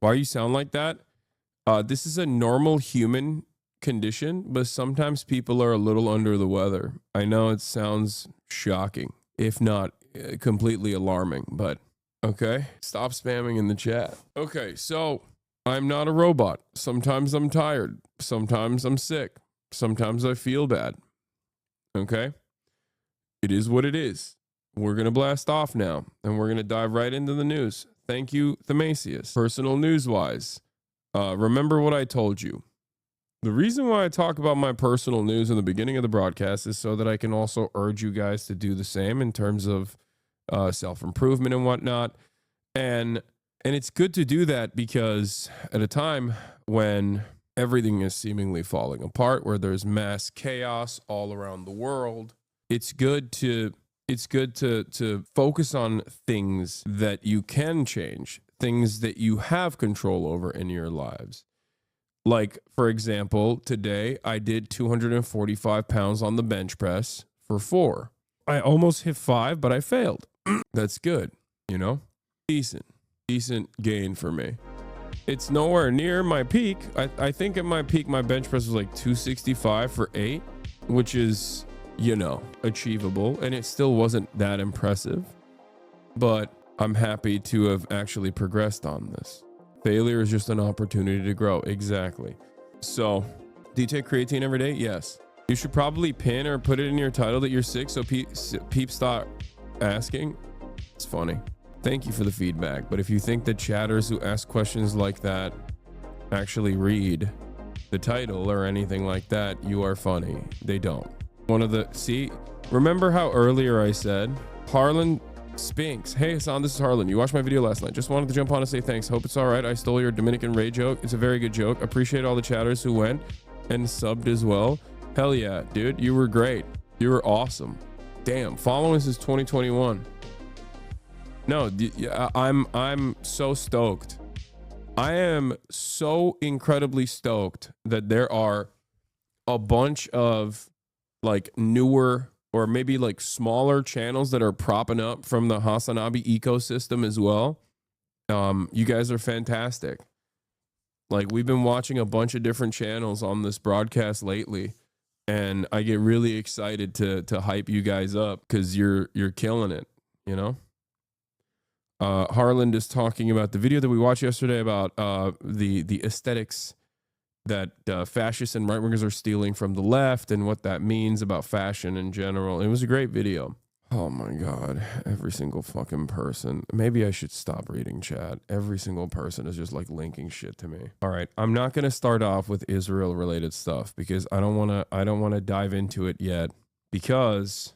Why you sound like that? This is a normal human condition, but sometimes people are a little under the weather. I know it sounds shocking, if not completely alarming, but okay. Stop spamming in the chat. Okay, so I'm not a robot. Sometimes I'm tired. Sometimes I'm sick. Sometimes I feel bad. Okay? It is what it is. We're going to blast off now, and we're going to dive right into the news. Thank you, Themasius. Personal news-wise, remember what I told you. The reason why I talk about my personal news in the beginning of the broadcast is so that I can also urge you guys to do the same in terms of self-improvement and whatnot. And it's good to do that because at a time when everything is seemingly falling apart, where there's mass chaos all around the world, it's good to focus on things that you can change, things that you have control over in your lives. Like, for example, today I did 245 pounds on the bench press for 4. I almost hit 5, but I failed. That's good, you know? Decent gain for me. It's nowhere near my peak. I think at my peak, my bench press was like 265 for 8, which is, you know, achievable. And it still wasn't that impressive. But I'm happy to have actually progressed on this. Failure is just an opportunity to grow. Exactly. So, do you take creatine every day? Yes. You should probably pin or put it in your title that you're sick so peeps stop asking. It's funny. Thank you for the feedback. But if you think that chatters who ask questions like that actually read the title or anything like that, you are funny. They don't. Remember how earlier I said, Harlan Spinks. Hey Hassan, this is Harlan. You watched my video last night. Just wanted to jump on and say thanks. Hope it's all right. I stole your Dominican Ray joke. It's a very good joke. Appreciate all the chatters who went and subbed as well. Hell yeah, dude. You were great. You were awesome. Damn, following since 2021. No, I'm so stoked. I am so incredibly stoked that there are a bunch of like newer or maybe like smaller channels that are propping up from the Hasanabi ecosystem as well. You guys are fantastic. Like, we've been watching a bunch of different channels on this broadcast lately, and I get really excited to hype you guys up because you're killing it, you know? Harland is talking about the video that we watched yesterday about the aesthetics that fascists and right-wingers are stealing from the left and what that means about fashion in general. It was a great video. Oh my God, every single fucking person. Maybe I should stop reading chat. Every single person is just like linking shit to me. All right, I'm not going to start off with Israel-related stuff because I don't want to dive into it yet because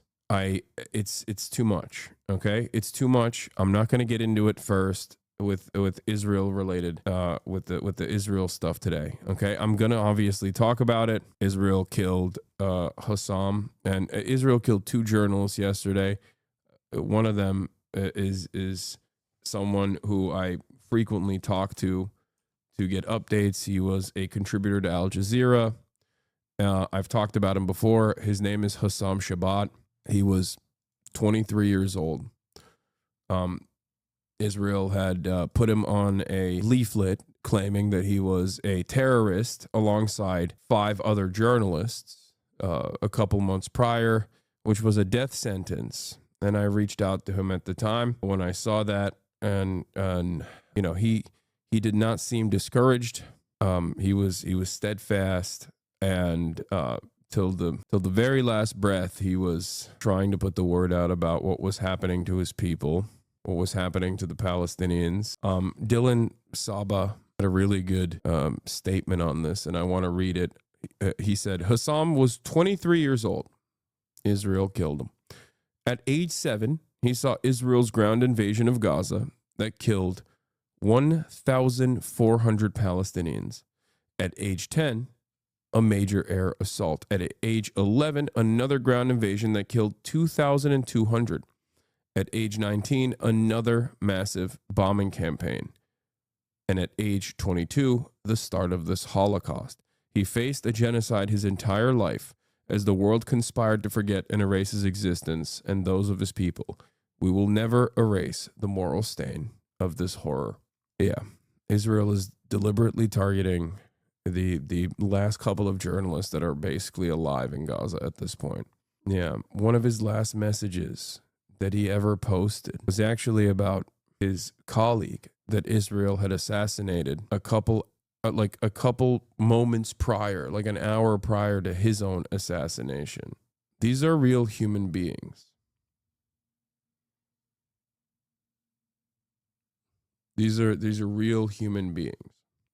it's too much, okay? It's too much. I'm not going to get into it first with Israel related with the Israel stuff today, okay? I'm going to obviously talk about it. Israel killed Hossam, and Israel killed 2 journalists yesterday. One of them is someone who I frequently talk to get updates. He was a contributor to Al Jazeera. I've talked about him before. His name is Hossam Shabbat. He was 23 years old. Israel had put him on a leaflet claiming that he was a terrorist alongside 5 other journalists a couple months prior, which was a death sentence. And I reached out to him at the time when I saw that, and you know, he did not seem discouraged. He was steadfast, and till the very last breath, he was trying to put the word out about what was happening to his people, what was happening to the Palestinians. Dylan Saba had a really good statement on this, and I want to read it. He said, Hossam was 23 years old. Israel killed him. At age 7, he saw Israel's ground invasion of Gaza that killed 1,400 Palestinians. At age 10, a major air assault. At age 11, another ground invasion that killed 2,200. At age 19, another massive bombing campaign. And at age 22, the start of this Holocaust. He faced a genocide his entire life as the world conspired to forget and erase his existence and those of his people. We will never erase the moral stain of this horror. Yeah, Israel is deliberately targeting the last couple of journalists that are basically alive in Gaza at this point. Yeah, one of his last messages that he ever posted was actually about his colleague that Israel had assassinated a couple moments prior, like an hour prior to his own assassination. These are real human beings. These are real human beings.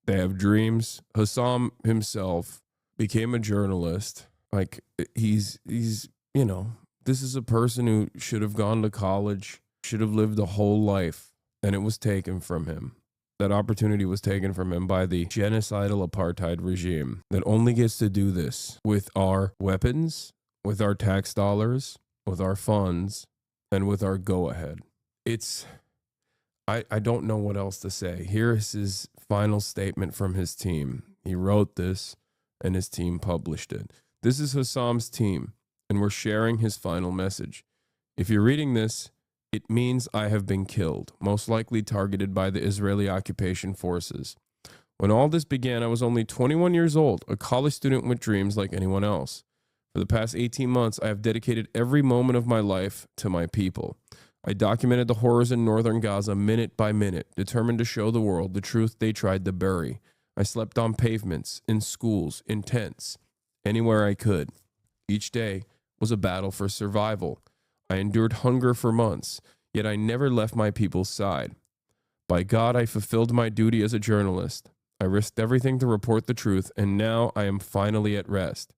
They have dreams. Hossam himself became a journalist. Like he's this is a person who should have gone to college, should have lived a whole life, and it was taken from him. That opportunity was taken from him by the genocidal apartheid regime that only gets to do this with our weapons, with our tax dollars, with our funds, and with our go-ahead. I don't know what else to say. Here's his final statement from his team. He wrote this, and his team published it. This is Hossam's team, and we're sharing his final message. If you're reading this, it means I have been killed, most likely targeted by the Israeli occupation forces. When all this began, I was only 21 years old, a college student with dreams like anyone else. For the past 18 months, I have dedicated every moment of my life to my people. I documented the horrors in northern Gaza minute by minute, determined to show the world the truth they tried to bury. I slept on pavements, in schools, in tents, anywhere I could. Each day was a battle for survival. I endured hunger for months, yet I never left my people's side. By God, I fulfilled my duty as a journalist. I risked everything to report the truth, and now I am finally at rest,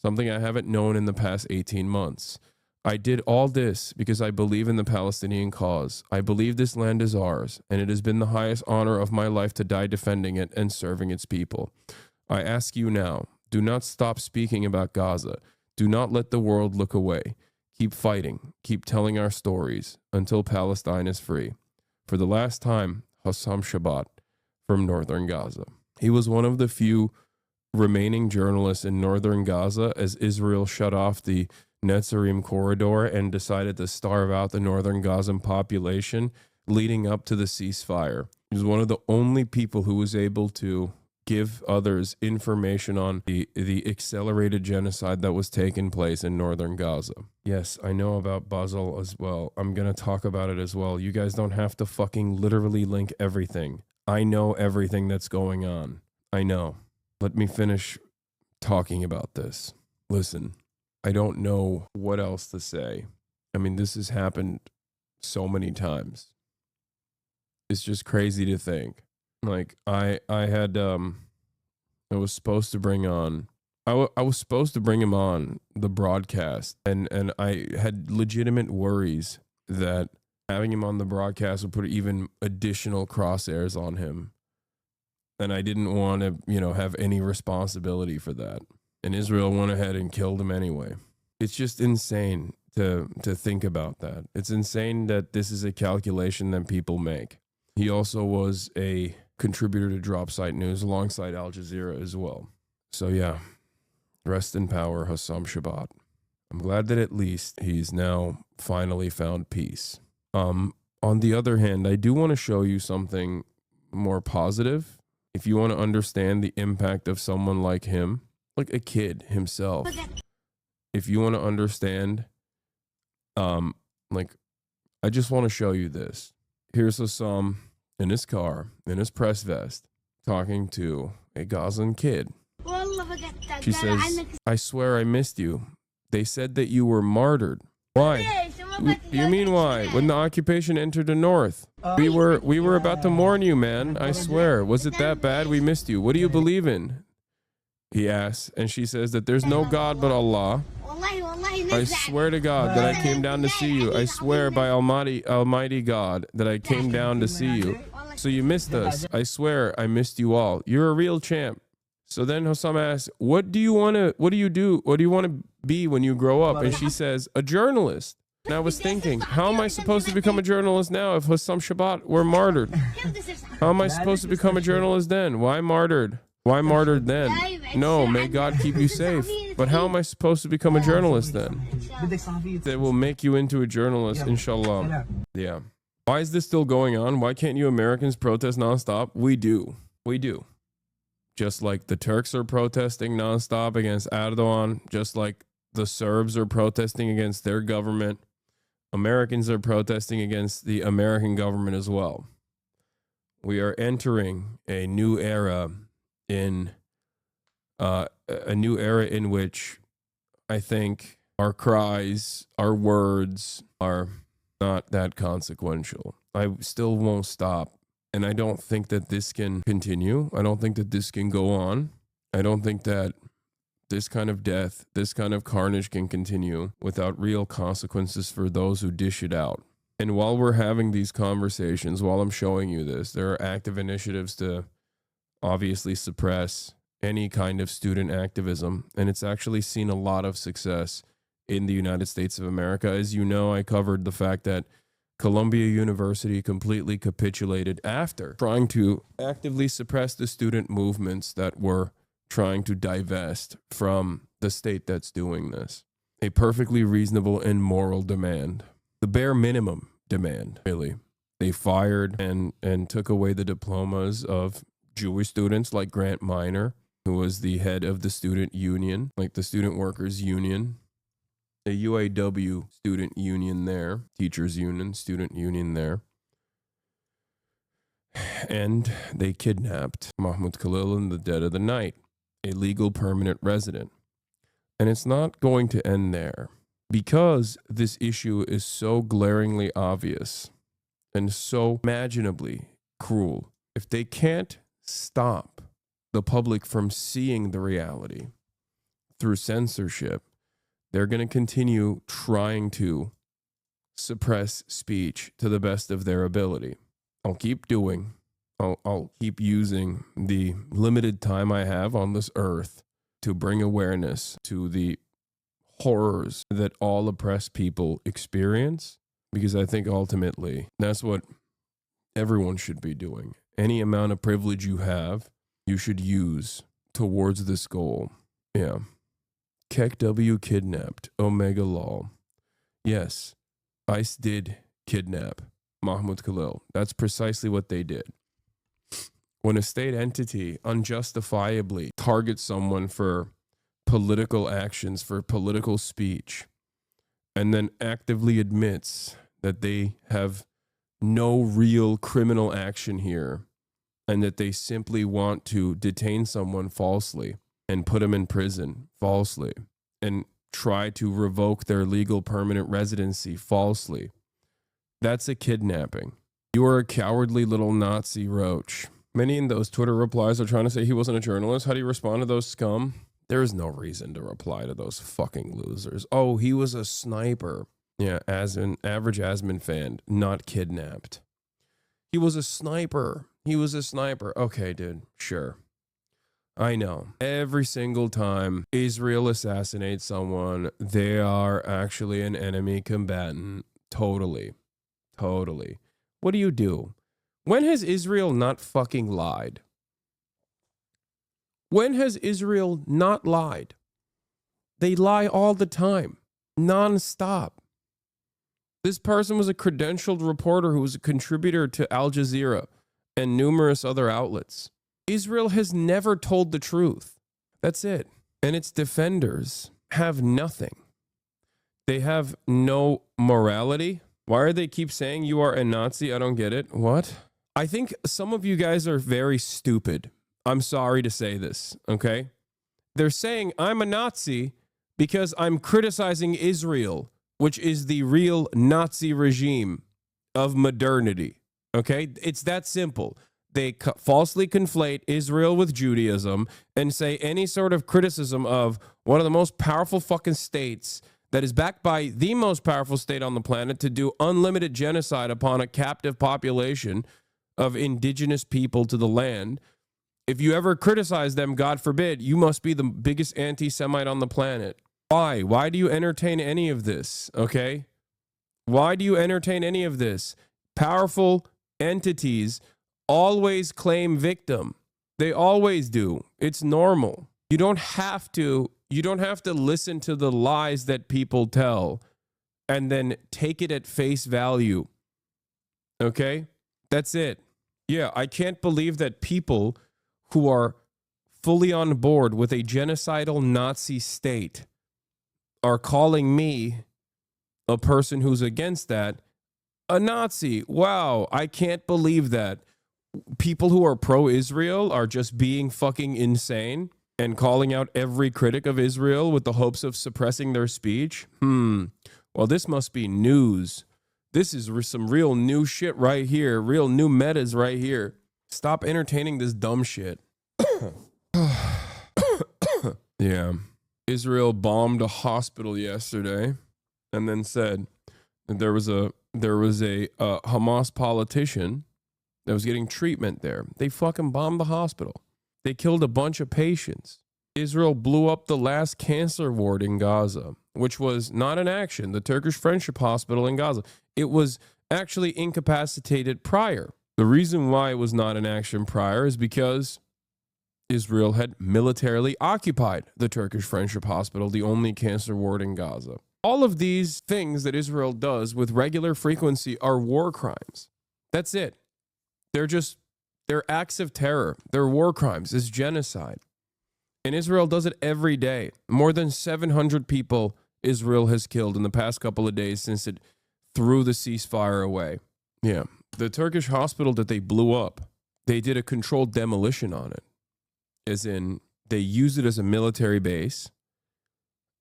something I haven't known in the past 18 months. I did all this because I believe in the Palestinian cause. I believe this land is ours, and it has been the highest honor of my life to die defending it and serving its people. I ask you now, do not stop speaking about Gaza. Do not let the world look away. Keep fighting. Keep telling our stories until Palestine is free. For the last time, Hossam Shabbat from northern Gaza. He was one of the few remaining journalists in northern Gaza as Israel shut off the Netzarim corridor and decided to starve out the northern Gazan population leading up to the ceasefire. He was one of the only people who was able to give others information on the accelerated genocide that was taking place in northern Gaza. Yes, I know about Ballal as well. I'm going to talk about it as well. You guys don't have to fucking literally link everything. I know everything that's going on. I know. Let me finish talking about this. Listen, I don't know what else to say. I mean, this has happened so many times. It's just crazy to think. Like I was supposed to bring on, I was supposed to bring him on the broadcast, and I had legitimate worries that having him on the broadcast would put even additional crosshairs on him. And I didn't want to, have any responsibility for that. And Israel went ahead and killed him anyway. It's just insane to think about that. It's insane that this is a calculation that people make. He also was a contributor to Drop Site News alongside Al Jazeera as well. So yeah, rest in power, Hossam Shabbat. I'm glad that at least he's now finally found peace. On the other hand, I do want to show you something more positive. If you want to understand the impact of someone like him, like a kid himself, if you want to understand, I just want to show you this. Here's Hossam in his car, in his press vest, talking to a Gazan kid. She says, I swear I missed you. They said that you were martyred. Why? You mean why? When the occupation entered the north, we were about to mourn you, man. I swear. Was it that bad? We missed you. What do you believe in? He asks, and she says that there's no God but Allah. I swear to God that I came down to see you. I swear by Almighty God that I came down to see you. So you missed us. I swear I missed you all. You're a real champ. So then Hossam asks, what do you want to be when you grow up? And she says, a journalist. And I was thinking, how am I supposed to become a journalist now if Hossam Shabbat were martyred? How am I supposed to become a journalist then? Why martyred? Why martyred then? No, may God keep you safe. But how am I supposed to become a journalist then? That will make you into a journalist, inshallah. Yeah. Why is this still going on? Why can't you Americans protest nonstop? We do. We do. Just like the Turks are protesting nonstop against Erdogan, just like the Serbs are protesting against their government, Americans are protesting against the American government as well. We are entering a new era in which I think our cries, our words are not that consequential. I still won't stop. And I don't think that this can continue. I don't think that this can go on. I don't think that this kind of death, this kind of carnage can continue without real consequences for those who dish it out. And while we're having these conversations, while I'm showing you this, there are active initiatives to obviously suppress any kind of student activism. And it's actually seen a lot of success in the United States of America. As you know, I covered the fact that Columbia University completely capitulated after trying to actively suppress the student movements that were trying to divest from the state that's doing this. A perfectly reasonable and moral demand. The bare minimum demand, really. They fired and took away the diplomas of Jewish students like Grant Minor, who was the head of the student union, like the student workers union. A UAW student union there, teachers union, student union there. And they kidnapped Mahmoud Khalil in the dead of the night, a legal permanent resident. And it's not going to end there because this issue is so glaringly obvious and so imaginably cruel. If they can't stop the public from seeing the reality through censorship, they're going to continue trying to suppress speech to the best of their ability. I'll keep using the limited time I have on this earth to bring awareness to the horrors that all oppressed people experience, because I think ultimately that's what everyone should be doing. Any amount of privilege you have, you should use towards this goal. Yeah. Kek W kidnapped Omega Law. Yes, ICE did kidnap Mahmoud Khalil. That's precisely what they did. When a state entity unjustifiably targets someone for political actions, for political speech, and then actively admits that they have no real criminal action here and that they simply want to detain someone falsely and put them in prison falsely and try to revoke their legal permanent residency falsely, that's a kidnapping. You are a cowardly little Nazi roach. Many in those Twitter replies are trying to say he wasn't a journalist. How do you respond to those scum? There is no reason to reply to those fucking losers. Oh, he was a sniper. Yeah, as an average Asman fan, not kidnapped. He was a sniper. He was a sniper. Okay, dude, sure. I know. Every single time Israel assassinates someone, they are actually an enemy combatant. Totally. Totally. What do? When has Israel not fucking lied? When has Israel not lied? They lie all the time, non-stop. This person was a credentialed reporter who was a contributor to Al Jazeera and numerous other outlets. Israel has never told the truth. That's it. And its defenders have nothing. They have no morality. Why do they keep saying you are a Nazi? I don't get it. What? I think some of you guys are very stupid. I'm sorry to say this, okay? They're saying I'm a Nazi because I'm criticizing Israel, which is the real Nazi regime of modernity, okay? It's that simple. They falsely conflate Israel with Judaism and say any sort of criticism of one of the most powerful fucking states that is backed by the most powerful state on the planet to do unlimited genocide upon a captive population of indigenous people to the land. If you ever criticize them, God forbid, you must be the biggest anti-Semite on the planet. Why? Why do you entertain any of this? Okay? Why do you entertain any of this? Powerful entities always claim victim. They always do. It's normal. You don't have to listen to the lies that people tell and then take it at face value. Okay? That's it. Yeah, I can't believe that people who are fully on board with a genocidal Nazi state are calling me, a person who's against that, a Nazi. Wow, I can't believe that. People who are pro-Israel are just being fucking insane and calling out every critic of Israel with the hopes of suppressing their speech. Well, this must be news. This is some real new shit right here. Real new metas right here. Stop entertaining this dumb shit. Yeah. Israel bombed a hospital yesterday and then said that there was a Hamas politician that was getting treatment there. They fucking bombed the hospital. They killed a bunch of patients. Israel blew up the last cancer ward in Gaza, which was not an action. The Turkish Friendship Hospital in Gaza. It was actually incapacitated prior. The reason why it was not an action prior is because Israel had militarily occupied the Turkish Friendship Hospital, the only cancer ward in Gaza. All of these things that Israel does with regular frequency are war crimes. That's it. They're acts of terror. They're war crimes. It's genocide. And Israel does it every day. More than 700 people Israel has killed in the past couple of days since it threw the ceasefire away. Yeah. The Turkish hospital that they blew up, they did a controlled demolition on it. As in, they used it as a military base,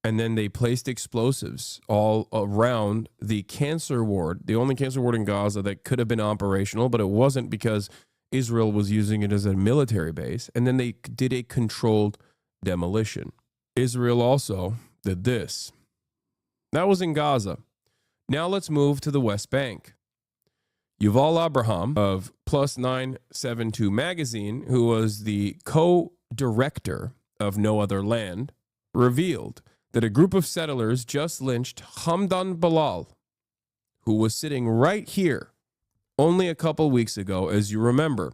and then they placed explosives all around the cancer ward, the only cancer ward in Gaza that could have been operational, but it wasn't because Israel was using it as a military base. And then they did a controlled demolition. Israel also did this. That was in Gaza. Now let's move to the West Bank. Yuval Abraham of Plus 972 magazine, who was the co-director of No Other Land, revealed that a group of settlers just lynched Hamdan Ballal, who was sitting right here only a couple weeks ago, as you remember,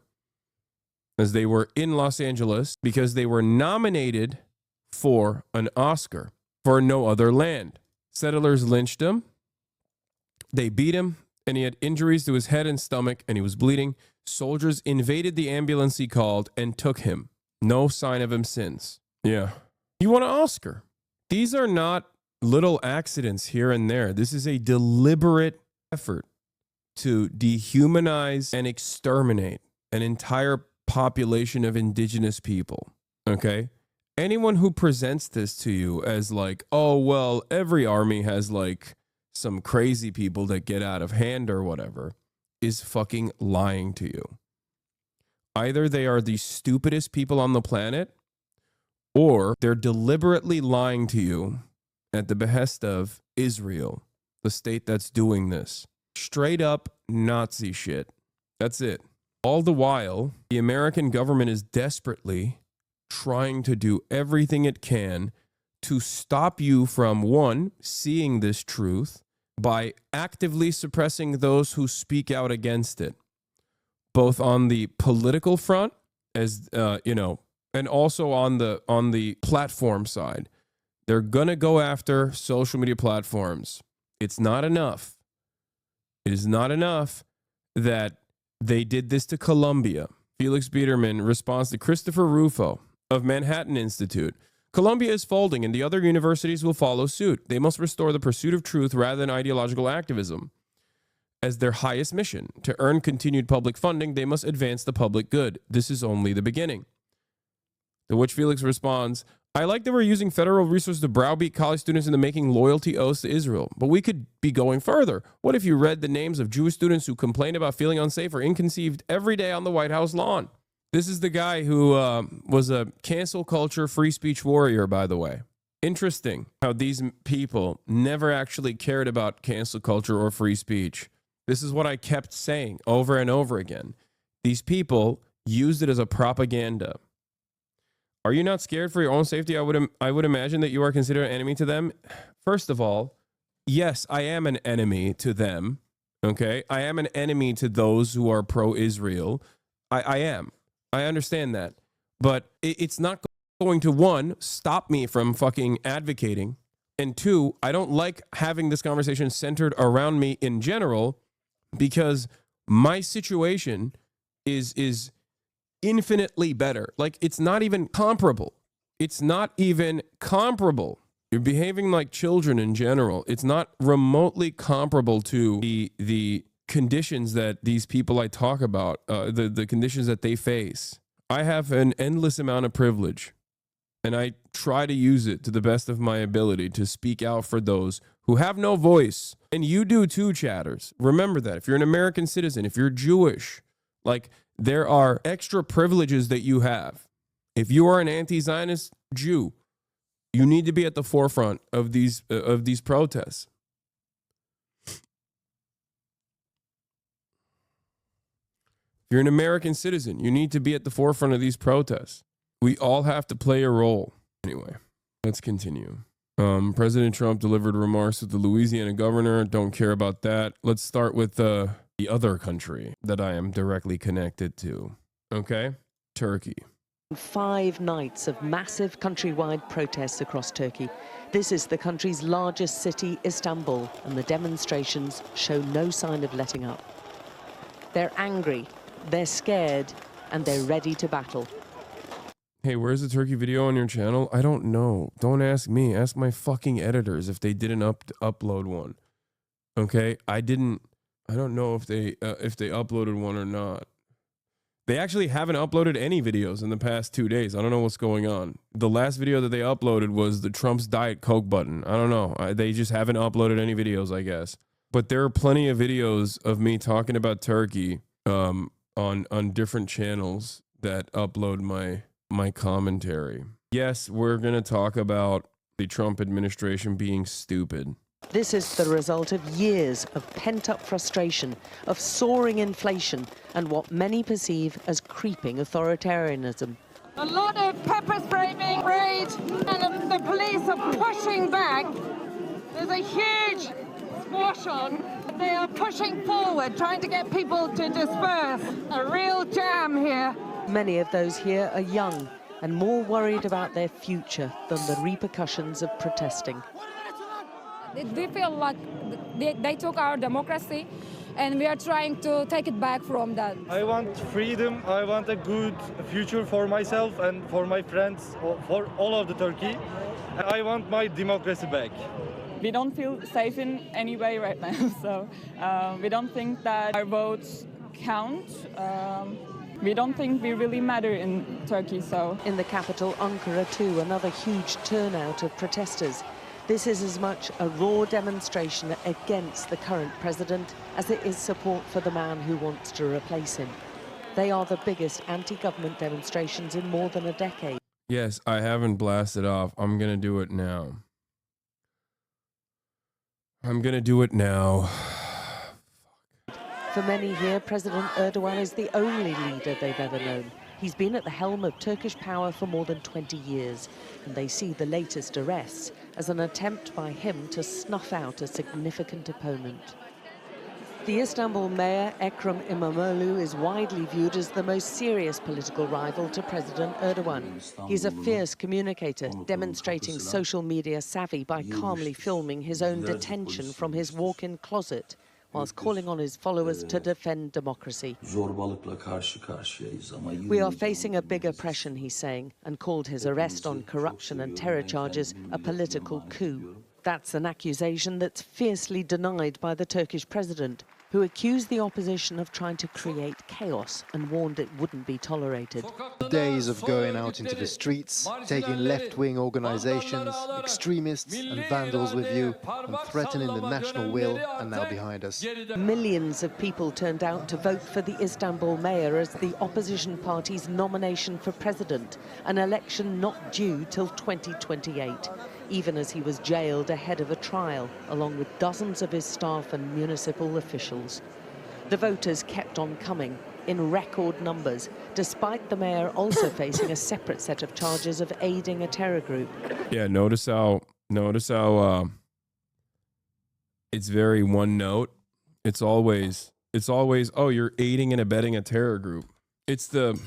as they were in Los Angeles because they were nominated for an Oscar for No Other Land. Settlers lynched him. They beat him, and he had injuries to his head and stomach, and he was bleeding. Soldiers invaded the ambulance he called and took him. No sign of him since. Yeah. He won an Oscar. These are not little accidents here and there. This is a deliberate effort to dehumanize and exterminate an entire population of indigenous people. Okay? Anyone who presents this to you as like, oh, well, every army has like some crazy people that get out of hand or whatever, is fucking lying to you. Either they are the stupidest people on the planet, or they're deliberately lying to you at the behest of Israel, the state that's doing this. Straight up Nazi shit. That's it. All the while, the American government is desperately trying to do everything it can to stop you from, one, seeing this truth by actively suppressing those who speak out against it, both on the political front, as and also on the platform side. They're gonna go after social media platforms. It's not enough. It is not enough that they did this to Columbia. Felix Biederman responds to Christopher Rufo of Manhattan Institute. Columbia is folding and the other universities will follow suit. They must restore the pursuit of truth rather than ideological activism as their highest mission. To earn continued public funding, they must advance the public good. This is only the beginning. To which Felix responds, I like that we're using federal resources to browbeat college students into making loyalty oaths to Israel, but we could be going further. What if you read the names of Jewish students who complain about feeling unsafe or inconceived every day on the White House lawn? This is the guy who was a cancel culture free speech warrior, by the way. Interesting how these people never actually cared about cancel culture or free speech. This is what I kept saying over and over again. These people used it as a propaganda. Are you not scared for your own safety? I would imagine that you are considered an enemy to them. First of all, yes, I am an enemy to them. Okay? I am an enemy to those who are pro-Israel. I am. I understand that. But it's not going to, one, stop me from fucking advocating. And two, I don't like having this conversation centered around me in general because My situation is infinitely better. Like, it's not even comparable. It's not even comparable. You're behaving like children in general. It's not remotely comparable to the conditions that these people I talk about, the conditions that they face. I have an endless amount of privilege, and I try to use it to the best of my ability to speak out for those who have no voice. And you do too, chatters. Remember that. If you're an American citizen, if you're Jewish, like, there are extra privileges that you have. If you are an anti-Zionist Jew, you need to be at the forefront of these protests. If you're an American citizen, you need to be at the forefront of these protests. We all have to play a role. Anyway, let's continue. President Trump delivered remarks with the Louisiana governor. Don't care about that. Let's start with the other country that I am directly connected to. Okay? Turkey. 5 nights of massive countrywide protests across Turkey. This is the country's largest city, Istanbul, and the demonstrations show no sign of letting up. They're angry, they're scared, and they're ready to battle. Hey, where's the Turkey video on your channel? I don't know. Don't ask me. Ask my fucking editors if they didn't upload one. Okay? I don't know if they uploaded one or not. They actually haven't uploaded any videos in the past 2 days. I don't know what's going on. The last video that they uploaded was the Trump's Diet Coke button. I don't know. They just haven't uploaded any videos, I guess. But there are plenty of videos of me talking about Turkey on different channels that upload my commentary. Yes, we're going to talk about the Trump administration being stupid. This is the result of years of pent-up frustration, of soaring inflation, and what many perceive as creeping authoritarianism. A lot of pepper spray being sprayed, and the police are pushing back. There's a huge squash on. They are pushing forward, trying to get people to disperse. A real jam here. Many of those here are young and more worried about their future than the repercussions of protesting. We feel like they took our democracy, and we are trying to take it back from them. I want freedom. I want a good future for myself and for my friends, for all of the Turkey. I want my democracy back. We don't feel safe in any way right now, so we don't think that our votes count. We don't think we really matter in Turkey, so. In the capital, Ankara too, another huge turnout of protesters. This is as much a raw demonstration against the current president as it is support for the man who wants to replace him. They are the biggest anti-government demonstrations in more than a decade. Yes, I haven't blasted off. I'm going to do it now. I'm going to do it now. For many here, President Erdogan is the only leader they've ever known. He's been at the helm of Turkish power for more than 20 years, and they see the latest arrests as an attempt by him to snuff out a significant opponent. The Istanbul mayor, Ekrem Imamoglu, is widely viewed as the most serious political rival to President Erdogan. He's a fierce communicator, demonstrating social media savvy by calmly filming his own detention from his walk-in closet, whilst calling on his followers to defend democracy. We are facing a big oppression, he's saying, and called his arrest on corruption and terror charges a political coup. That's an accusation that's fiercely denied by the Turkish president, who accused the opposition of trying to create chaos and warned it wouldn't be tolerated. Days of going out into the streets, taking left-wing organizations, extremists and vandals with you, and threatening the national will are now behind us. Millions of people turned out to vote for the Istanbul mayor as the opposition party's nomination for president, an election not due till 2028, even as he was jailed ahead of a trial, along with dozens of his staff and municipal officials. The voters kept on coming in record numbers, despite the mayor also facing a separate set of charges of aiding a terror group. Yeah, notice how it's very one note. It's always, oh, you're aiding and abetting a terror group. It's the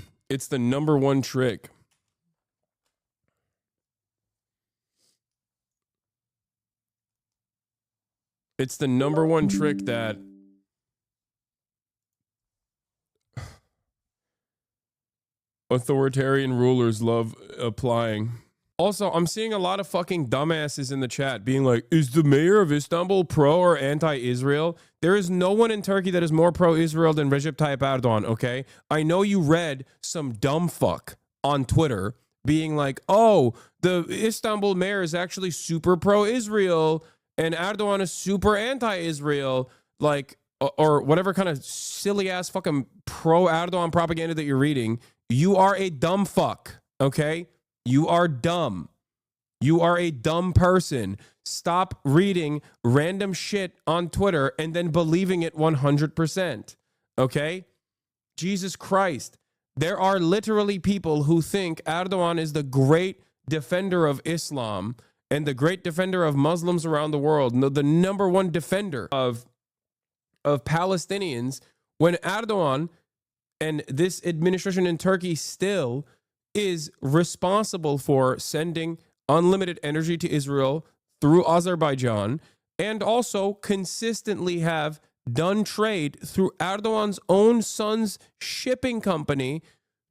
number one trick. It's the number one trick that authoritarian rulers love applying. Also, I'm seeing a lot of fucking dumbasses in the chat being like, is the mayor of Istanbul pro or anti-Israel? There is no one in Turkey that is more pro-Israel than Recep Tayyip Erdogan, okay? I know you read some dumb fuck on Twitter being like, oh, the Istanbul mayor is actually super pro-Israel and Erdogan is super anti-Israel, like, or whatever kind of silly-ass fucking pro-Erdogan propaganda that you're reading. You are a dumb fuck, okay? You are dumb. You are a dumb person. Stop reading random shit on Twitter and then believing it 100%. Okay? Jesus Christ. There are literally people who think Erdogan is the great defender of Islam and the great defender of Muslims around the world, the number one defender of Palestinians, when Erdogan and this administration in Turkey still is responsible for sending unlimited energy to Israel through Azerbaijan and also consistently have done trade through Erdogan's own son's shipping company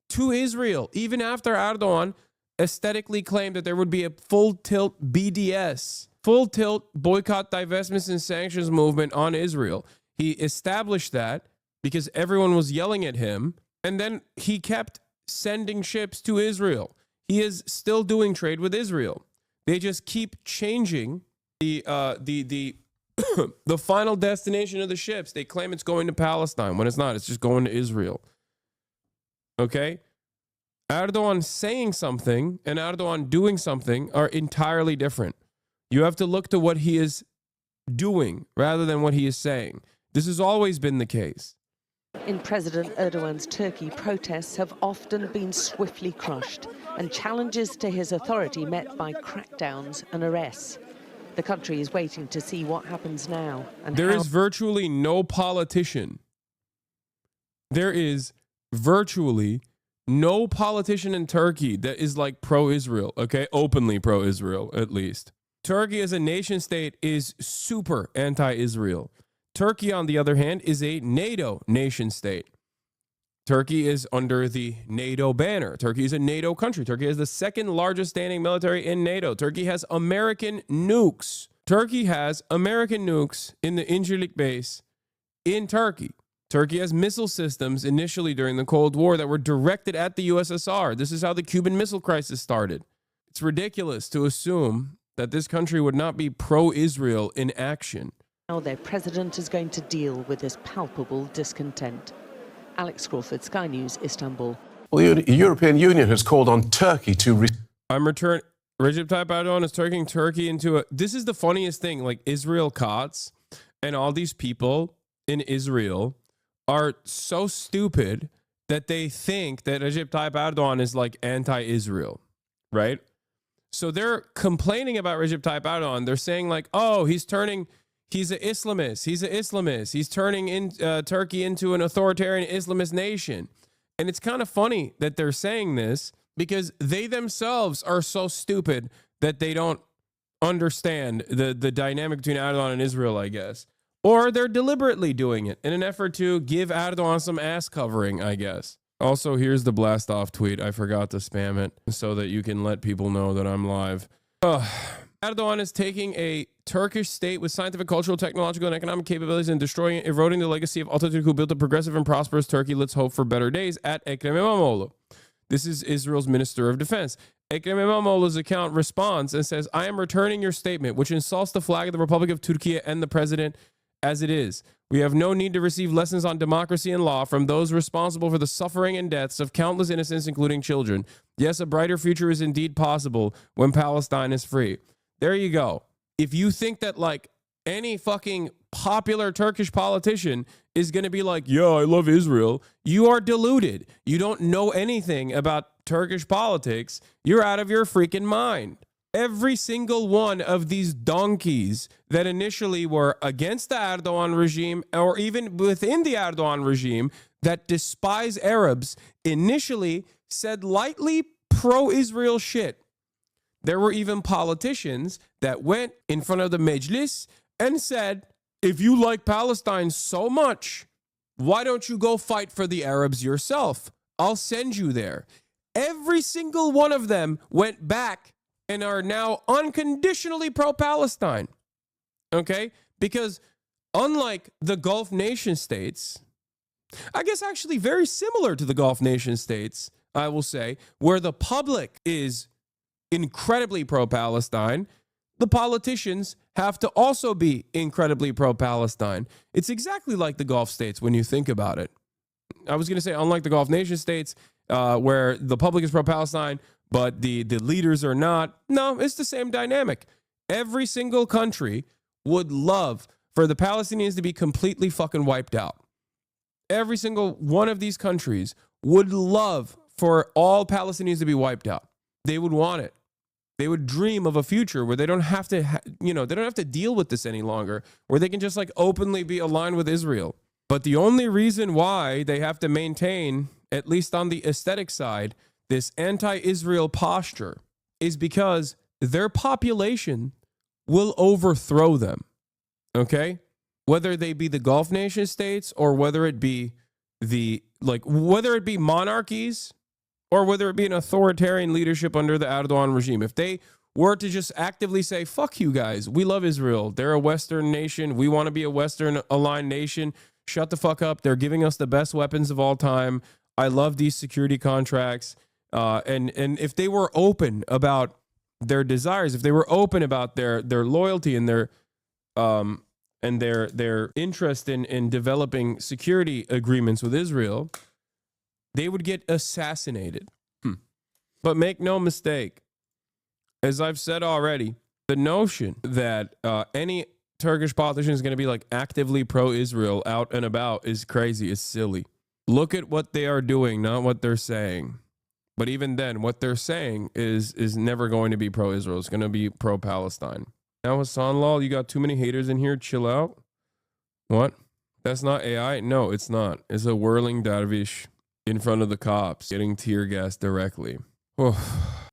to Israel, even after Erdogan aesthetically claimed that there would be a full tilt BDS, full tilt boycott, divestments, and sanctions movement on Israel. He established that because everyone was yelling at him, and then he kept sending ships to Israel. He is still doing trade with Israel. They just keep changing the the final destination of the ships. They claim it's going to Palestine when it's not. It's just going to Israel. Okay? Erdogan saying something and Erdogan doing something are entirely different. You have to look to what he is doing rather than what he is saying. This has always been the case. In President Erdogan's Turkey, protests have often been swiftly crushed and challenges to his authority met by crackdowns and arrests. The country is waiting to see what happens now. And there is virtually no politician. There is virtually no politician in Turkey that is like pro-Israel, okay? Openly pro-Israel, at least. Turkey as a nation state is super anti-Israel. Turkey, on the other hand, is a NATO nation state. Turkey is under the NATO banner. Turkey is a NATO country. Turkey is the second largest standing military in NATO. Turkey has American nukes. Turkey has American nukes in the Incirlik base in Turkey. Turkey has missile systems initially during the Cold War that were directed at the USSR. This is how the Cuban Missile Crisis started. It's ridiculous to assume that this country would not be pro-Israel in action. How their president is going to deal with this palpable discontent. Alex Crawford, Sky News, Istanbul. Well, the European Union has called on Turkey to... Recep Tayyip Erdogan is turning Turkey into a... This is the funniest thing. Like, Israel Katz and all these people in Israel are so stupid that they think that Recep Tayyip Erdogan is like anti-Israel, right? So they're complaining about Recep Tayyip Erdogan. They're saying like, oh, he's an Islamist. He's an Islamist. He's turning Turkey into an authoritarian Islamist nation. And it's kind of funny that they're saying this because they themselves are so stupid that they don't understand the dynamic between Erdogan and Israel, I guess. Or they're deliberately doing it in an effort to give Erdogan some ass covering, I guess. Also, here's the blast off tweet. I forgot to spam it so that you can let people know that I'm live. Erdogan is taking a Turkish state with scientific, cultural, technological, and economic capabilities and destroying it, eroding the legacy of Atatürk, who built a progressive and prosperous Turkey. Let's hope for better days. At Ekrem İmamoğlu. This is Israel's Minister of Defense. Ekrem İmamoğlu's account responds and says, I am returning your statement, which insults the flag of the Republic of Turkey and the president as it is. We have no need to receive lessons on democracy and law from those responsible for the suffering and deaths of countless innocents, including children. Yes, a brighter future is indeed possible when Palestine is free. There you go. If you think that like any fucking popular Turkish politician is going to be like, yeah, I love Israel, you are deluded. You don't know anything about Turkish politics. You're out of your freaking mind. Every single one of these donkeys that initially were against the Erdogan regime or even within the Erdogan regime that despise Arabs initially said lightly pro-Israel shit. There were even politicians that went in front of the Meclis and said, if you like Palestine so much, why don't you go fight for the Arabs yourself? I'll send you there. every single one of them went back and are now unconditionally pro-Palestine. Okay? Because unlike the Gulf nation states, I guess actually very similar to the Gulf nation states, I will say, where the public is incredibly pro-Palestine, the politicians have to also be incredibly pro-Palestine. It's exactly like the Gulf states when you think about it. I was going to say, unlike the Gulf nation states, where the public is pro-Palestine, but the leaders are not. No, it's the same dynamic. Every single country would love for the Palestinians to be completely fucking wiped out. Every single one of these countries would love for all Palestinians to be wiped out. They would want it. They would dream of a future where they don't have to, they don't have to deal with this any longer, where they can just like openly be aligned with Israel. But the only reason why they have to maintain, at least on the aesthetic side, this anti-Israel posture is because their population will overthrow them. Okay? Whether they be the Gulf nation states or whether it be whether it be monarchies or whether it be an authoritarian leadership under the Erdogan regime. If they were to just actively say, fuck you guys, we love Israel. They're a Western nation. We want to be a Western aligned nation. Shut the fuck up. They're giving us the best weapons of all time. I love these security contracts. And if they were open about their desires, if they were open about their loyalty and their interest in developing security agreements with Israel, they would get assassinated. But make no mistake, as I've said already, the notion that any Turkish politician is going to be like actively pro-Israel out and about is crazy, is silly. Look at what they are doing, not what they're saying. But even then, what they're saying is never going to be pro-Israel. It's going to be pro-Palestine. Now, Hassan Lal, you got too many haters in here. Chill out. What? That's not AI? No, it's not. It's a whirling dervish in front of the cops getting tear gas directly.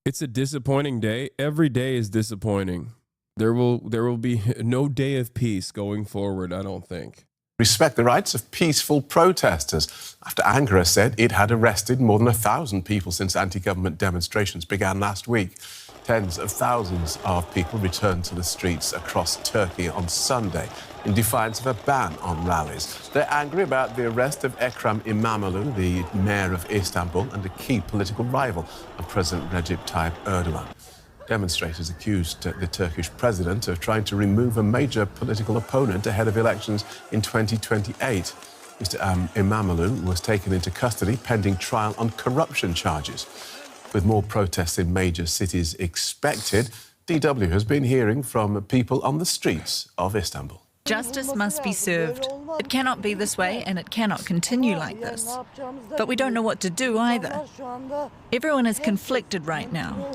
It's a disappointing day. Every day is disappointing. There will be no day of peace going forward, I don't think. Respect the rights of peaceful protesters after Ankara said it had arrested more than 1,000 people since anti-government demonstrations began last week. Tens of thousands of people returned to the streets across Turkey on Sunday in defiance of a ban on rallies. They're angry about the arrest of Ekrem Imamoglu, the mayor of Istanbul and a key political rival of President Recep Tayyip Erdogan. Demonstrators accused the Turkish president of trying to remove a major political opponent ahead of elections in 2028. Mr. Imamoglu was taken into custody pending trial on corruption charges. With more protests in major cities expected, DW has been hearing from people on the streets of Istanbul. Justice must be served. It cannot be this way and it cannot continue like this. But we don't know what to do either. Everyone is conflicted right now.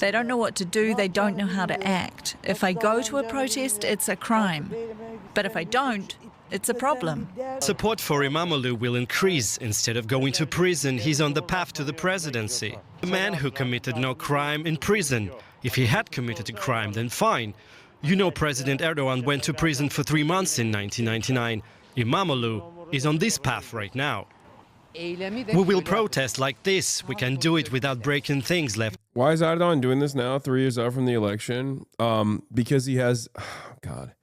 They don't know what to do, they don't know how to act. If I go to a protest, it's a crime. But if I don't, it's a problem. Support for Imamoglu will increase. Instead of going to prison, he's on the path to the presidency. A man who committed no crime in prison. If he had committed a crime, then fine. You know, President Erdogan went to prison for 3 months in 1999. Imamoglu is on this path right now. We will protest like this. We can do it without breaking things left. Why is Erdogan doing this now, 3 years out from the election? Because he has... God.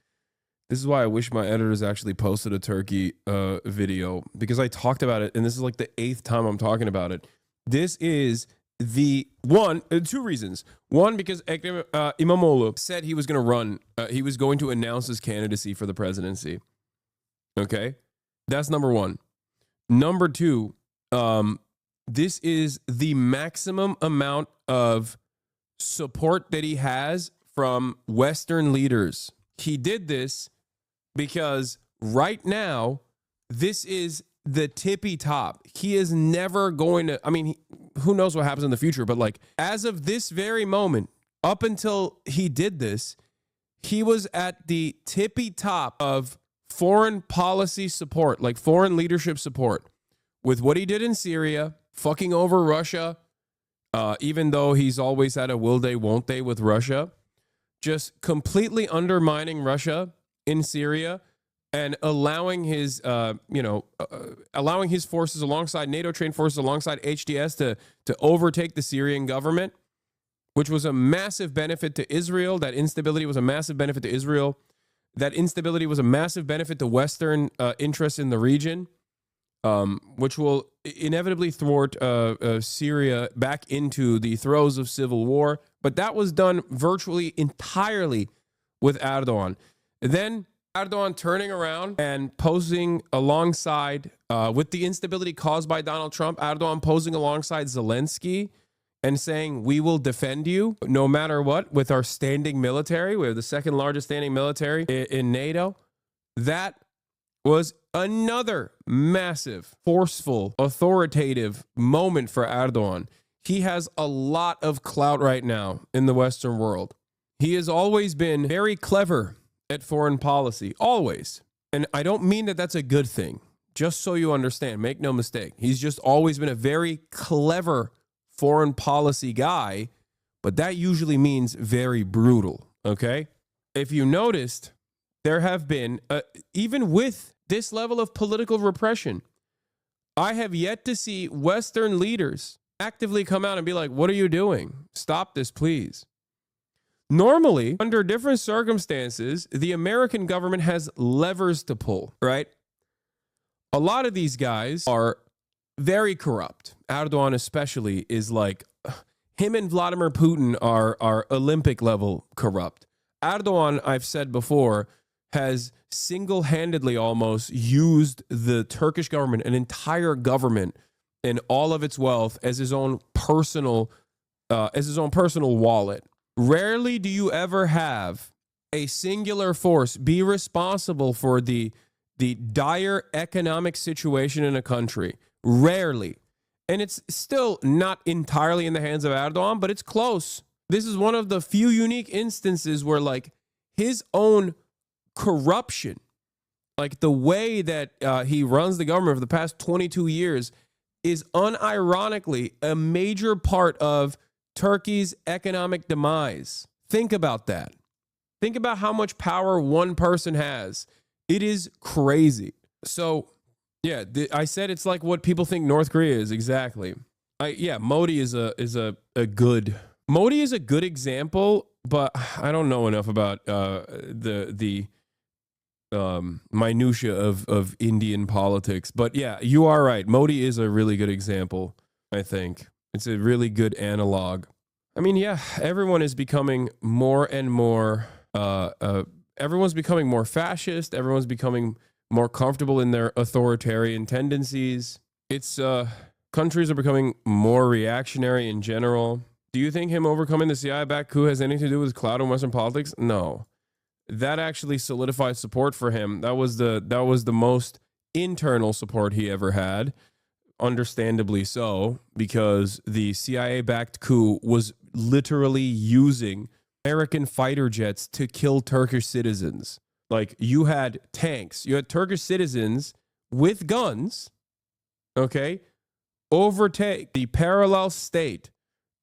This is why I wish my editors actually posted a Turkey video, because I talked about it, and this is like the 8th time I'm talking about it. This is the one, 2 reasons. One, because Imamoglu said he was going to run, he was going to announce his candidacy for the presidency. Okay? That's number one. Number two, this is the maximum amount of support that he has from Western leaders. He did this because right now, this is the tippy top. He is never going to, I mean, who knows what happens in the future, but like as of this very moment, up until he did this, he was at the tippy top of foreign policy support, like foreign leadership support, with what he did in Syria, fucking over Russia, even though he's always had a will they, won't they with Russia, just completely undermining Russia in Syria and allowing his, allowing his forces alongside NATO-trained forces alongside HDS to overtake the Syrian government, which was a massive benefit to Israel. That instability was a massive benefit to Israel. That instability was a massive benefit to Western interests in the region, which will inevitably thwart Syria back into the throes of civil war. But that was done virtually entirely with Erdogan. Then Erdogan turning around and posing alongside, with the instability caused by Donald Trump, Erdogan posing alongside Zelensky and saying, we will defend you no matter what with our standing military. We're the second largest standing military in NATO. That was another massive, forceful, authoritative moment for Erdogan. He has a lot of clout right now in the Western world. He has always been very clever at foreign policy, always. And I don't mean that that's a good thing, just so you understand, make no mistake. He's just always been a very clever foreign policy guy, but that usually means very brutal, okay? If you noticed, there have been, even with this level of political repression, I have yet to see Western leaders actively come out and be like, what are you doing? Stop this, please. Normally, under different circumstances, the American government has levers to pull, right? A lot of these guys are very corrupt. Erdogan especially is like, him and Vladimir Putin are Olympic level corrupt. Erdogan, I've said before, has single-handedly almost used the Turkish government, an entire government, and all of its wealth as his own personal wallet. Rarely do you ever have a singular force be responsible for the dire economic situation in a country. Rarely. And it's still not entirely in the hands of Erdogan, but it's close. This is one of the few unique instances where, like, his own corruption, like the way that he runs the government for the past 22 years, is unironically a major part of Turkey's economic demise. Think about that. Think about how much power one person has. It is crazy. So, yeah, I said it's like what people think North Korea is. Exactly. Modi is a good example, but I don't know enough about the minutia of Indian politics. But yeah, you are right. Modi is a really good example, I think. It's a really good analog. I mean, yeah, everyone is becoming more and more, everyone's becoming more fascist. Everyone's becoming more comfortable in their authoritarian tendencies. It's, countries are becoming more reactionary in general. Do you think him overcoming the CIA-backed coup has anything to do with clout in Western politics? No. That actually solidified support for him. That was the most internal support he ever had. Understandably so, because the CIA-backed coup was literally using American fighter jets to kill Turkish citizens. Like, you had tanks, you had Turkish citizens with guns, okay, overtake the parallel state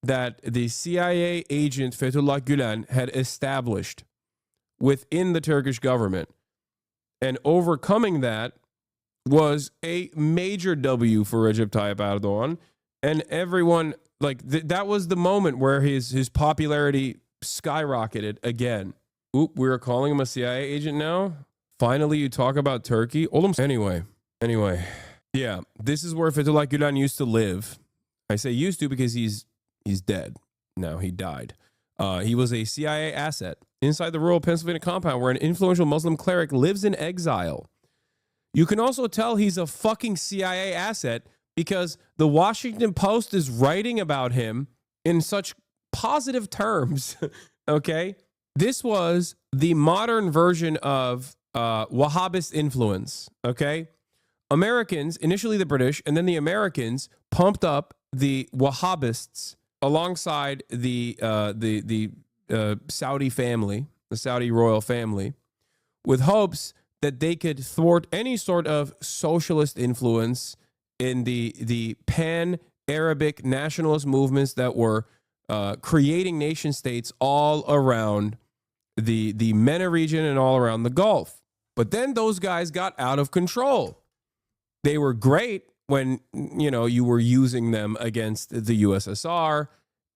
that the CIA agent Fethullah Gulen had established within the Turkish government. And overcoming that was a major W for Recep Tayyip Erdogan. And everyone, like, that was the moment where his popularity skyrocketed again. Oop, we're calling him a CIA agent now? Finally, you talk about Turkey? Anyway. Yeah, this is where Fethullah Gulen used to live. I say used to because he's dead. Now he died. He was a CIA asset inside the rural Pennsylvania compound where an influential Muslim cleric lives in exile. You can also tell he's a fucking CIA asset because the Washington Post is writing about him in such positive terms, okay? This was the modern version of Wahhabist influence, okay? Americans, initially the British, and then the Americans pumped up the Wahhabists alongside the Saudi family, the Saudi royal family, with hopes that they could thwart any sort of socialist influence in the pan-Arabic nationalist movements that were creating nation states all around the MENA region and all around the Gulf. But then those guys got out of control. They were great when, you know, you were using them against the USSR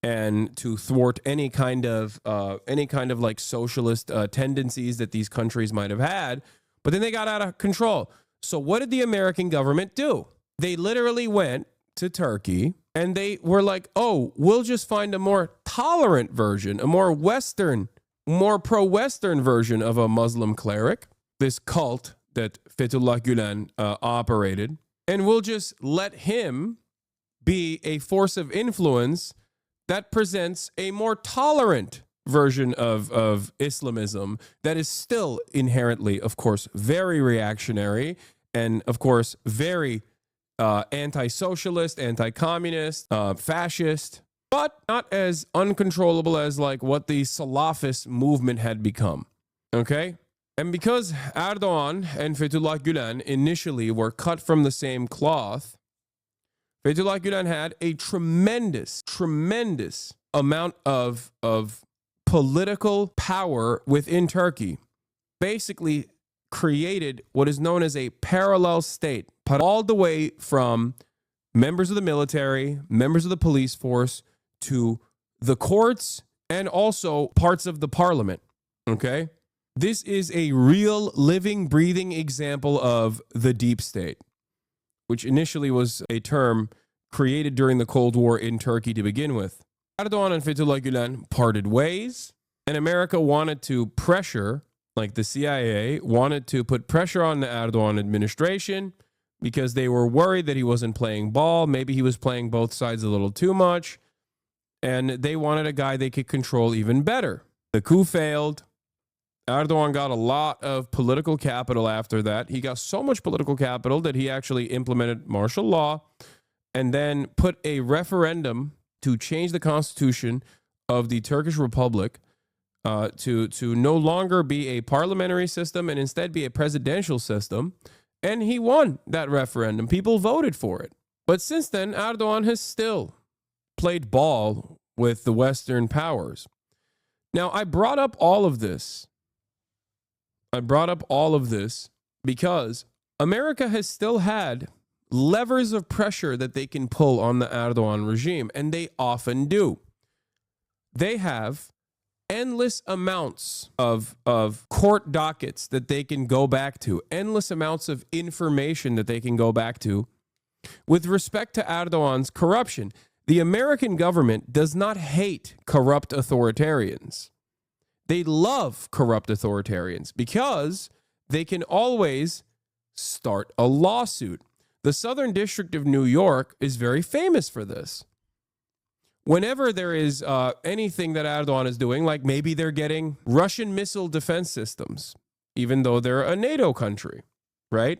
and to thwart any kind of like socialist tendencies that these countries might have had. But then they got out of control. So what did the American government do? They literally went to Turkey and they were like, oh, we'll just find a more tolerant version, a more Western, more pro-Western version of a Muslim cleric, this cult that Fethullah Gulen operated, and we'll just let him be a force of influence that presents a more tolerant version of Islamism that is still inherently, of course, very reactionary and, of course, very anti-socialist, anti-communist, fascist, but not as uncontrollable as like what the Salafist movement had become. Okay? And because Erdogan and Fethullah Gulen initially were cut from the same cloth, Fethullah Gulen had a tremendous amount of political power within Turkey. Basically created what is known as a parallel state, all the way from members of the military, members of the police force, to the courts, and also parts of the parliament. Okay? This is a real living, breathing example of the deep state, which initially was a term created during the Cold War in Turkey to begin with. Erdogan and Fethullah Gulen parted ways, and America wanted to pressure, like the CIA, wanted to put pressure on the Erdogan administration because they were worried that he wasn't playing ball. Maybe he was playing both sides a little too much, and they wanted a guy they could control even better. The coup failed. Erdogan got a lot of political capital after that. He got so much political capital that he actually implemented martial law and then put a referendum to change the constitution of the Turkish Republic to no longer be a parliamentary system and instead be a presidential system. And he won that referendum. People voted for it. But since then, Erdogan has still played ball with the Western powers. Now, I brought up all of this because America has still had levers of pressure that they can pull on the Erdogan regime, and they often do. They have endless amounts of court dockets that they can go back to, endless amounts of information that they can go back to with respect to Erdogan's corruption. The American government does not hate corrupt authoritarians. They love corrupt authoritarians because they can always start a lawsuit. The Southern District of New York is very famous for this. Whenever there is anything that Erdogan is doing, like maybe they're getting Russian missile defense systems, even though they're a NATO country, right?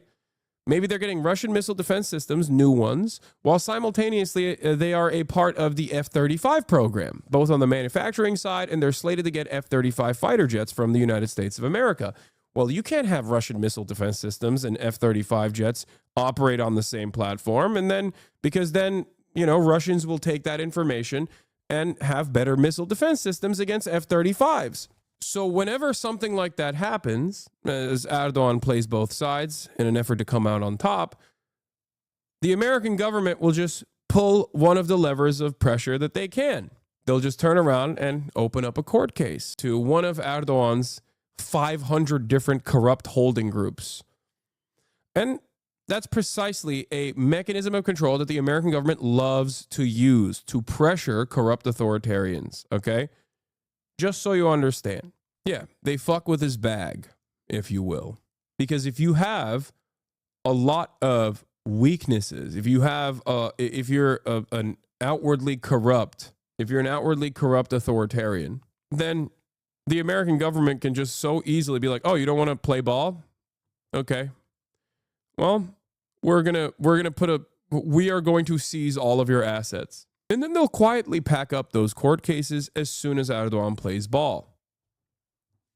Maybe they're getting Russian missile defense systems, new ones, while simultaneously they are a part of the F-35 program, both on the manufacturing side, and they're slated to get F-35 fighter jets from the United States of America. Well, you can't have Russian missile defense systems and F-35 jets operate on the same platform, and then, because then, you know, Russians will take that information and have better missile defense systems against F-35s. So whenever something like that happens, as Erdogan plays both sides in an effort to come out on top, the American government will just pull one of the levers of pressure that they can. They'll just turn around and open up a court case to one of Erdogan's 500 different corrupt holding groups. And that's precisely a mechanism of control that the American government loves to use to pressure corrupt authoritarians, okay? Just so you understand. Yeah, they fuck with his bag, if you will. Because if you have a lot of weaknesses, if you have, if you're an outwardly corrupt authoritarian, then the American government can just so easily be like, oh, you don't want to play ball? Okay. Well, we are going to seize all of your assets. And then they'll quietly pack up those court cases as soon as Erdogan plays ball.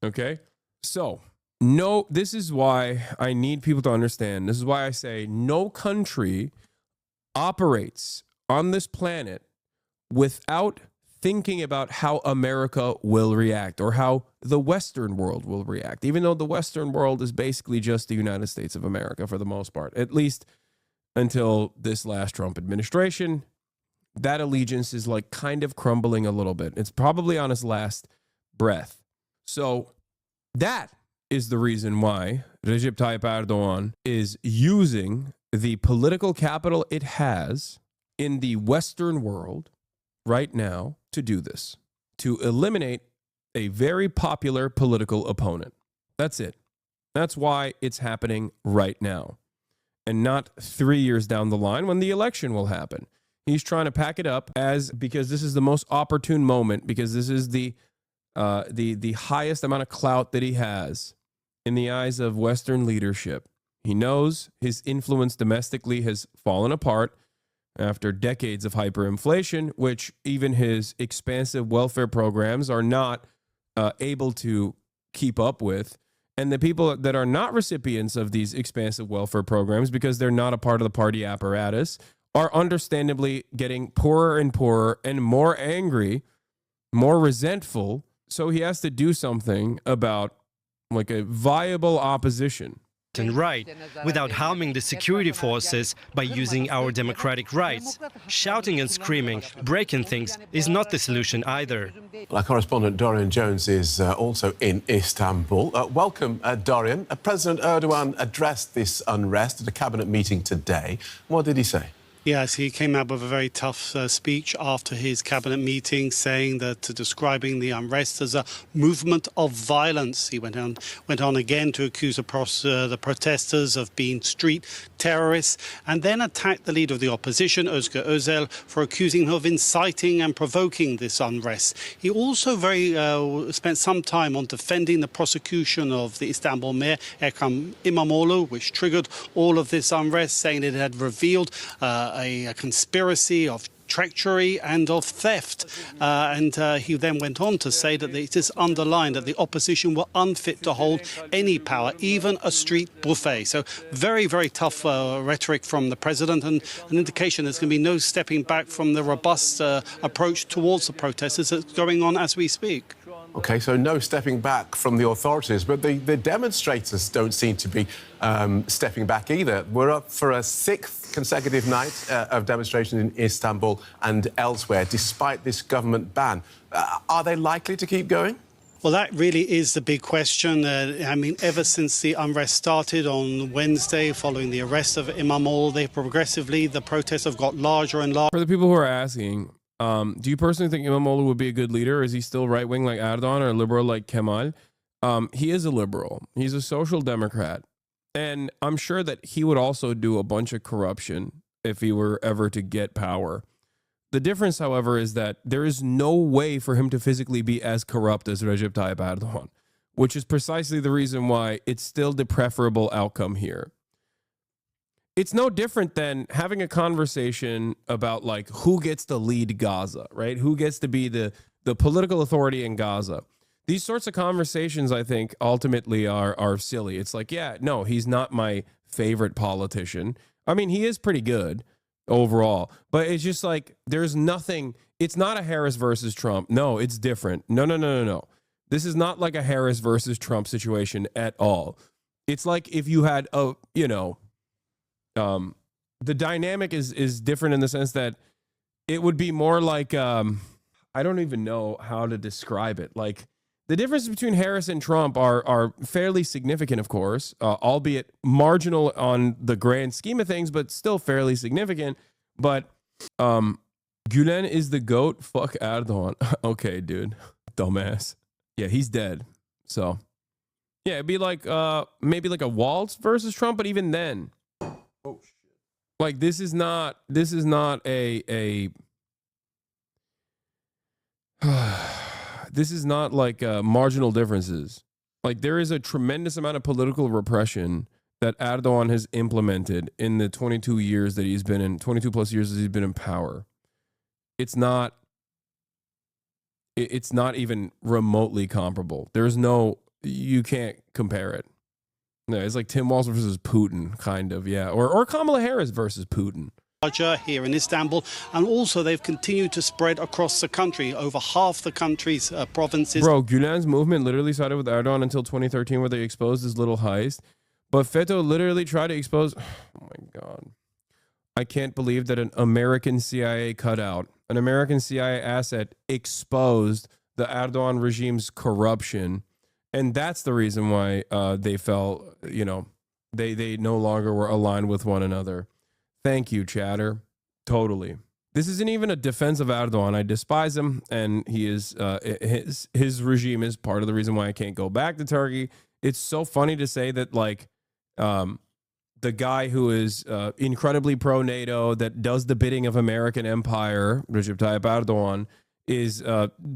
Okay? So, no, this is why I need people to understand. This is why I say no country operates on this planet without thinking about how America will react or how the Western world will react, even though the Western world is basically just the United States of America for the most part, at least until this last Trump administration. That allegiance is like kind of crumbling a little bit. It's probably on its last breath. So that is the reason why Recep Tayyip Erdogan is using the political capital it has in the Western world right now to do this, to eliminate a very popular political opponent. That's it. That's why it's happening right now and not 3 years down the line when the election will happen. He's trying to pack it up because this is the most opportune moment, because this is the highest amount of clout that he has in the eyes of Western leadership. He knows his influence domestically has fallen apart after decades of hyperinflation, which even his expansive welfare programs are not able to keep up with. And the people that are not recipients of these expansive welfare programs, because they're not a part of the party apparatus, are understandably getting poorer and poorer and more angry, more resentful. So he has to do something about like a viable opposition. And right, without harming the security forces by using our democratic rights. Shouting and screaming, breaking things is not the solution either. Our correspondent Dorian Jones is also in Istanbul. Welcome, Dorian. President Erdogan addressed this unrest at a cabinet meeting today. What did he say? Yes, he came out with a very tough speech after his cabinet meeting, saying that describing the unrest as a movement of violence. He went on again to accuse the protesters of being street terrorists, and then attacked the leader of the opposition, Özgür Özel, for accusing him of inciting and provoking this unrest. He also spent some time on defending the prosecution of the Istanbul mayor, Ekrem Imamoglu, which triggered all of this unrest, saying it had revealed a conspiracy of treachery and of theft. He then went on to say that it is underlined that the opposition were unfit to hold any power, even a street buffet. So very, very tough rhetoric from the president, and an indication there's going to be no stepping back from the robust approach towards the protesters that's going on as we speak. OK, so no stepping back from the authorities, but the demonstrators don't seem to be stepping back either. We're up for a sixth consecutive night of demonstrations in Istanbul and elsewhere, despite this government ban. Are they likely to keep going? Well, that really is the big question. I mean, ever since the unrest started on Wednesday, following the arrest of Imamoglu, the protests have got larger and larger. For the people who are asking, do you personally think Imamoglu would be a good leader? Is he still right-wing like Erdogan or a liberal like Kemal? He is a liberal. He's a social democrat. And I'm sure that he would also do a bunch of corruption if he were ever to get power. The difference, however, is that there is no way for him to physically be as corrupt as Recep Tayyip Erdogan, which is precisely the reason why it's still the preferable outcome here. It's no different than having a conversation about like who gets to lead Gaza, right? Who gets to be the political authority in Gaza. These sorts of conversations, I think, ultimately are silly. It's like, yeah, no, he's not my favorite politician. I mean, he is pretty good overall, but it's just like there's nothing. It's not a Harris versus Trump. No, it's different. No. This is not like a Harris versus Trump situation at all. It's like if you had the dynamic is different in the sense that it would be more like I don't even know how to describe it. Like the differences between Harris and Trump are fairly significant, of course, albeit marginal on the grand scheme of things, but still fairly significant. But Gulen is the GOAT. Fuck Erdogan. Okay, dude. Dumbass. Yeah, he's dead. So, yeah, it'd be like maybe like a Waltz versus Trump, but even then. Oh shit. Like this is not a this is not like marginal differences. Like there is a tremendous amount of political repression that Erdogan has implemented in the 22 plus years that he's been in power. It's not even remotely comparable. You can't compare it. No, it's like Tim Walz versus Putin, kind of, yeah. Or Kamala Harris versus Putin. here in Istanbul, and also they've continued to spread across the country, over half the country's provinces. Bro, Gulen's movement literally started with Erdogan until 2013, where they exposed his little heist. But Feto literally tried to expose... Oh my God. I can't believe that an American CIA cutout, an American CIA asset, exposed the Erdogan regime's corruption. And that's the reason why they fell, you know, they no longer were aligned with one another. Thank you, chatter. Totally. This isn't even a defense of Erdogan. I despise him, and he is his regime is part of the reason why I can't go back to Turkey. It's so funny to say that, like, the guy who is incredibly pro-NATO, that does the bidding of American empire, Recep Tayyip Erdogan, is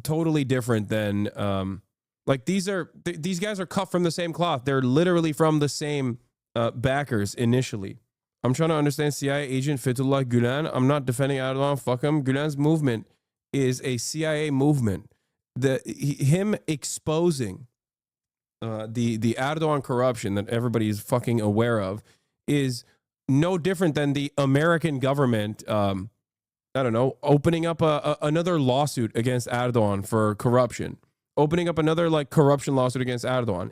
totally different than like these guys are cut from the same cloth. They're literally from the same backers initially. I'm trying to understand CIA agent Fethullah Gulen. I'm not defending Erdogan. Fuck him. Gulen's movement is a CIA movement. Him exposing the Erdogan corruption that everybody is fucking aware of is no different than the American government, I don't know, opening up another lawsuit against Erdogan for corruption, opening up another like corruption lawsuit against Erdogan.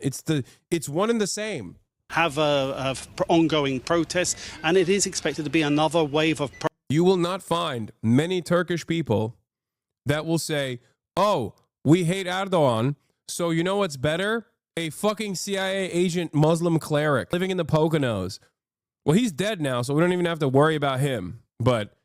It's one and the same. Have ongoing protests, and it is expected to be another wave of You will not find many Turkish people that will say, oh, we hate Erdogan, so you know what's better? A fucking CIA agent Muslim cleric living in the Poconos. Well, he's dead now, so we don't even have to worry about him. But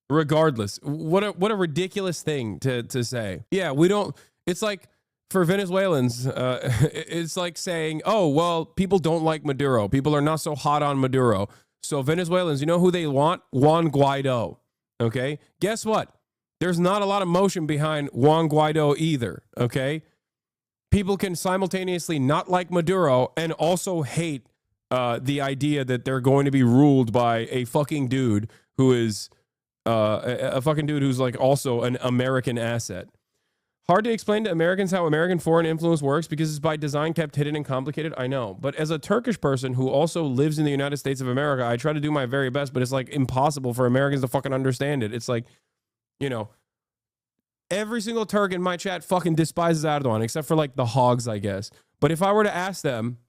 regardless, what a ridiculous thing to say. Yeah, we don't... It's like... For Venezuelans, it's like saying, oh, well, people don't like Maduro. People are not so hot on Maduro. So Venezuelans, you know who they want? Juan Guaido. Okay? Guess what? There's not a lot of motion behind Juan Guaido either. Okay? People can simultaneously not like Maduro and also hate the idea that they're going to be ruled by a fucking dude who is a fucking dude who's like also an American asset. Hard to explain to Americans how American foreign influence works because it's by design kept hidden and complicated. I know. But as a Turkish person who also lives in the United States of America, I try to do my very best, but it's like impossible for Americans to fucking understand it. It's like, you know, every single Turk in my chat fucking despises Erdogan, except for like the hogs, I guess. But if I were to ask them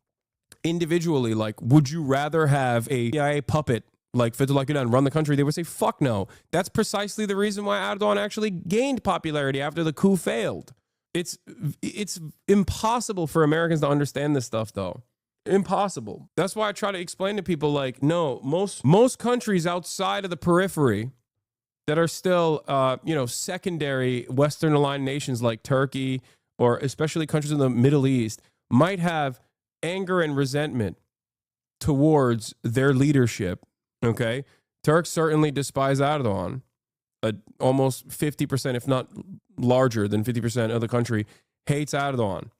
individually, like, would you rather have a CIA puppet like Fethullah Gulen run the country, they would say, fuck no. That's precisely the reason why Erdogan actually gained popularity after the coup failed. It's impossible for Americans to understand this stuff, though. Impossible. That's why I try to explain to people, like, no, most countries outside of the periphery that are still, you know, secondary Western aligned nations like Turkey, or especially countries in the Middle East, might have anger and resentment towards their leadership. Okay, Turks certainly despise Erdogan. Almost 50%, if not larger than 50% of the country hates Erdogan.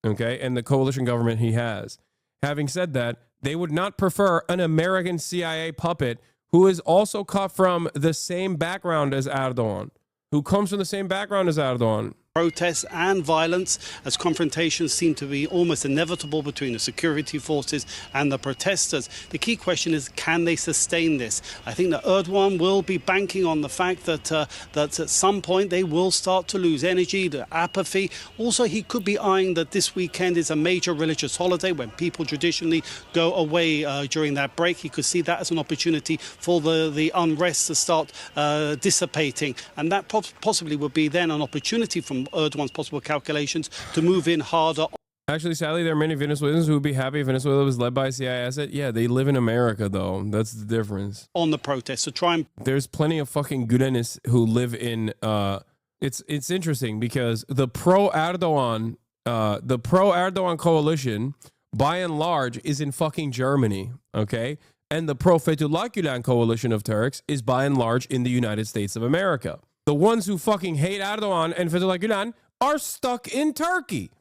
Okay, and the coalition government he has. Having said that, they would not prefer an American CIA puppet who is also cut from the same background as Erdogan, who comes from the same background as Erdogan. Protests and violence, as confrontations seem to be almost inevitable between the security forces and the protesters. The key question is, can they sustain this? I think that Erdogan will be banking on the fact that at some point they will start to lose energy, the apathy. Also, he could be eyeing that this weekend is a major religious holiday when people traditionally go away during that break. He could see that as an opportunity for the unrest to start dissipating. And that possibly would be then an opportunity from Erdogan's possible calculations to move in harder. Actually, sadly, there are many Venezuelans who would be happy if Venezuela was led by a CIA asset. Yeah, they live in America, though. That's the difference. On the protests, so try and... There's plenty of fucking Gulenists who live in... It's interesting because the pro-Erdogan coalition, by and large, is in fucking Germany, okay? And the pro-Fethullah Gulen coalition of Turks is by and large in the United States of America. The ones who fucking hate Erdogan and Fethullah Gulen are stuck in Turkey.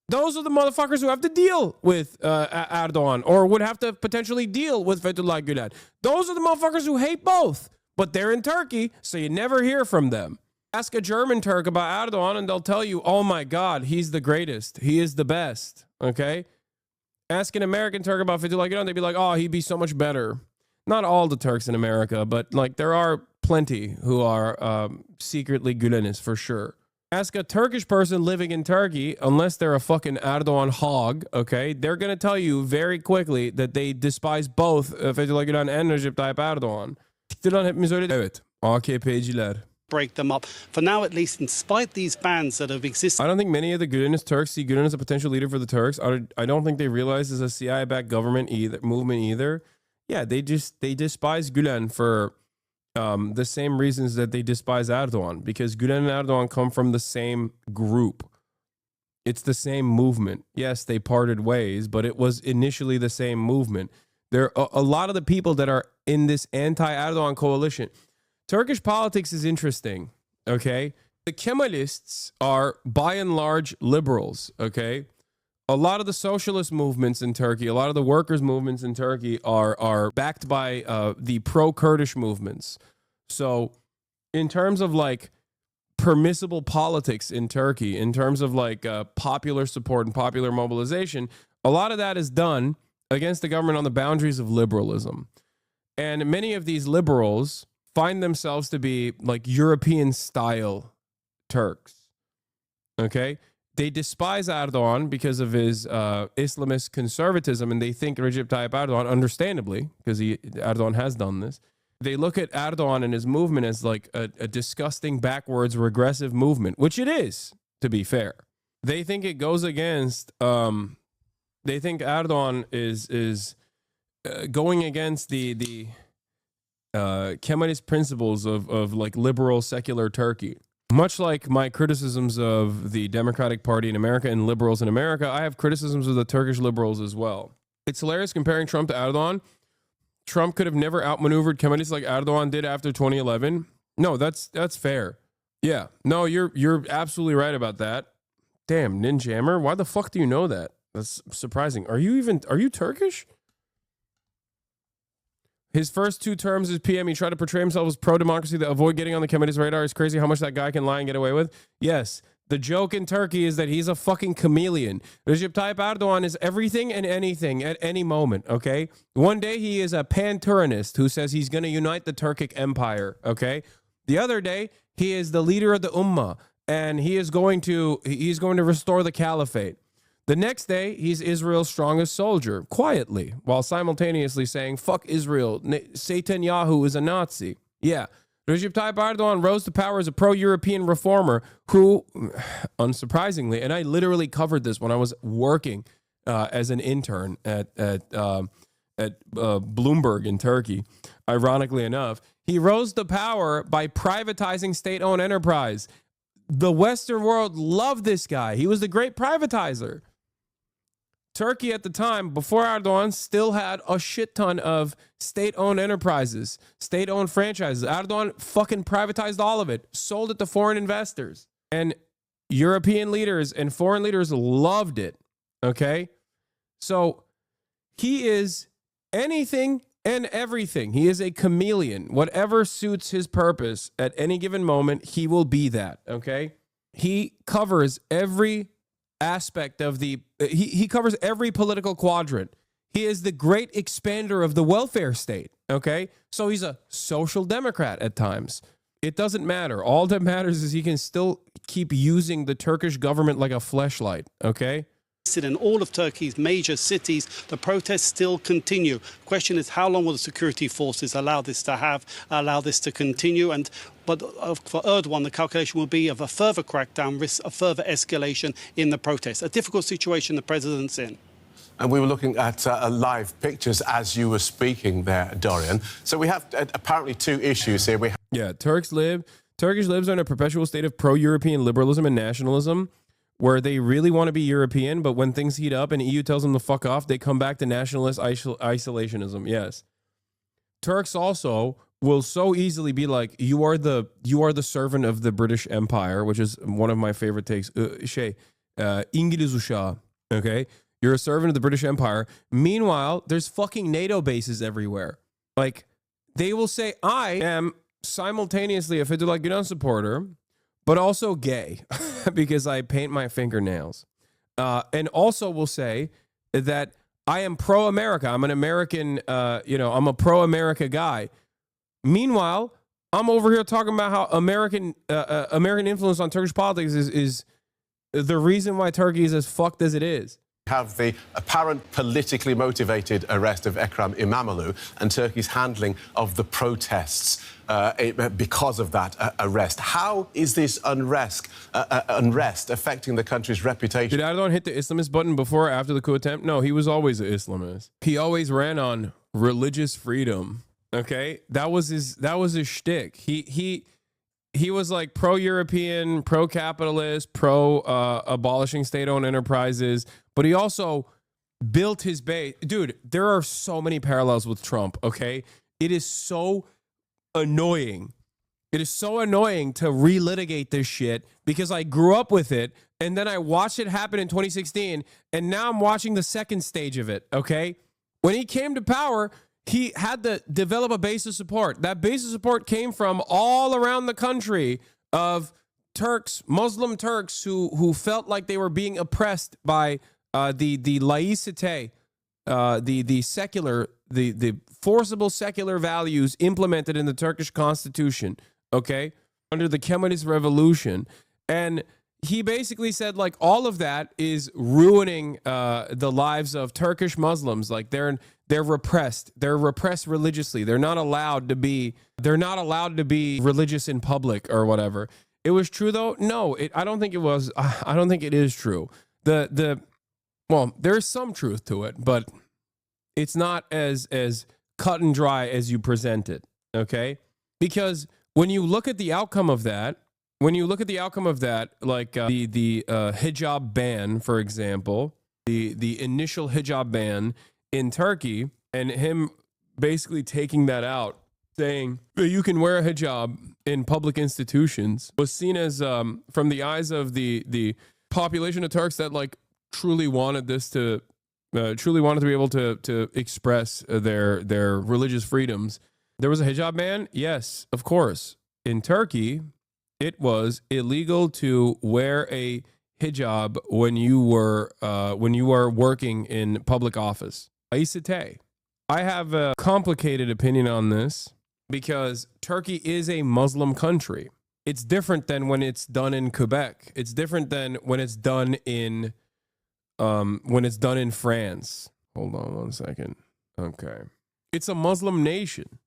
Those are the motherfuckers who have to deal with Erdogan or would have to potentially deal with Fethullah Gulen. Those are the motherfuckers who hate both, but they're in Turkey, so you never hear from them. Ask a German Turk about Erdogan and they'll tell you, oh my God, he's the greatest. He is the best, okay? Ask an American Turk about Fethullah Gulen, they'd be like, oh, he'd be so much better. not all the Turks in America, but like there are plenty who are secretly Gülenists for sure. Ask a Turkish person living in Turkey, unless they're a fucking Erdogan hog, okay, they're going to tell you very quickly that they despise both Fethullah Gulen and Recep Tayyip Erdogan. Evet, AKP'ciler. Break them up. For now, at least, in spite these bans that have existed. I don't think many of the Gülenist Turks see Gülen as a potential leader for the Turks. I don't think they realize it's a CIA-backed government movement either. Yeah, they despise Gülen for the same reasons that they despise Erdogan, because Gülen and Erdogan come from the same group. It's the same movement. Yes, they parted ways, but it was initially the same movement. There are a lot of the people that are in this anti-Erdogan coalition. Turkish politics is interesting, okay? The Kemalists are by and large liberals, okay? A lot of the socialist movements in Turkey, a lot of the workers' movements in Turkey are backed by the pro-Kurdish movements. So in terms of like permissible politics in Turkey, in terms of like popular support and popular mobilization, a lot of that is done against the government on the boundaries of liberalism. And many of these liberals find themselves to be like European-style Turks, okay? They despise Erdogan because of his Islamist conservatism, and they think Recep Tayyip Erdogan, understandably, because Erdogan has done this, they look at Erdogan and his movement as like a disgusting, backwards, regressive movement, which it is, to be fair. They think it goes against, they think Erdogan is going against the Kemalist principles of like liberal, secular Turkey. Much like my criticisms of the Democratic Party in America and liberals in America, I have criticisms of the Turkish liberals as well. It's hilarious comparing Trump to Erdogan. Trump could have never outmaneuvered Kemalists like Erdogan did after 2011. No, that's fair. Yeah, no, you're absolutely right about that. Damn, Ninjammer, why the fuck do you know that? That's surprising. Are you Turkish? His first 2 terms as PM, he tried to portray himself as pro-democracy to avoid getting on the Kemalist radar. It's crazy how much that guy can lie and get away with. Yes, the joke in Turkey is that he's a fucking chameleon. Recep Tayyip Erdogan is everything and anything at any moment, okay? One day he is a pan-Turanist who says he's going to unite the Turkic Empire, okay? The other day, he is the leader of the Ummah, and he's going to restore the caliphate. The next day, he's Israel's strongest soldier, quietly, while simultaneously saying, fuck Israel, Netanyahu is a Nazi. Yeah, Recep Tayyip Erdogan rose to power as a pro-European reformer who, unsurprisingly, and I literally covered this when I was working as an intern at Bloomberg in Turkey, ironically enough, he rose to power by privatizing state-owned enterprise. The Western world loved this guy. He was the great privatizer. Turkey at the time, before Erdogan, still had a shit ton of state-owned enterprises, state-owned franchises. Erdogan fucking privatized all of it, sold it to foreign investors. And European leaders and foreign leaders loved it, okay? So he is anything and everything. He is a chameleon. Whatever suits his purpose at any given moment, he will be that, okay? He covers every aspect of he covers every political quadrant. He is the great expander of the welfare state, okay? So he's a social democrat at times. It doesn't matter. All that matters is he can still keep using the Turkish government like a fleshlight, okay? In all of Turkey's major cities, the protests still continue. The question is, how long will the security forces allow this to continue? But for Erdogan, the calculation will be of a further crackdown, risk a further escalation in the protests. A difficult situation the president's in. And we were looking at live pictures as you were speaking there, Dorian. So we have apparently 2 issues here. Turkish libs are in a perpetual state of pro-European liberalism and nationalism, where they really want to be European, but when things heat up and EU tells them to fuck off, they come back to nationalist isolationism. Yes. Turks also will so easily be like, you are the servant of the British Empire, which is one of my favorite takes. İngiliz uşağı, okay? You're a servant of the British Empire. Meanwhile, there's fucking NATO bases everywhere. Like, they will say, I am simultaneously a Fethullah Gulen supporter, but also gay because I paint my fingernails. And also will say that I am pro-America. I'm an American, I'm a pro-America guy. Meanwhile, I'm over here talking about how American influence on Turkish politics is the reason why Turkey is as fucked as it is. Have the apparent politically motivated arrest of Ekrem Imamoglu and Turkey's handling of the protests because of that arrest. How is this unrest affecting the country's reputation? Did Erdogan hit the Islamist button before or after the coup attempt? No, he was always an Islamist. He always ran on religious freedom. Okay, that was his shtick. He was like pro-European, pro-capitalist, pro-abolishing state-owned enterprises, but he also built his base. Dude, there are so many parallels with Trump, okay? It is so annoying. It is so annoying to relitigate this shit because I grew up with it, and then I watched it happen in 2016, and now I'm watching the second stage of it, okay? When he came to power, he had to develop a base of support. That base of support came from all around the country of Turks, Muslim Turks who felt like they were being oppressed by the laïcité, the secular, the forcible secular values implemented in the Turkish constitution, okay, under the Kemalist revolution. And he basically said, like, all of that is ruining the lives of Turkish Muslims. Like, they're repressed. They're repressed religiously. They're not allowed to be religious in public or whatever. It was true though? No, I don't think it was. I don't think it is true. Well, there's some truth to it, but it's not as cut and dry as you present it. Okay, because when you look at the outcome of that. When you look at the outcome of that, like the hijab ban, for example, the initial hijab ban in Turkey, and him basically taking that out, saying that you can wear a hijab in public institutions, was seen as, from the eyes of the population of Turks that like truly wanted this to, truly wanted to be able to express their religious freedoms. There was a hijab ban? Yes, of course. In Turkey, it was illegal to wear a hijab when you were working in public office. I have a complicated opinion on this because Turkey is a Muslim country. It's different than when it's done in Quebec. It's different than when it's done in France. Hold on one second. Okay. It's a Muslim nation.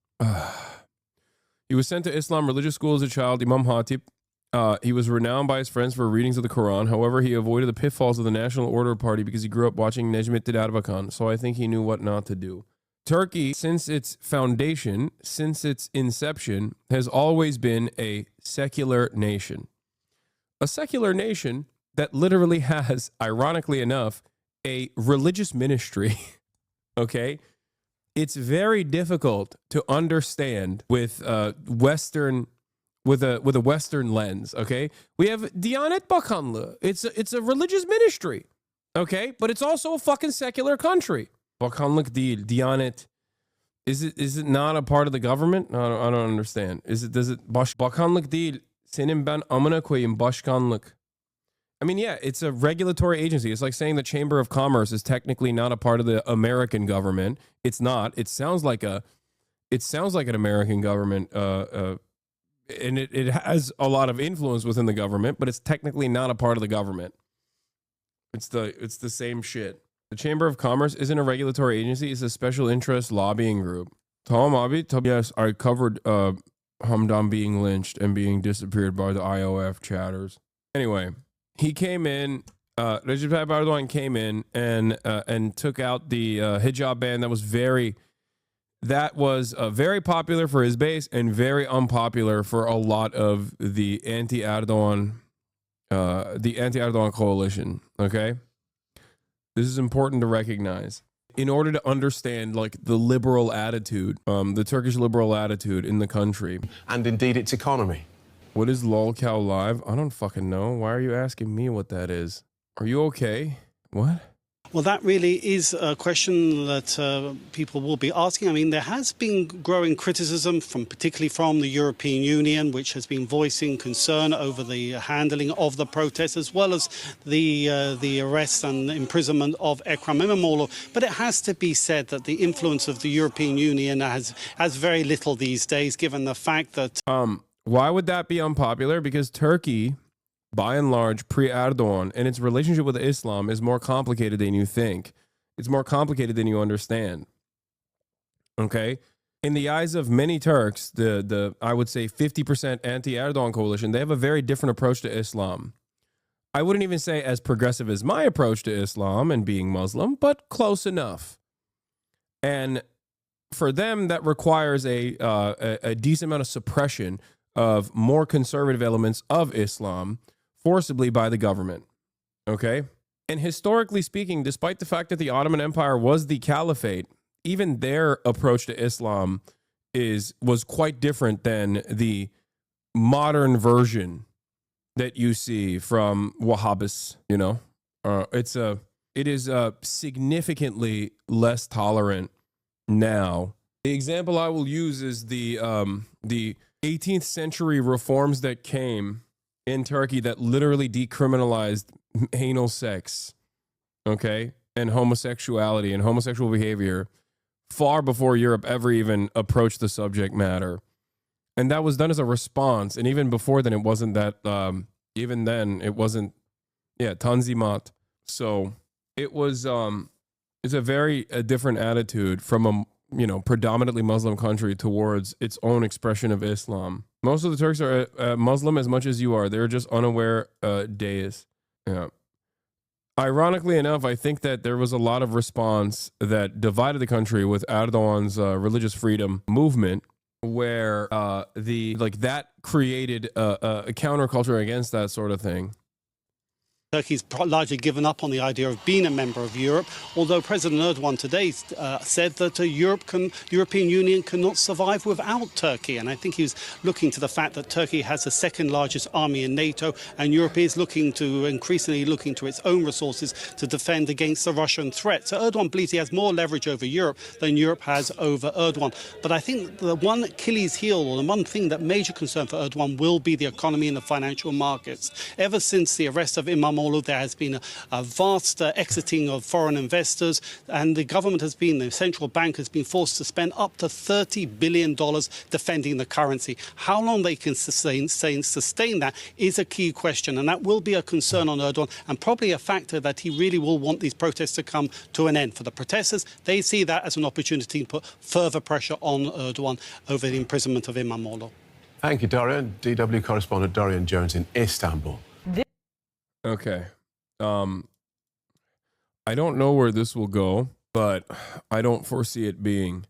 He was sent to Islam religious school as a child, Imam Hatip. He was renowned by his friends for readings of the Quran. However, he avoided the pitfalls of the National Order Party because he grew up watching Necmet Erbakan, so I think he knew what not to do. Turkey, since its foundation, since its inception, has always been a secular nation. A secular nation that literally has, ironically enough, a religious ministry, okay? It's very difficult to understand with Western with a Western lens. Okay, we have Diyanet Bakanlığı. It's a religious ministry. Okay, but it's also a fucking secular country. Bakanlık değil, Diyanet. Is it not a part of the government? I don't understand. Bakanlık değil. Senin ben amına koyayım başkanlık. I mean, yeah, it's a regulatory agency. It's like saying the Chamber of Commerce is technically not a part of the American government. It's not. It sounds like an American government, and it has a lot of influence within the government, but it's technically not a part of the government. It's the same shit. The Chamber of Commerce isn't a regulatory agency. It's a special interest lobbying group. Yes, I covered Hamdan being lynched and being disappeared by the IOF chatters. Anyway. He came in, Recep Tayyip Erdogan came in and took out the hijab ban that was very popular for his base and very unpopular for a lot of the anti-Erdogan coalition, okay? This is important to recognize. In order to understand like the liberal attitude, the Turkish liberal attitude in the country. And indeed its economy. What is LOLCOW Live? I don't fucking know. Why are you asking me what that is? Are you okay? What? Well, that really is a question that people will be asking. I mean, there has been growing criticism, particularly from the European Union, which has been voicing concern over the handling of the protests, as well as the arrest and imprisonment of Ekrem Imamoglu. But it has to be said that the influence of the European Union has very little these days, given the fact that... Why would that be unpopular? Because Turkey, by and large, pre-Erdogan, and its relationship with Islam is more complicated than you think. It's more complicated than you understand. Okay? In the eyes of many Turks, the I would say 50% anti-Erdogan coalition, they have a very different approach to Islam. I wouldn't even say as progressive as my approach to Islam and being Muslim, but close enough. And for them, that requires a decent amount of suppression of more conservative elements of Islam, forcibly by the government, okay? And historically speaking, despite the fact that the Ottoman Empire was the caliphate, even their approach to Islam was quite different than the modern version that you see from Wahhabis, you know? It is significantly less tolerant now. The example I will use is the 18th century reforms that came in Turkey that literally decriminalized anal sex, okay, and homosexuality and homosexual behavior far before Europe ever even approached the subject matter. And that was done as a response. And even before then, it wasn't that, even then, it wasn't, Tanzimat. So it was, it's a very different attitude from a, predominantly Muslim country towards its own expression of Islam. Most of the Turks are Muslim as much as you are. They're just unaware deists. Yeah. Ironically enough, I think that there was a lot of response that divided the country with Erdogan's religious freedom movement, where that created a counterculture against that sort of thing. Turkey's largely given up on the idea of being a member of Europe, although President Erdogan today said that European Union cannot survive without Turkey. And I think he was looking to the fact that Turkey has the second largest army in NATO, and Europe is increasingly looking to its own resources to defend against the Russian threat. So Erdogan believes he has more leverage over Europe than Europe has over Erdogan. But I think the one Achilles heel, or the one thing that major concern for Erdogan, will be the economy and the financial markets. Ever since the arrest of Imamoglu, there has been a vast exiting of foreign investors, and the central bank has been forced to spend up to $30 billion defending the currency. How long they can sustain that is a key question, and that will be a concern on Erdogan, and probably a factor that he really will want these protests to come to an end. For the protesters, they see that as an opportunity to put further pressure on Erdogan over the imprisonment of Imamoglu. Thank you, Dorian. DW correspondent Dorian Jones in Istanbul. Okay. I don't know where this will go, but I don't foresee it being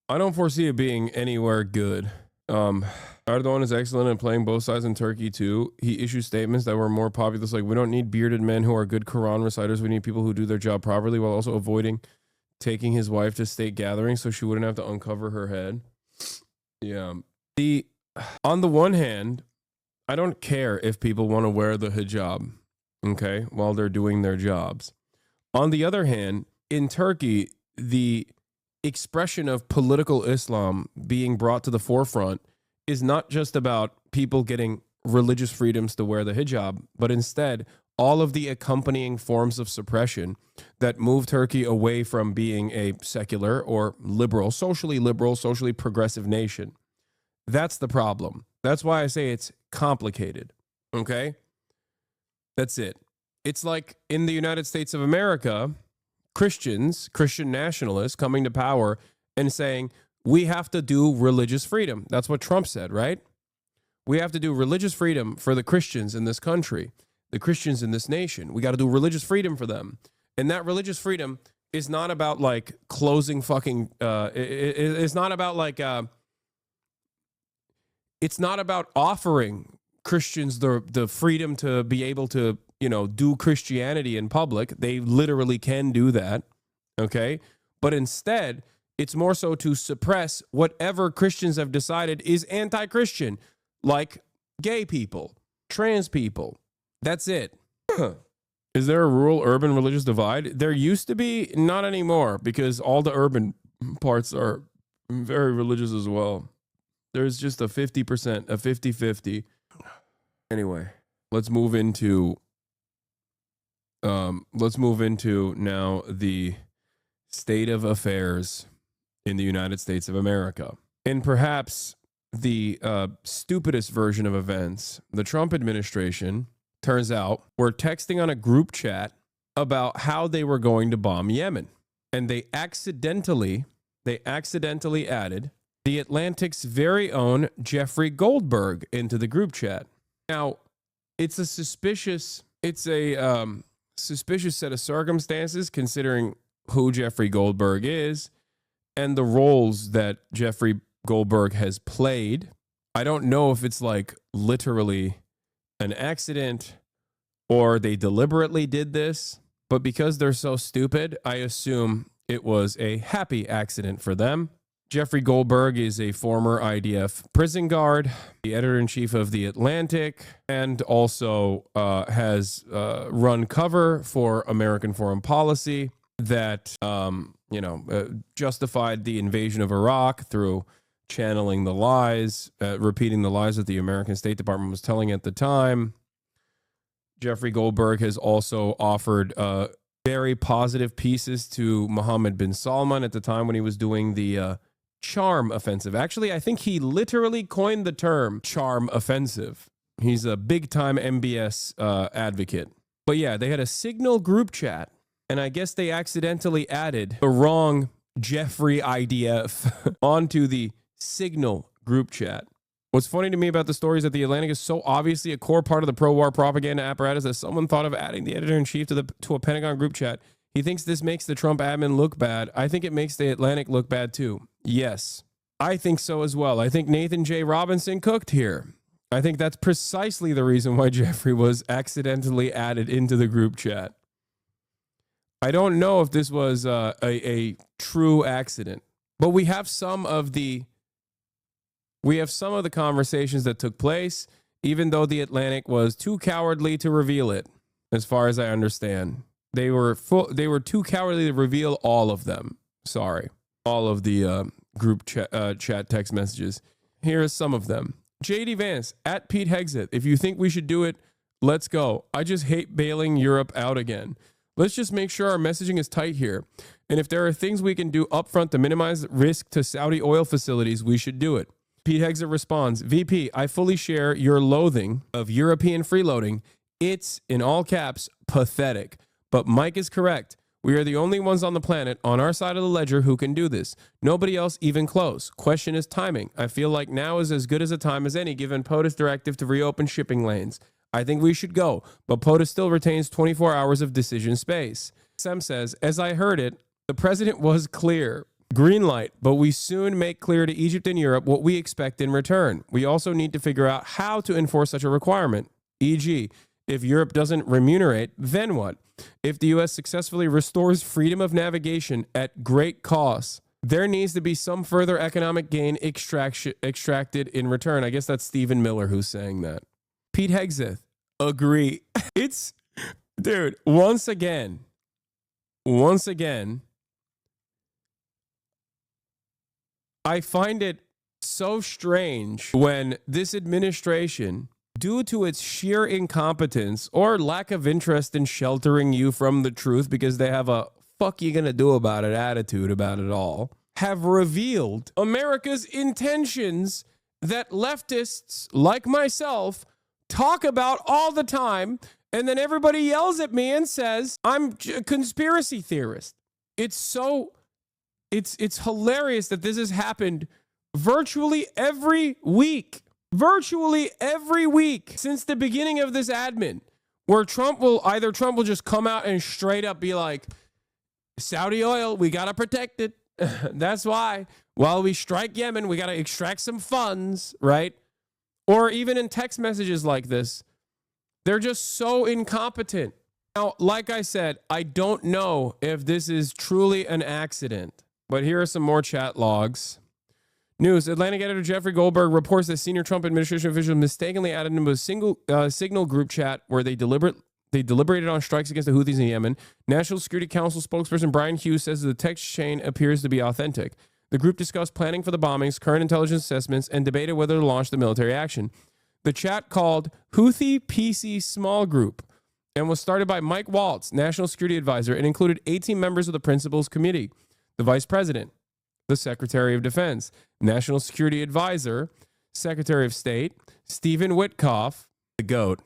anywhere good. Erdogan is excellent at playing both sides in Turkey too. He issues statements that were more populist, like, we don't need bearded men who are good Quran reciters. We need people who do their job properly, while also avoiding taking his wife to state gatherings so she wouldn't have to uncover her head. Yeah. On the one hand, I don't care if people want to wear the hijab, okay, while they're doing their jobs. On the other hand, in Turkey, the expression of political Islam being brought to the forefront is not just about people getting religious freedoms to wear the hijab, but instead all of the accompanying forms of suppression that move Turkey away from being a secular or socially progressive nation. That's the problem. That's why I say it's complicated, okay? That's it. It's like in the United States of America, Christian nationalists coming to power and saying, we have to do religious freedom. That's what Trump said, right? We have to do religious freedom for the Christians in this country, the Christians in this nation. We got to do religious freedom for them. And that religious freedom is not about like closing fucking, it's not about like, it's not about offering Christians the freedom to be able to, do Christianity in public. They literally can do that, okay? But instead, it's more so to suppress whatever Christians have decided is anti-Christian, like gay people, trans people. That's it. Is there a rural-urban religious divide? There used to be, not anymore, because all the urban parts are very religious as well. There's just a 50%, a 50-50. Anyway, let's move into now the state of affairs in the United States of America. And perhaps the stupidest version of events, the Trump administration, turns out, were texting on a group chat about how they were going to bomb Yemen. And they accidentally added the Atlantic's very own Jeffrey Goldberg into the group chat. Now, it's a suspicious set of circumstances considering who Jeffrey Goldberg is and the roles that Jeffrey Goldberg has played. I don't know if it's like literally an accident or they deliberately did this, but because they're so stupid, I assume it was a happy accident for them. Jeffrey Goldberg is a former IDF prison guard, the editor-in-chief of The Atlantic, and also has run cover for American foreign policy that, justified the invasion of Iraq through channeling the lies, repeating the lies that the American State Department was telling at the time. Jeffrey Goldberg has also offered very positive pieces to Mohammed bin Salman at the time when he was doing the charm offensive. Actually, I think he literally coined the term charm offensive. He's a big-time MBS advocate. But yeah, they had a Signal group chat, and I guess they accidentally added the wrong Jeffrey IDF onto the Signal group chat. What's funny to me about the story is that The Atlantic is so obviously a core part of the pro-war propaganda apparatus that someone thought of adding the editor-in-chief to a Pentagon group chat. He thinks this makes the Trump admin look bad. I think it makes The Atlantic look bad too. Yes, I think so as well. I think Nathan J. Robinson cooked here. I think that's precisely the reason why Jeffrey was accidentally added into the group chat. I don't know if this was a true accident, but we have some of the conversations that took place, even though The Atlantic was too cowardly to reveal it, as far as I understand. They were too cowardly to reveal all of them. Sorry. All of the group chat text messages. Here are some of them. JD Vance, at Pete Hegseth. If you think we should do it, let's go. I just hate bailing Europe out again. Let's just make sure our messaging is tight here. And if there are things we can do upfront to minimize risk to Saudi oil facilities, we should do it. Pete Hegseth responds, VP, I fully share your loathing of European freeloading. It's, in all caps, pathetic. But Mike is correct. We are the only ones on the planet on our side of the ledger who can do this. Nobody else even close. Question is timing. I feel like now is as good as a time as any given POTUS directive to reopen shipping lanes. I think we should go, but POTUS still retains 24 hours of decision space. Sem says, as I heard it, the president was clear. Green light, but we soon make clear to Egypt and Europe what we expect in return. We also need to figure out how to enforce such a requirement. E.g., if Europe doesn't remunerate, then what? If the U.S. successfully restores freedom of navigation at great cost, there needs to be some further economic gain extracted in return. I guess that's Stephen Miller who's saying that. Pete Hegseth, agree. It's, dude, once again, I find it so strange when this administration, due to its sheer incompetence or lack of interest in sheltering you from the truth because they have a fuck you gonna do about it attitude about it all, have revealed America's intentions that leftists like myself talk about all the time, and then everybody yells at me and says I'm a conspiracy theorist. It's hilarious that this has happened virtually every week since the beginning of this admin, where Trump will just come out and straight up be like, Saudi oil, we got to protect it. That's why while we strike Yemen, we got to extract some funds, right? Or even in text messages like this, they're just so incompetent. Now, like I said, I don't know if this is truly an accident, but here are some more chat logs. News, Atlantic editor Jeffrey Goldberg reports that senior Trump administration officials mistakenly added him to a Signal group chat where they They deliberated on strikes against the Houthis in Yemen. National Security Council spokesperson Brian Hughes says the text chain appears to be authentic. The group discussed planning for the bombings, current intelligence assessments, and debated whether to launch the military action. The chat called Houthi PC Small Group and was started by Mike Waltz, National Security Advisor, and included 18 members of the Principals Committee, the Vice President, the Secretary of Defense, National Security Advisor, Secretary of State, Stephen Witkoff, the GOAT,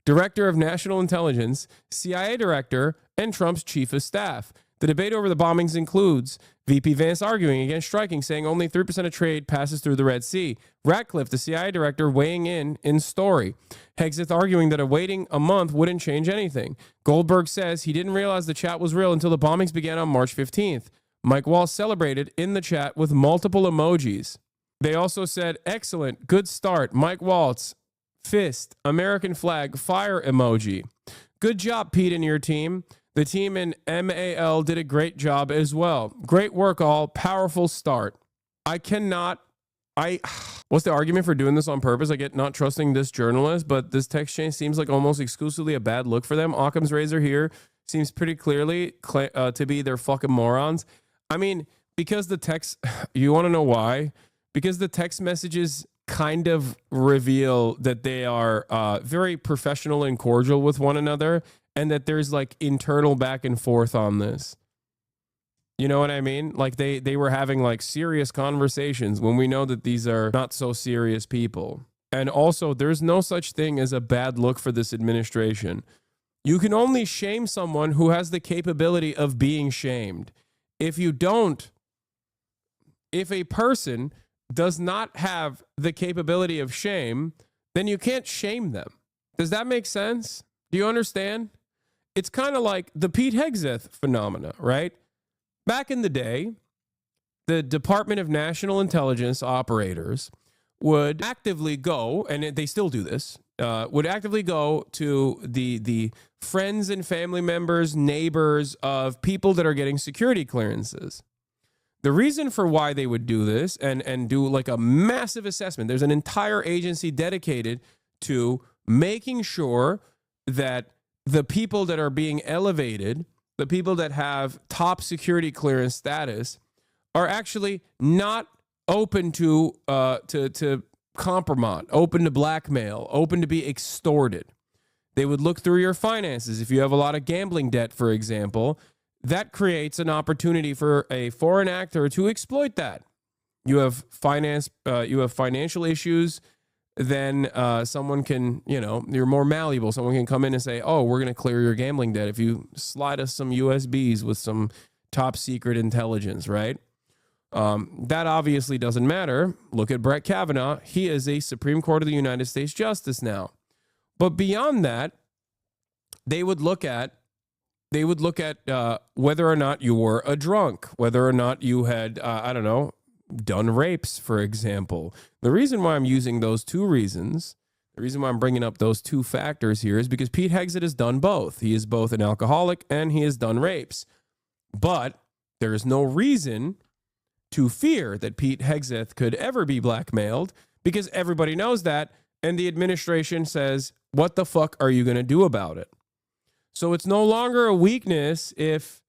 Director of National Intelligence, CIA Director, and Trump's Chief of Staff. The debate over the bombings includes VP Vance arguing against striking, saying only 3% of trade passes through the Red Sea. Ratcliffe, the CIA director, weighing in story. Hegseth arguing that waiting a month wouldn't change anything. Goldberg says he didn't realize the chat was real until the bombings began on March 15th. Mike Waltz celebrated in the chat with multiple emojis. They also said, excellent, good start, Mike Waltz, fist, American flag, fire emoji. Good job, Pete and your team. The team in MAL did a great job as well. Great work, all. Powerful start. What's the argument for doing this on purpose? I get not trusting this journalist, but this text chain seems like almost exclusively a bad look for them. Occam's razor here seems pretty clearly to be they're fucking morons. I mean, because the text, you want to know why? Because the text messages kind of reveal that they are very professional and cordial with one another, and that there's like internal back and forth on this. You know what I mean? Like they were having like serious conversations when we know that these are not so serious people. And also, there's no such thing as a bad look for this administration. You can only shame someone who has the capability of being shamed. If a person does not have the capability of shame, then you can't shame them. Does that make sense? Do you understand? It's kind of like the Pete Hegseth phenomena, right? Back in the day, the Department of National Intelligence operators would actively go, and they still do this, would actively go to the friends and family members, neighbors of people that are getting security clearances. The reason for why they would do this and do like a massive assessment, there's an entire agency dedicated to making sure that the people that are being elevated, the people that have top security clearance status, are actually not open to compromise, open to blackmail, open to be extorted. They would look through your finances. If you have a lot of gambling debt, for example, that creates an opportunity for a foreign actor to exploit that. You have financial issues, then someone can, you're more malleable. Someone can come in and say, oh, we're going to clear your gambling debt if you slide us some USBs with some top secret intelligence, right? That obviously doesn't matter. Look at Brett Kavanaugh. He is a Supreme Court of the United States justice now. But beyond that, they would look at whether or not you were a drunk, whether or not you had, done rapes, for example. The reason why I'm using those two reasons, the reason why I'm bringing up those two factors here is because Pete Hegseth has done both. He is both an alcoholic and he has done rapes. But there is no reason to fear that Pete Hegseth could ever be blackmailed because everybody knows that. And the administration says, what the fuck are you going to do about it? So it's no longer a weakness if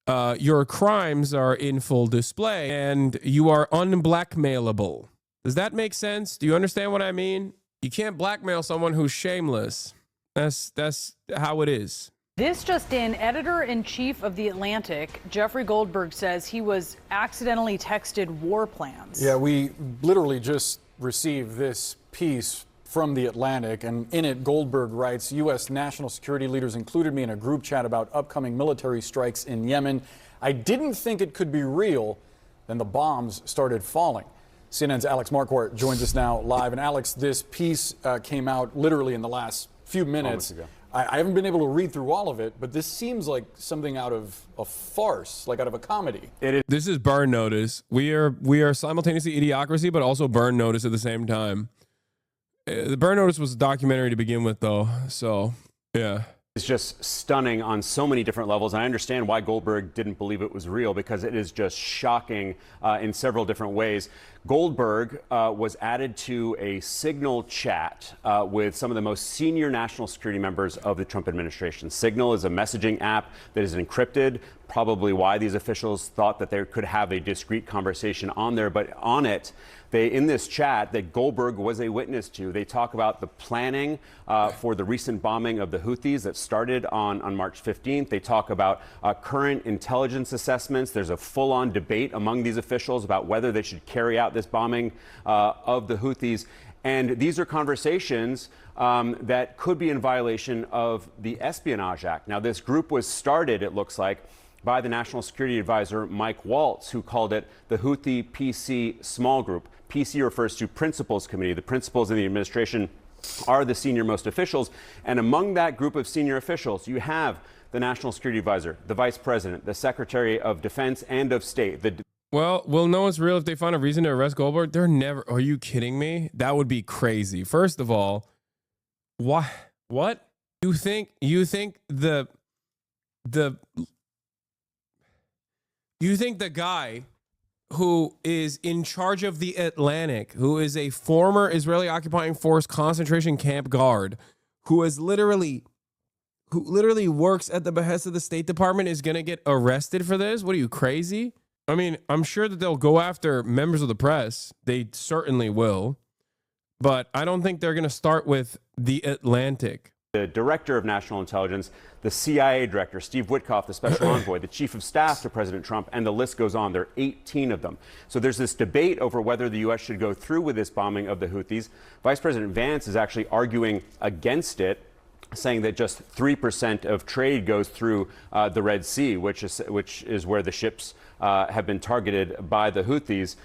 your crimes are in full display and you are unblackmailable. Does that make sense? Do you understand what I mean? You can't blackmail someone who's shameless. That's how it is. This just in, editor-in-chief of The Atlantic, Jeffrey Goldberg, says he was accidentally texted war plans. Yeah, we literally just received this piece from The Atlantic, and in it, Goldberg writes, U.S. national security leaders included me in a group chat about upcoming military strikes in Yemen. I didn't think it could be real. Then the bombs started falling. CNN's Alex Marquardt joins us now live. And Alex, this piece came out literally in the last few minutes. I haven't been able to read through all of it, but this seems like something out of a farce, like out of a comedy. This is Burn Notice. We are simultaneously Idiocracy, but also Burn Notice at the same time. The Burn Notice was a documentary to begin with, though. So, yeah. It's just stunning on so many different levels. And I understand why Goldberg didn't believe it was real, because it is just shocking in several different ways. Goldberg was added to a Signal chat with some of the most senior national security members of the Trump administration. Signal is a messaging app that is encrypted, probably why these officials thought that they could have a discreet conversation on there. But on it, in this chat that Goldberg was a witness to, they talk about the planning for the recent bombing of the Houthis that started on March 15th. They talk about current intelligence assessments. There's a full-on debate among these officials about whether they should carry out this bombing of the Houthis. And these are conversations that could be in violation of the Espionage Act. Now, this group was started, it looks like, by the National Security Advisor Mike Waltz, who called it the Houthi PC Small Group. PC refers to Principals Committee. The principals in the administration are the senior-most officials. And among that group of senior officials, you have the National Security Advisor, the Vice President, the Secretary of Defense and of State. Well, we'll know it's real if they find a reason to arrest Goldberg. They're never. Are you kidding me? That would be crazy. First of all, why? What? You think the guy who is in charge of the Atlantic, who is a former Israeli occupying force concentration camp guard, who literally works at the behest of the State Department, is going to get arrested for this? What are you, crazy? I mean, I'm sure that they'll go after members of the press. They certainly will. But I don't think they're going to start with the Atlantic. The director of national intelligence, the CIA director, Steve Witkoff, the special envoy, the chief of staff to President Trump, and the list goes on. There are 18 of them. So there's this debate over whether the U.S. should go through with this bombing of the Houthis. Vice President Vance is actually arguing against it, saying that just 3% of trade goes through the Red Sea, which is where the ships have been targeted by the Houthis.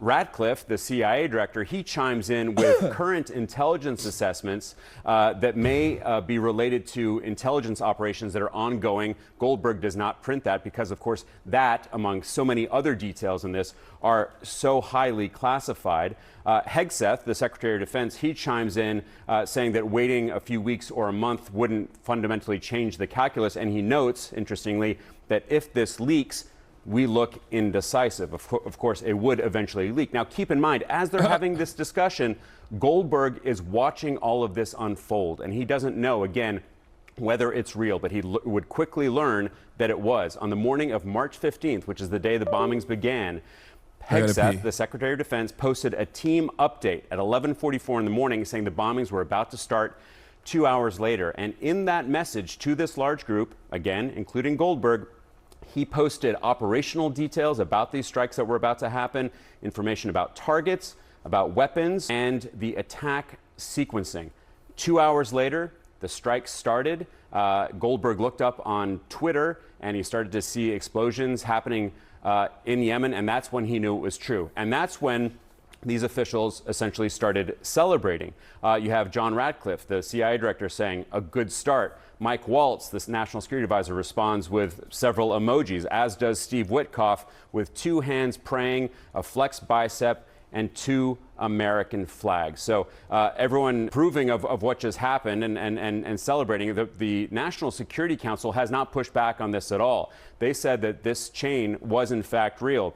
Ratcliffe, the CIA director, he chimes in with current intelligence assessments that may be related to intelligence operations that are ongoing. Goldberg does not print that because, of course, that, among so many other details in this, are so highly classified. Hegseth, the Secretary of Defense, he chimes in saying that waiting a few weeks or a month wouldn't fundamentally change the calculus. And he notes, interestingly, that if this leaks, we look indecisive. Of course, it would eventually leak. Now, keep in mind, as they're having this discussion, Goldberg is watching all of this unfold, and he doesn't know, again, whether it's real, but he would quickly learn that it was. On the morning of March 15th, which is the day the bombings began, Hegseth, the Secretary of Defense, posted a team update at 11:44 in the morning saying the bombings were about to start 2 hours later. And in that message to this large group, again, including Goldberg, he posted operational details about these strikes that were about to happen, information about targets, about weapons, and the attack sequencing. 2 hours later, the strikes started. Goldberg looked up on Twitter, and he started to see explosions happening in Yemen, and that's when he knew it was true. And that's when these officials essentially started celebrating. You have John Ratcliffe, the CIA director, saying, "A good start." Mike Waltz, this National Security Advisor, responds with several emojis, as does Steve Witkoff, with 2 hands praying, a flexed bicep, and 2 American flags. So everyone approving of what just happened and celebrating. The National Security Council has not pushed back on this at all. They said that this chain was in fact real.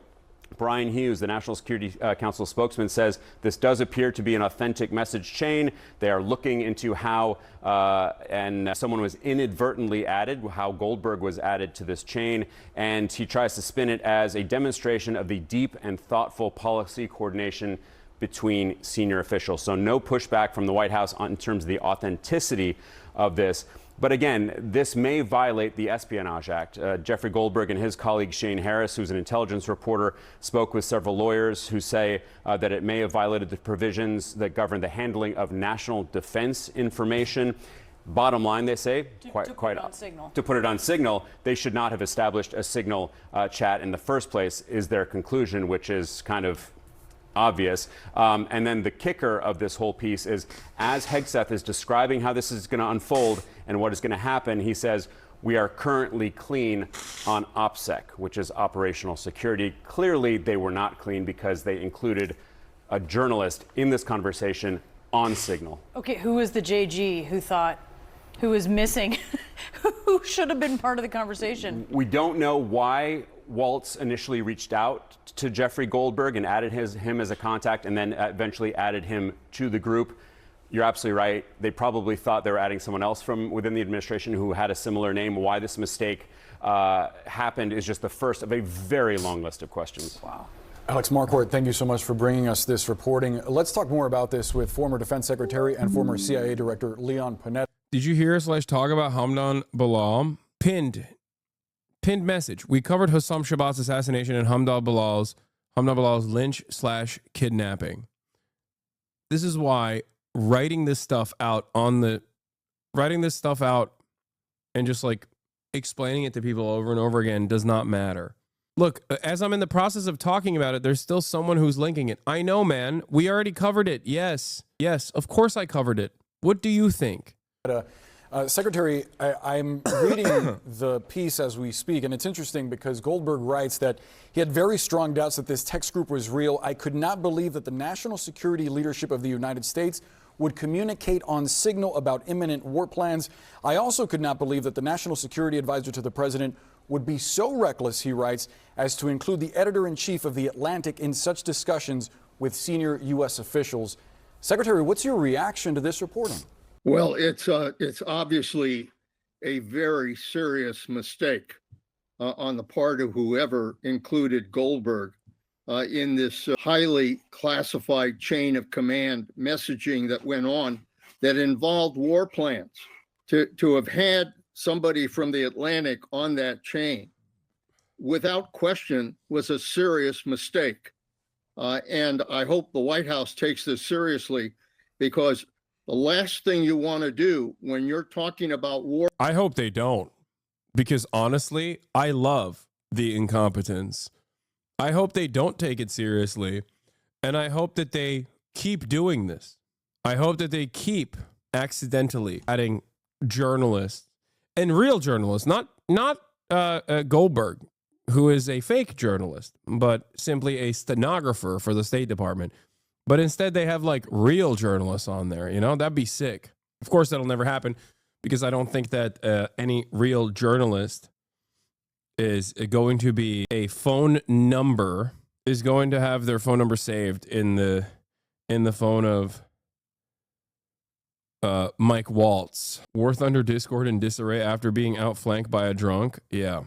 Brian Hughes, the National Security Council spokesman, says this does appear to be an authentic message chain. They are looking into how and someone was inadvertently added, how Goldberg was added to this chain, and he tries to spin it as a demonstration of the deep and thoughtful policy coordination between senior officials. So no pushback from the White House in terms of the authenticity of this. But again, this may violate the Espionage Act. Jeffrey Goldberg and his colleague Shane Harris, who's an intelligence reporter, spoke with several lawyers who say that it may have violated the provisions that govern the handling of national defense information. Bottom line, they say, to put it on Signal, they should not have established a Signal chat in the first place, is their conclusion, which is kind of obvious. And then the kicker of this whole piece is, as Hegseth is describing how this is going to unfold and what is going to happen, he says, we are currently clean on OPSEC, which is operational security. Clearly, they were not clean because they included a journalist in this conversation on Signal. Okay, who was the JG who thought who is missing, who should have been part of the conversation. We don't know why Waltz initially reached out to Jeffrey Goldberg and added him as a contact and then eventually added him to the group. You're absolutely right. They probably thought they were adding someone else from within the administration who had a similar name. Why this mistake happened is just the first of a very long list of questions. Wow. Alex Marquardt, thank you so much for bringing us this reporting. Let's talk more about this with former Defense Secretary and former CIA Director Leon Panetta. Did you hear / talk about Hamdan Ballal? Pinned message. We covered Hossam Shabbat's assassination and Hamdan Ballal's lynch / kidnapping. This is why writing this stuff out and just like explaining it to people over and over again does not matter. Look, as I'm in the process of talking about it, there's still someone who's linking it. I know, man. We already covered it. Yes, of course I covered it. What do you think? Secretary, I'm reading the piece as we speak, and it's interesting because Goldberg writes that he had very strong doubts that this text group was real. I could not believe that the national security leadership of the United States would communicate on signal about imminent war plans. I also could not believe that the national security advisor to the president would be so reckless, he writes, as to include the editor-in-chief of The Atlantic in such discussions with senior U.S. officials. Secretary, what's your reaction to this reporting? Well, it's obviously a very serious mistake on the part of whoever included Goldberg in this highly classified chain of command messaging that went on that involved war plans. To have had somebody from The Atlantic on that chain, without question, was a serious mistake. And I hope the White House takes this seriously, because the last thing you want to do when you're talking about war. I hope they don't, because honestly, I love the incompetence. I hope they don't take it seriously, and I hope that they keep doing this. I hope that they keep accidentally adding journalists, and real journalists, not Goldberg, who is a fake journalist, but simply a stenographer for the State Department. But instead, they have like real journalists on there. You know, that'd be sick. Of course, that'll never happen, because I don't think that any real journalist is going to be a phone number, is going to have their phone number saved in the phone of Mike Waltz. War Thunder Discord in disarray after being outflanked by a drunk. Yeah.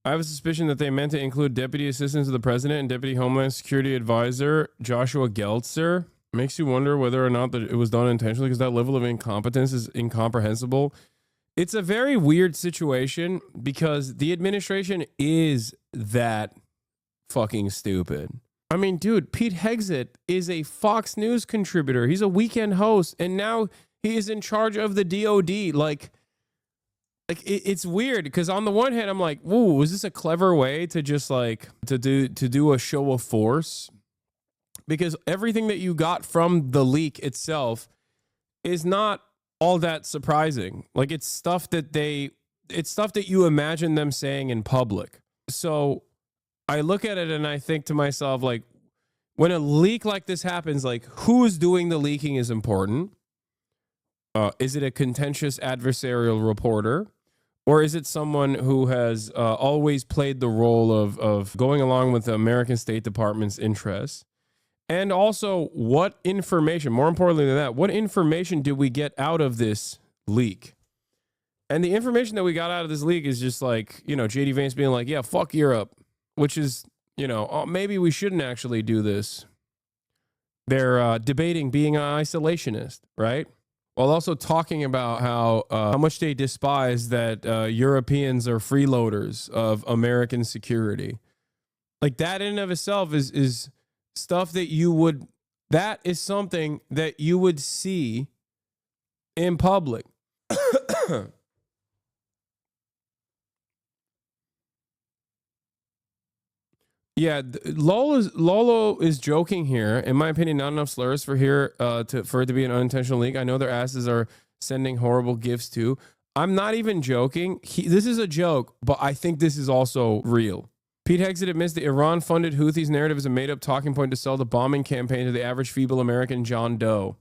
I have a suspicion that they meant to include Deputy Assistant to the President and Deputy Homeland Security Advisor Joshua Geltzer. Makes you wonder whether or not that it was done intentionally, because that level of incompetence is incomprehensible. It's a very weird situation, because the administration is that fucking stupid. I mean, dude, Pete Hegseth is a Fox News contributor. He's a weekend host, and now he is in charge of the DOD. Like it's weird, because on the one hand, I'm like, "Whoa, is this a clever way to just like to do a show of force?" Because everything that you got from the leak itself is not all that surprising. Like it's stuff that you imagine them saying in public. So I look at it and I think to myself, like, when a leak like this happens, like, who's doing the leaking is important. Is it a contentious adversarial reporter? Or is it someone who has always played the role of going along with the American State Department's interests? And also, what information, more importantly than that, what information did we get out of this leak? And the information that we got out of this leak is just like, you know, J.D. Vance being like, yeah, fuck Europe, which is, you know, oh, maybe we shouldn't actually do this. They're debating being an isolationist, right? While also talking about how much they despise that Europeans are freeloaders of American security. Like that in and of itself is stuff that is something that you would see in public. Yeah, Lolo is joking here. In my opinion, not enough slurs for it to be an unintentional leak. I know their asses are sending horrible gifts too. I'm not even joking. This is a joke, but I think this is also real. Pete Hegseth admits the Iran-funded Houthis narrative is a made-up talking point to sell the bombing campaign to the average feeble American John Doe.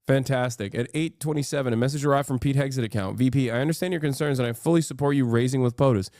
Fantastic. At 8:27, a message arrived from Pete Hexit account. VP, I understand your concerns and I fully support you raising with POTUS.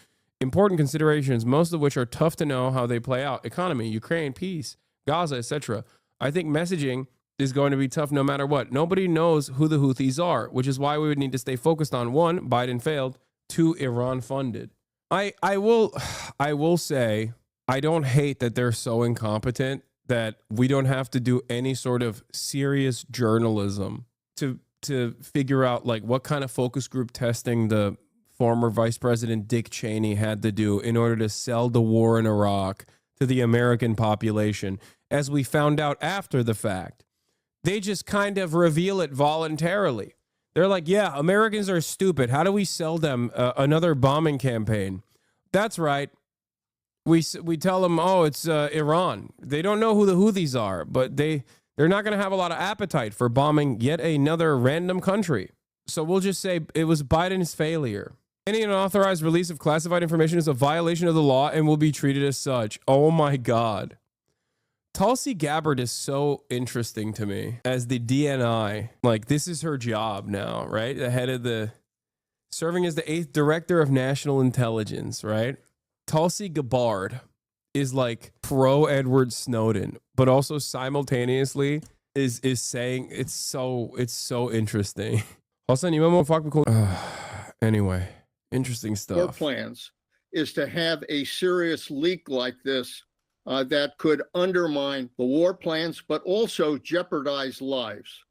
Important considerations, most of which are tough to know how they play out. Economy, Ukraine, peace, Gaza, etc. I think messaging is going to be tough no matter what. Nobody knows who the Houthis are, which is why we would need to stay focused on 1, Biden failed, 2, Iran funded. I will say, I don't hate that they're so incompetent that we don't have to do any sort of serious journalism to figure out like what kind of focus group testing the former Vice President Dick Cheney had to do in order to sell the war in Iraq to the American population. As we found out after the fact, they just kind of reveal it voluntarily. They're like, yeah, Americans are stupid. How do we sell them another bombing campaign? That's right. We tell them, oh, it's Iran. They don't know who the Houthis are, but they're not going to have a lot of appetite for bombing yet another random country. So we'll just say it was Biden's failure. Any unauthorized release of classified information is a violation of the law and will be treated as such. Oh my God. Tulsi Gabbard is so interesting to me as the DNI. Like, this is her job now, right? The head of serving as the 8th director of national intelligence, right? Tulsi Gabbard is like pro Edward Snowden, but also simultaneously is saying it's so interesting. Anyway, interesting stuff. War plans is to have a serious leak like this that could undermine the war plans, but also jeopardize lives.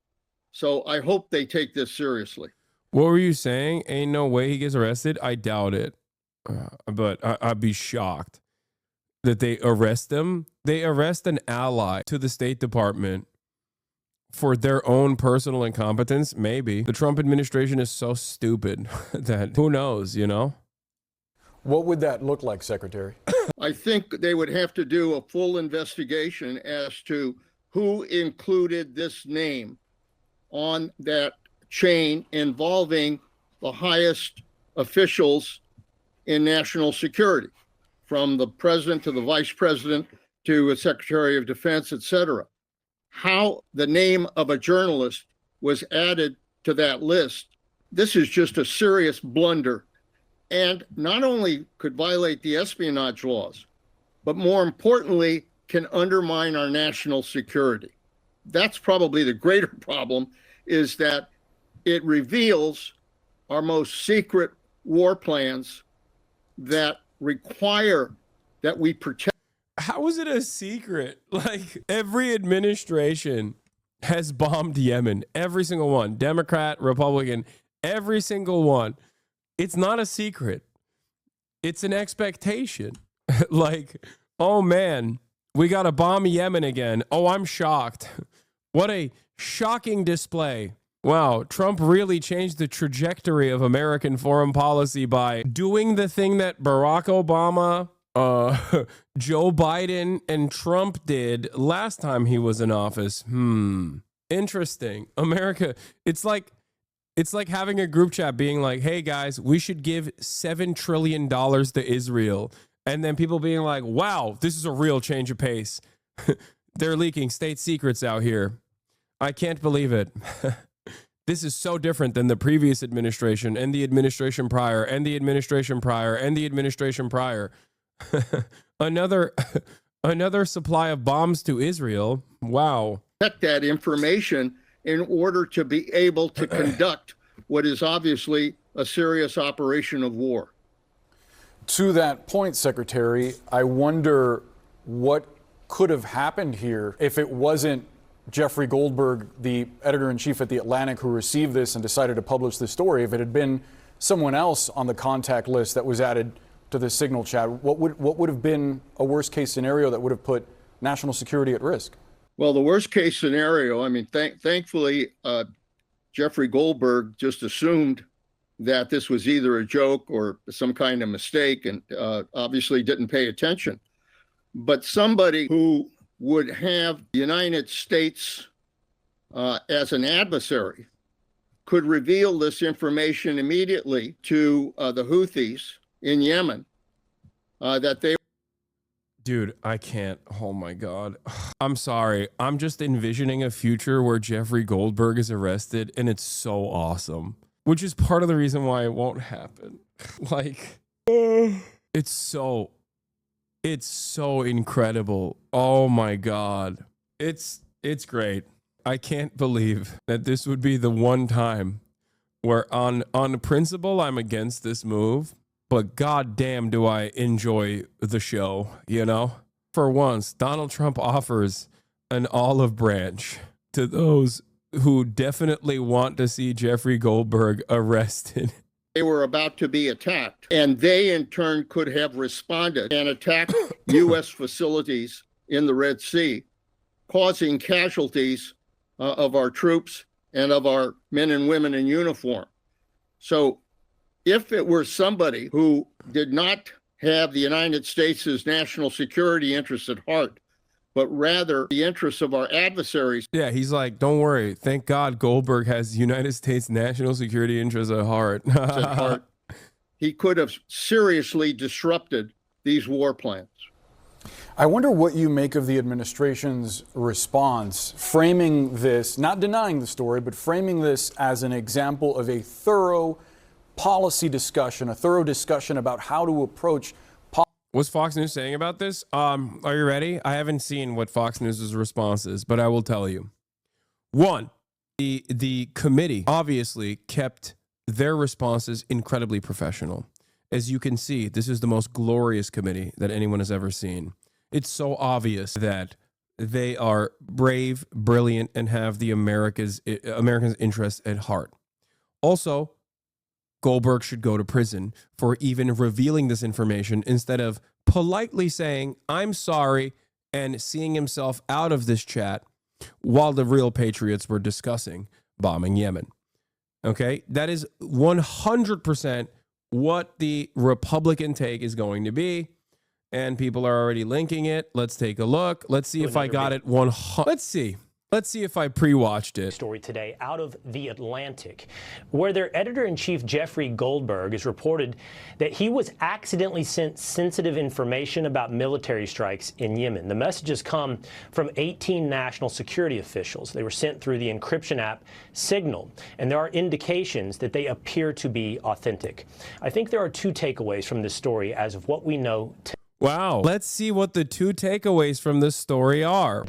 So I hope they take this seriously. What were you saying? Ain't no way he gets arrested? I doubt it. But I'd be shocked that they arrest him. They arrest an ally to the State Department for their own personal incompetence. Maybe. The Trump administration is so stupid that who knows, you know? What would that look like, Secretary? I think they would have to do a full investigation as to who included this name on that chain involving the highest officials in national security, from the president to the vice president to a secretary of defense, et cetera. How the name of a journalist was added to that list, this is just a serious blunder, and not only could violate the espionage laws, but more importantly, can undermine our national security. That's probably the greater problem, is that it reveals our most secret war plans that require that we protect. How is it a secret? Like, every administration has bombed Yemen. Every single one. Democrat, Republican, every single one. It's not a secret. It's an expectation. Like, oh man, we got to bomb Yemen again. Oh, I'm shocked. What a shocking display. Wow, Trump really changed the trajectory of American foreign policy by doing the thing that Barack Obama, Joe Biden, and Trump did last time he was in office. Interesting. America, it's like having a group chat being like, hey guys, we should give $7 trillion to Israel. And then people being like, wow, this is a real change of pace. They're leaking state secrets out here. I can't believe it. This is so different than the previous administration and the administration prior and the administration prior and the administration prior. another supply of bombs to Israel. Wow. Protect that information in order to be able to conduct what is obviously a serious operation of war. To that point, Secretary, I wonder what could have happened here if it wasn't Jeffrey Goldberg, the editor-in-chief at The Atlantic, who received this and decided to publish this story. If it had been someone else on the contact list that was added to the Signal chat, what would have been a worst-case scenario that would have put national security at risk? Well, the worst-case scenario, I mean, thankfully, Jeffrey Goldberg just assumed that this was either a joke or some kind of mistake, and obviously didn't pay attention. But somebody who would have the United States as an adversary could reveal this information immediately to the Houthis in Yemen, that they... Dude, I can't. Oh my God. I'm sorry. I'm just envisioning a future where Jeffrey Goldberg is arrested, and it's so awesome, which is part of the reason why it won't happen. Like, it's so incredible. Oh my God. It's great. I can't believe that this would be the one time where on principle I'm against this move, but goddamn do I enjoy the show, you know? For once, Donald Trump offers an olive branch to those who definitely want to see Jeffrey Goldberg arrested. They were about to be attacked, and they in turn could have responded and attacked U.S. facilities in the Red Sea, causing casualties of our troops and of our men and women in uniform. So if it were somebody who did not have the United States' national security interests at heart, but rather the interests of our adversaries. Yeah, he's like, don't worry. Thank God Goldberg has United States national security interests at heart. He could have seriously disrupted these war plans. I wonder what you make of the administration's response, framing this, not denying the story, but framing this as an example of a thorough policy discussion, a thorough discussion about how to approach. What's Fox News saying about this? Are you ready? I haven't seen what Fox News' response is, but I will tell you. One, the committee obviously kept their responses incredibly professional. As you can see, this is the most glorious committee that anyone has ever seen. It's so obvious that they are brave, brilliant, and have the Americans' interests at heart. Also, Goldberg should go to prison for even revealing this information instead of politely saying, I'm sorry, and seeing himself out of this chat while the real patriots were discussing bombing Yemen. Okay, that is 100% what the Republican take is going to be. And people are already linking it. Let's take a look. Let's see if I got it. Let's see if I pre-watched it. Story today out of The Atlantic, where their editor-in-chief Jeffrey Goldberg has reported that he was accidentally sent sensitive information about military strikes in Yemen. The messages come from 18 national security officials. They were sent through the encryption app Signal, and there are indications that they appear to be authentic. I think there are two takeaways from this story as of what we know today. Wow. Let's see what the two takeaways from this story are.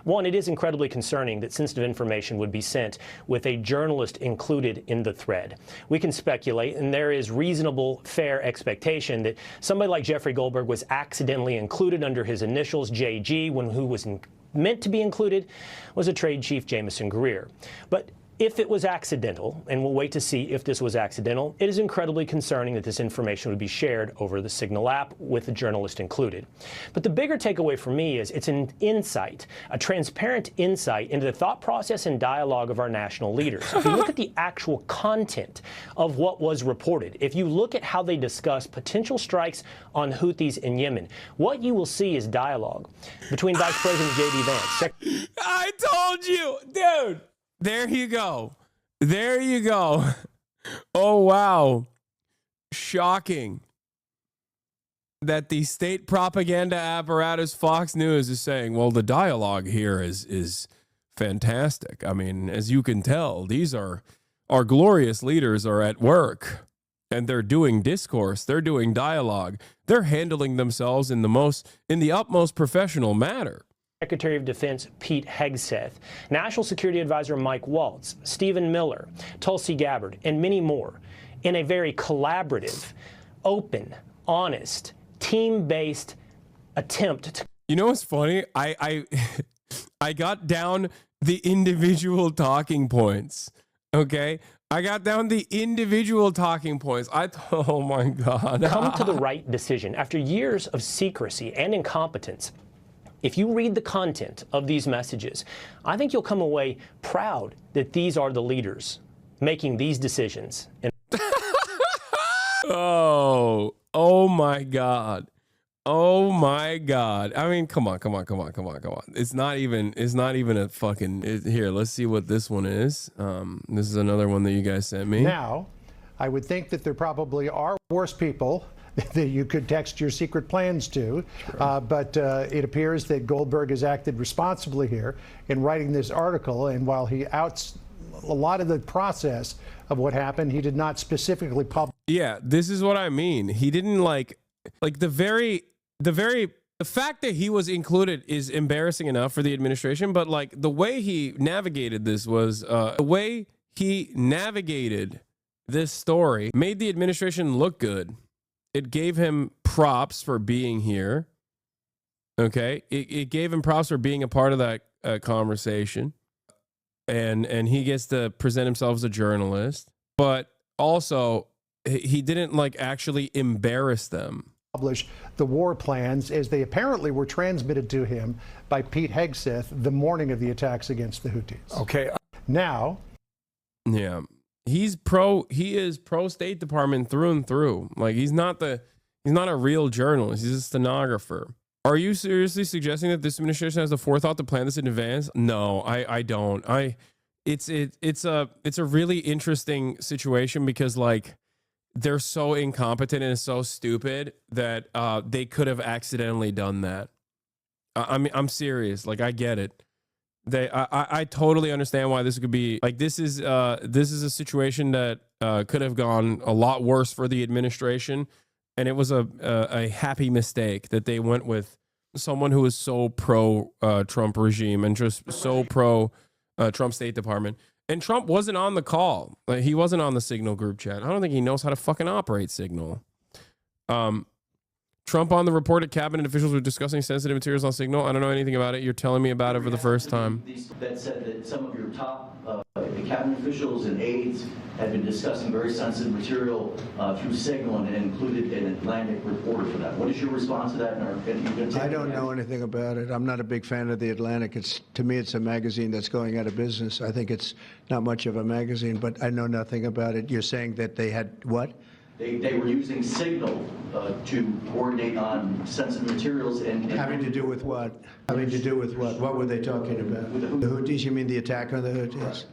One, it is incredibly concerning that sensitive information would be sent with a journalist included in the thread. We can speculate, and there is reasonable, fair expectation that somebody like Jeffrey Goldberg was accidentally included under his initials, JG, when who was meant to be included was a trade chief, Jamison Greer. But if it was accidental, and we'll wait to see if this was accidental, it is incredibly concerning that this information would be shared over the Signal app with the journalist included. But the bigger takeaway for me is it's an insight, a transparent insight into the thought process and dialogue of our national leaders. If you look at the actual content of what was reported, if you look at how they discuss potential strikes on Houthis in Yemen, what you will see is dialogue between Vice President J.D. Vance. I told you, dude. There you go. There you go. Oh, wow. Shocking that the state propaganda apparatus Fox News is saying, well, the dialogue here is fantastic. I mean, as you can tell, these are our glorious leaders are at work and they're doing discourse. They're doing dialogue. They're handling themselves in the utmost professional manner. Secretary of Defense Pete Hegseth, National Security Advisor Mike Waltz, Stephen Miller, Tulsi Gabbard, and many more in a very collaborative, open, honest, team-based attempt to... You know what's funny? I got down the individual talking points, okay? I got down the individual talking points. Oh my God. Come to the right decision after years of secrecy and incompetence. If you read the content of these messages, I think you'll come away proud that these are the leaders making these decisions. Oh my God. Oh my God. I mean, come on. It's not even a fucking, here, let's see what this one is. This is another one that you guys sent me. Now, I would think that there probably are worse people that you could text your secret plans to. But it appears that Goldberg has acted responsibly here in writing this article. And while he outs a lot of the process of what happened, he did not specifically publish. Yeah, this is what I mean. He didn't like the fact that he was included is embarrassing enough for the administration, but like the way he navigated this was the way he navigated this story made the administration look good. It gave him props for being here. Okay, it gave him props for being a part of that conversation, and he gets to present himself as a journalist, but also he didn't like actually embarrass them. Publish the war plans as they apparently were transmitted to him by Pete Hegseth the morning of the attacks against the Houthis. Okay. Now, yeah, he is pro State Department through and through. Like he's not a real journalist. He's a stenographer. Are you seriously suggesting that this administration has the forethought to plan this in advance? No, I don't. It's a really interesting situation because like they're so incompetent and so stupid that they could have accidentally done that. I mean, I'm serious. Like I get it. I totally understand why this could be like this is a situation that could have gone a lot worse for the administration. And it was a happy mistake that they went with someone who was so pro Trump regime and just so pro Trump State Department. And Trump wasn't on the call. Like, he wasn't on the Signal group chat. I don't think he knows how to fucking operate Signal. Trump on the report at cabinet officials were discussing sensitive materials on Signal. I don't know anything about it. You're telling me about it for the first time. That said that some of your top cabinet officials and aides had been discussing very sensitive material through Signal and included an Atlantic reporter for that. What is your response to that? I don't know anything about it. I'm not a big fan of the Atlantic. To me, it's a magazine that's going out of business. I think it's not much of a magazine, but I know nothing about it. You're saying that they had what? They were using Signal to coordinate on sensitive materials and having to do with what? Having to do with what? What were they talking about? The Houthis? You mean the attack on the Houthis? Right.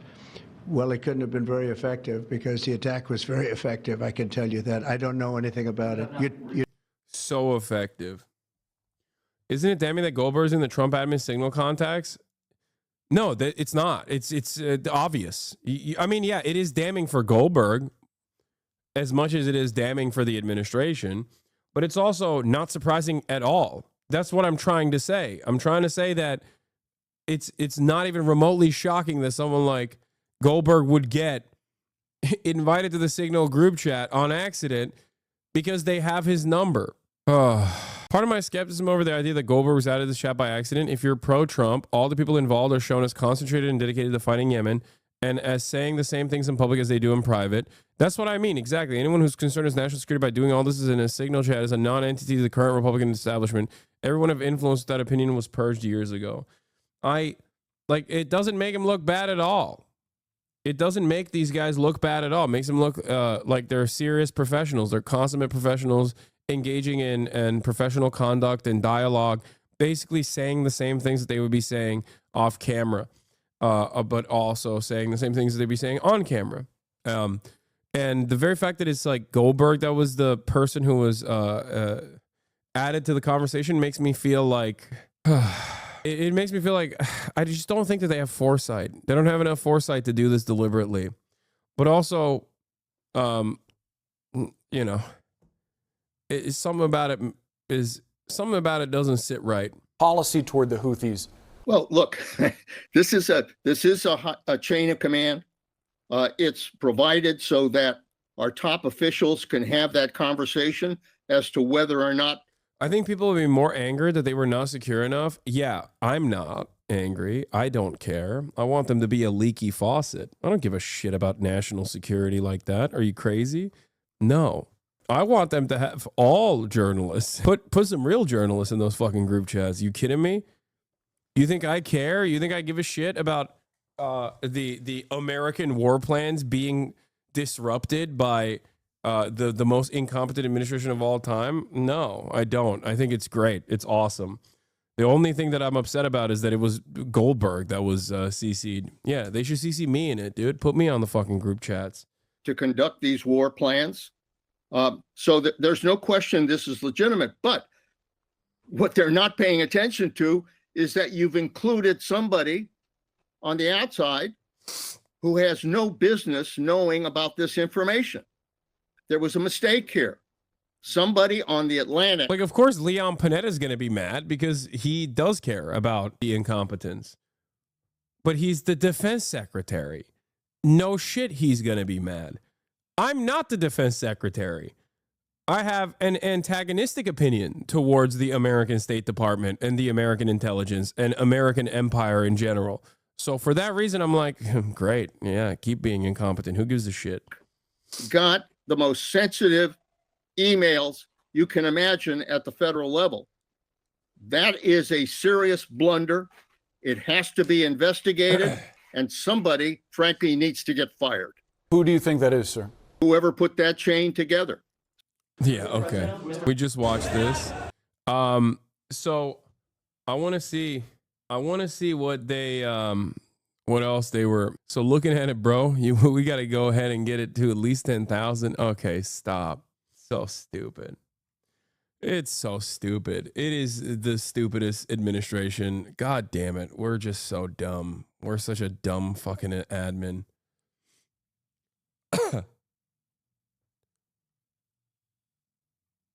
Well, it couldn't have been very effective because the attack was very effective. I can tell you that. I don't know anything about it. So effective. Isn't it damning that Goldberg's in the Trump admin Signal contacts? No, it's not. It's obvious. I mean, yeah, it is damning for Goldberg as much as it is damning for the administration, but it's also not surprising at all. That's what I'm trying to say. I'm trying to say that it's not even remotely shocking that someone like Goldberg would get invited to the Signal group chat on accident because they have his number. Part of my skepticism over the idea that Goldberg was added to this chat by accident, if you're pro-Trump, all the people involved are shown as concentrated and dedicated to fighting Yemen and as saying the same things in public as they do in private. That's what I mean, exactly. Anyone who's concerned with national security by doing all this is in a Signal chat is a non-entity to the current Republican establishment. Everyone of influence with that opinion was purged years ago. It doesn't make him look bad at all. It doesn't make these guys look bad at all. It makes them look like they're serious professionals. They're consummate professionals engaging in professional conduct and dialogue, basically saying the same things that they would be saying off camera. But also saying the same things that they'd be saying on camera. And the very fact that it's like Goldberg that was the person who was added to the conversation makes me feel like it makes me feel like I just don't think that they have foresight. They don't have enough foresight to do this deliberately. But also, it's something about it doesn't sit right. Policy toward the Houthis. Well, look, this is a chain of command. It's provided so that our top officials can have that conversation as to whether or not. I think people would be more angered that they were not secure enough. Yeah, I'm not angry. I don't care. I want them to be a leaky faucet. I don't give a shit about national security like that. Are you crazy? No. I want them to have all journalists. Put some real journalists in those fucking group chats. You kidding me? You think I care? You think I give a shit about the American war plans being disrupted by the most incompetent administration of all time? No, I don't. I think it's great. It's awesome. The only thing that I'm upset about is that it was Goldberg that was CC'd. Yeah, they should CC me in it, dude. Put me on the fucking group chats. To conduct these war plans There's no question this is legitimate. But what they're not paying attention to is that you've included somebody on the outside who has no business knowing about this information. There was a mistake here. Somebody on the Atlantic. Like, of course, Leon Panetta is going to be mad because he does care about the incompetence. But he's the defense secretary. No shit, he's going to be mad. I'm not the defense secretary. I have an antagonistic opinion towards the American State Department and the American intelligence and American empire in general. So for that reason, I'm like, great. Yeah, keep being incompetent. Who gives a shit? Got the most sensitive emails you can imagine at the federal level. That is a serious blunder. It has to be investigated, and somebody, frankly, needs to get fired. Who do you think that is, sir? Whoever put that chain together. Yeah, okay. We just watched this. So I want to see what they what else they were. So looking at it, bro, we got to go ahead and get it to at least 10,000. Okay, stop. So stupid. It's so stupid. It is the stupidest administration. God damn it. We're just so dumb. We're such a dumb fucking admin.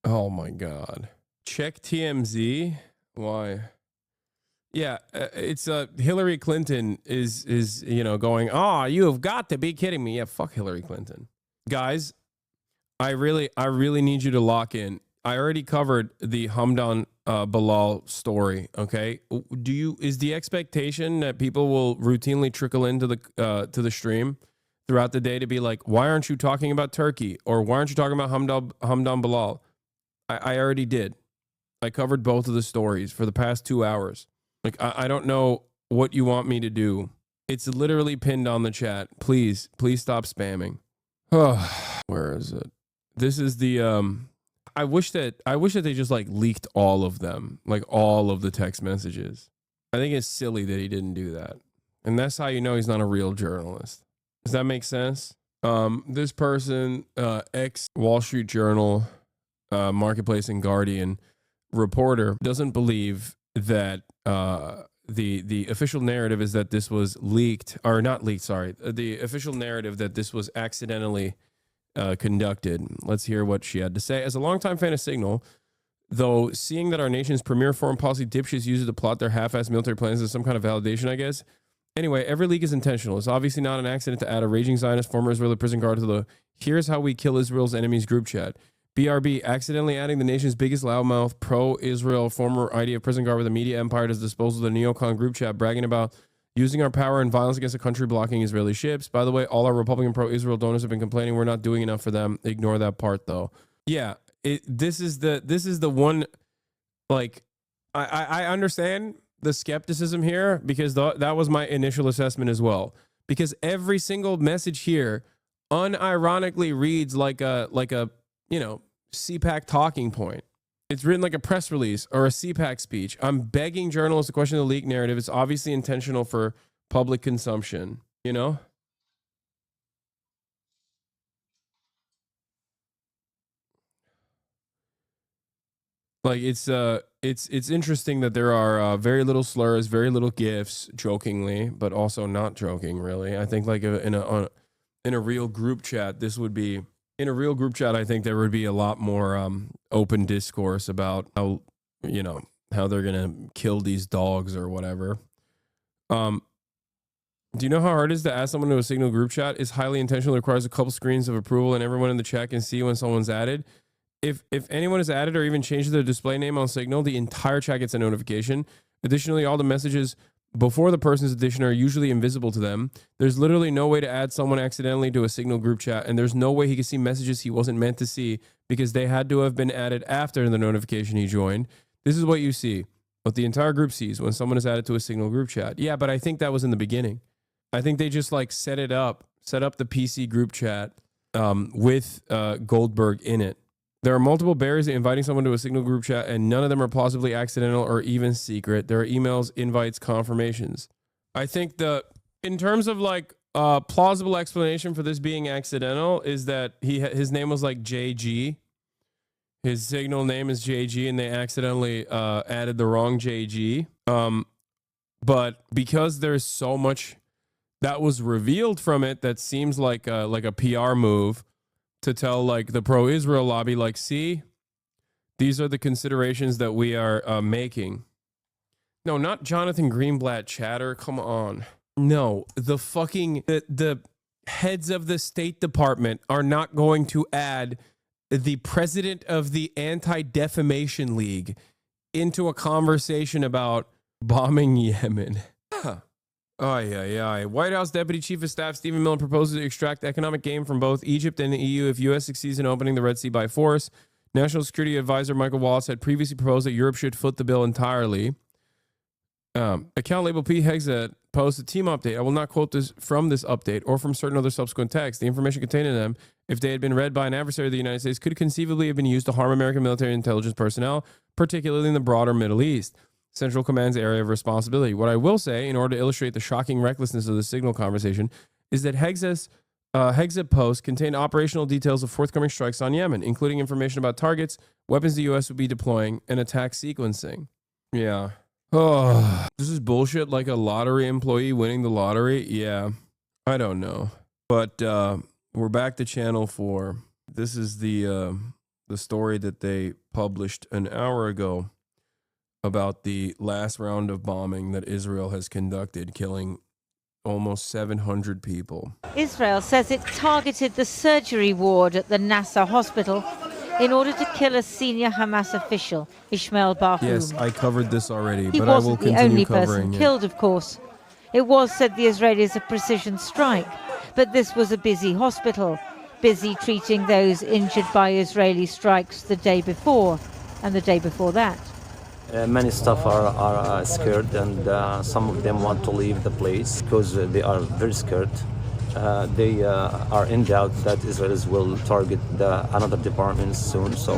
Oh my God. Check TMZ. Why? Yeah, it's Hillary Clinton is going, "Oh, you have got to be kidding me." Yeah, fuck Hillary Clinton. Guys, I really need you to lock in. I already covered the Hamdan Ballal story, okay? Is the expectation that people will routinely trickle into the stream throughout the day to be like, "Why aren't you talking about Turkey?" or "Why aren't you talking about Hamdan Ballal?" I already did. I covered both of the stories for the past 2 hours. Like, I don't know what you want me to do. It's literally pinned on the chat. Please stop spamming. Where is it? This is the I wish that they just like leaked all of them, like all of the text messages. I think it's silly that he didn't do that. And that's how you know he's not a real journalist. Does that make sense? This person, ex Wall Street Journal, Marketplace and Guardian reporter, doesn't believe that the official narrative is that this was leaked, or not leaked, sorry. The official narrative that this was accidentally conducted. Let's hear what she had to say. As a longtime fan of Signal, though, seeing that our nation's premier foreign policy dipshits use it to plot their half-assed military plans is some kind of validation, I guess. Anyway, every leak is intentional. It's obviously not an accident to add a raging Zionist former Israeli prison guard to the "Here's How We Kill Israel's Enemies" group chat. BRB, accidentally adding the nation's biggest loudmouth pro-Israel former IDF prison guard with a media empire to his disposal of the neocon group chat, bragging about using our power and violence against a country blocking Israeli ships. By the way, all our Republican pro-Israel donors have been complaining we're not doing enough for them. Ignore that part, though. Yeah, this is the one, like, I understand the skepticism here because that was my initial assessment as well. Because every single message here unironically reads like a CPAC talking point. It's written like a press release or a CPAC speech. I'm begging journalists to question the leak narrative. It's obviously intentional for public consumption, you know? Like, it's interesting that there are very little slurs, very little gifs, jokingly, but also not joking, really. I think like in a real group chat, this would be... In a real group chat, I think there would be a lot more open discourse about how they're going to kill these dogs or whatever. Do you know how hard it is to add someone to a Signal group chat? It's highly intentional. It requires a couple screens of approval, and everyone in the chat can see when someone's added. If anyone is added or even changes their display name on Signal, the entire chat gets a notification. Additionally, all the messages before the person's addition are usually invisible to them. There's literally no way to add someone accidentally to a Signal group chat, and there's no way he can see messages he wasn't meant to see because they had to have been added after the notification he joined. This is what you see, what the entire group sees when someone is added to a Signal group chat. Yeah, but I think that was in the beginning. I think they just like set up the PC group chat with Goldberg in it. There are multiple barriers to inviting someone to a Signal group chat, and none of them are plausibly accidental or even secret. There are emails, invites, confirmations. I think in terms of like plausible explanation for this being accidental is that his name was like JG. His signal name is JG, and they accidentally added the wrong JG. But because there's so much that was revealed from it, that seems like a PR move to tell like the pro-Israel lobby, like, see, these are the considerations that we are making. No, not Jonathan Greenblatt chatter. Come on. No, the heads of the State Department are not going to add the president of the Anti-Defamation League into a conversation about bombing Yemen. Oh, yeah. White House Deputy Chief of Staff Stephen Miller proposes to extract economic gain from both Egypt and the EU if U.S. succeeds in opening the Red Sea by force. National Security Advisor Michael Wallace had previously proposed that Europe should foot the bill entirely. Account label P. Hexet posts a team update. I will not quote this from this update or from certain other subsequent texts. The information contained in them, if they had been read by an adversary of the United States, could conceivably have been used to harm American military intelligence personnel, particularly in the broader Middle East, Central Command's area of responsibility. What I will say, in order to illustrate the shocking recklessness of the signal conversation, is that Hexet posts contained operational details of forthcoming strikes on Yemen, including information about targets, weapons the U.S. would be deploying, and attack sequencing. Yeah. Oh, this is bullshit, like a lottery employee winning the lottery. Yeah, I don't know. But we're back to Channel 4. This is the story that they published an hour ago about the last round of bombing that Israel has conducted, killing almost 700 people. Israel says it targeted the surgery ward at the Nasser hospital in order to kill a senior Hamas official, Ismail Barhoum. Yes, I covered this already, He but I will wasn't the continue only covering person it. killed, of course. It was, said the Israelis, a precision strike, but this was a busy hospital, busy treating those injured by Israeli strikes the day before and the day before that. Many staff are scared, and some of them want to leave the place because they are very scared. They are in doubt that Israelis will target another department soon. So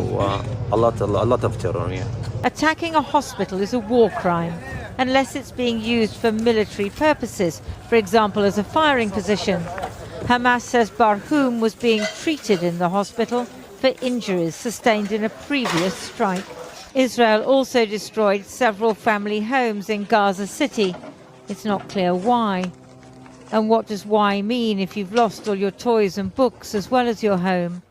a lot of terror. Yeah. Attacking a hospital is a war crime, unless it's being used for military purposes, for example, as a firing position. Hamas says Barhoum was being treated in the hospital for injuries sustained in a previous strike. Israel also destroyed several family homes in Gaza City. It's not clear why. And what does why mean if you've lost all your toys and books as well as your home?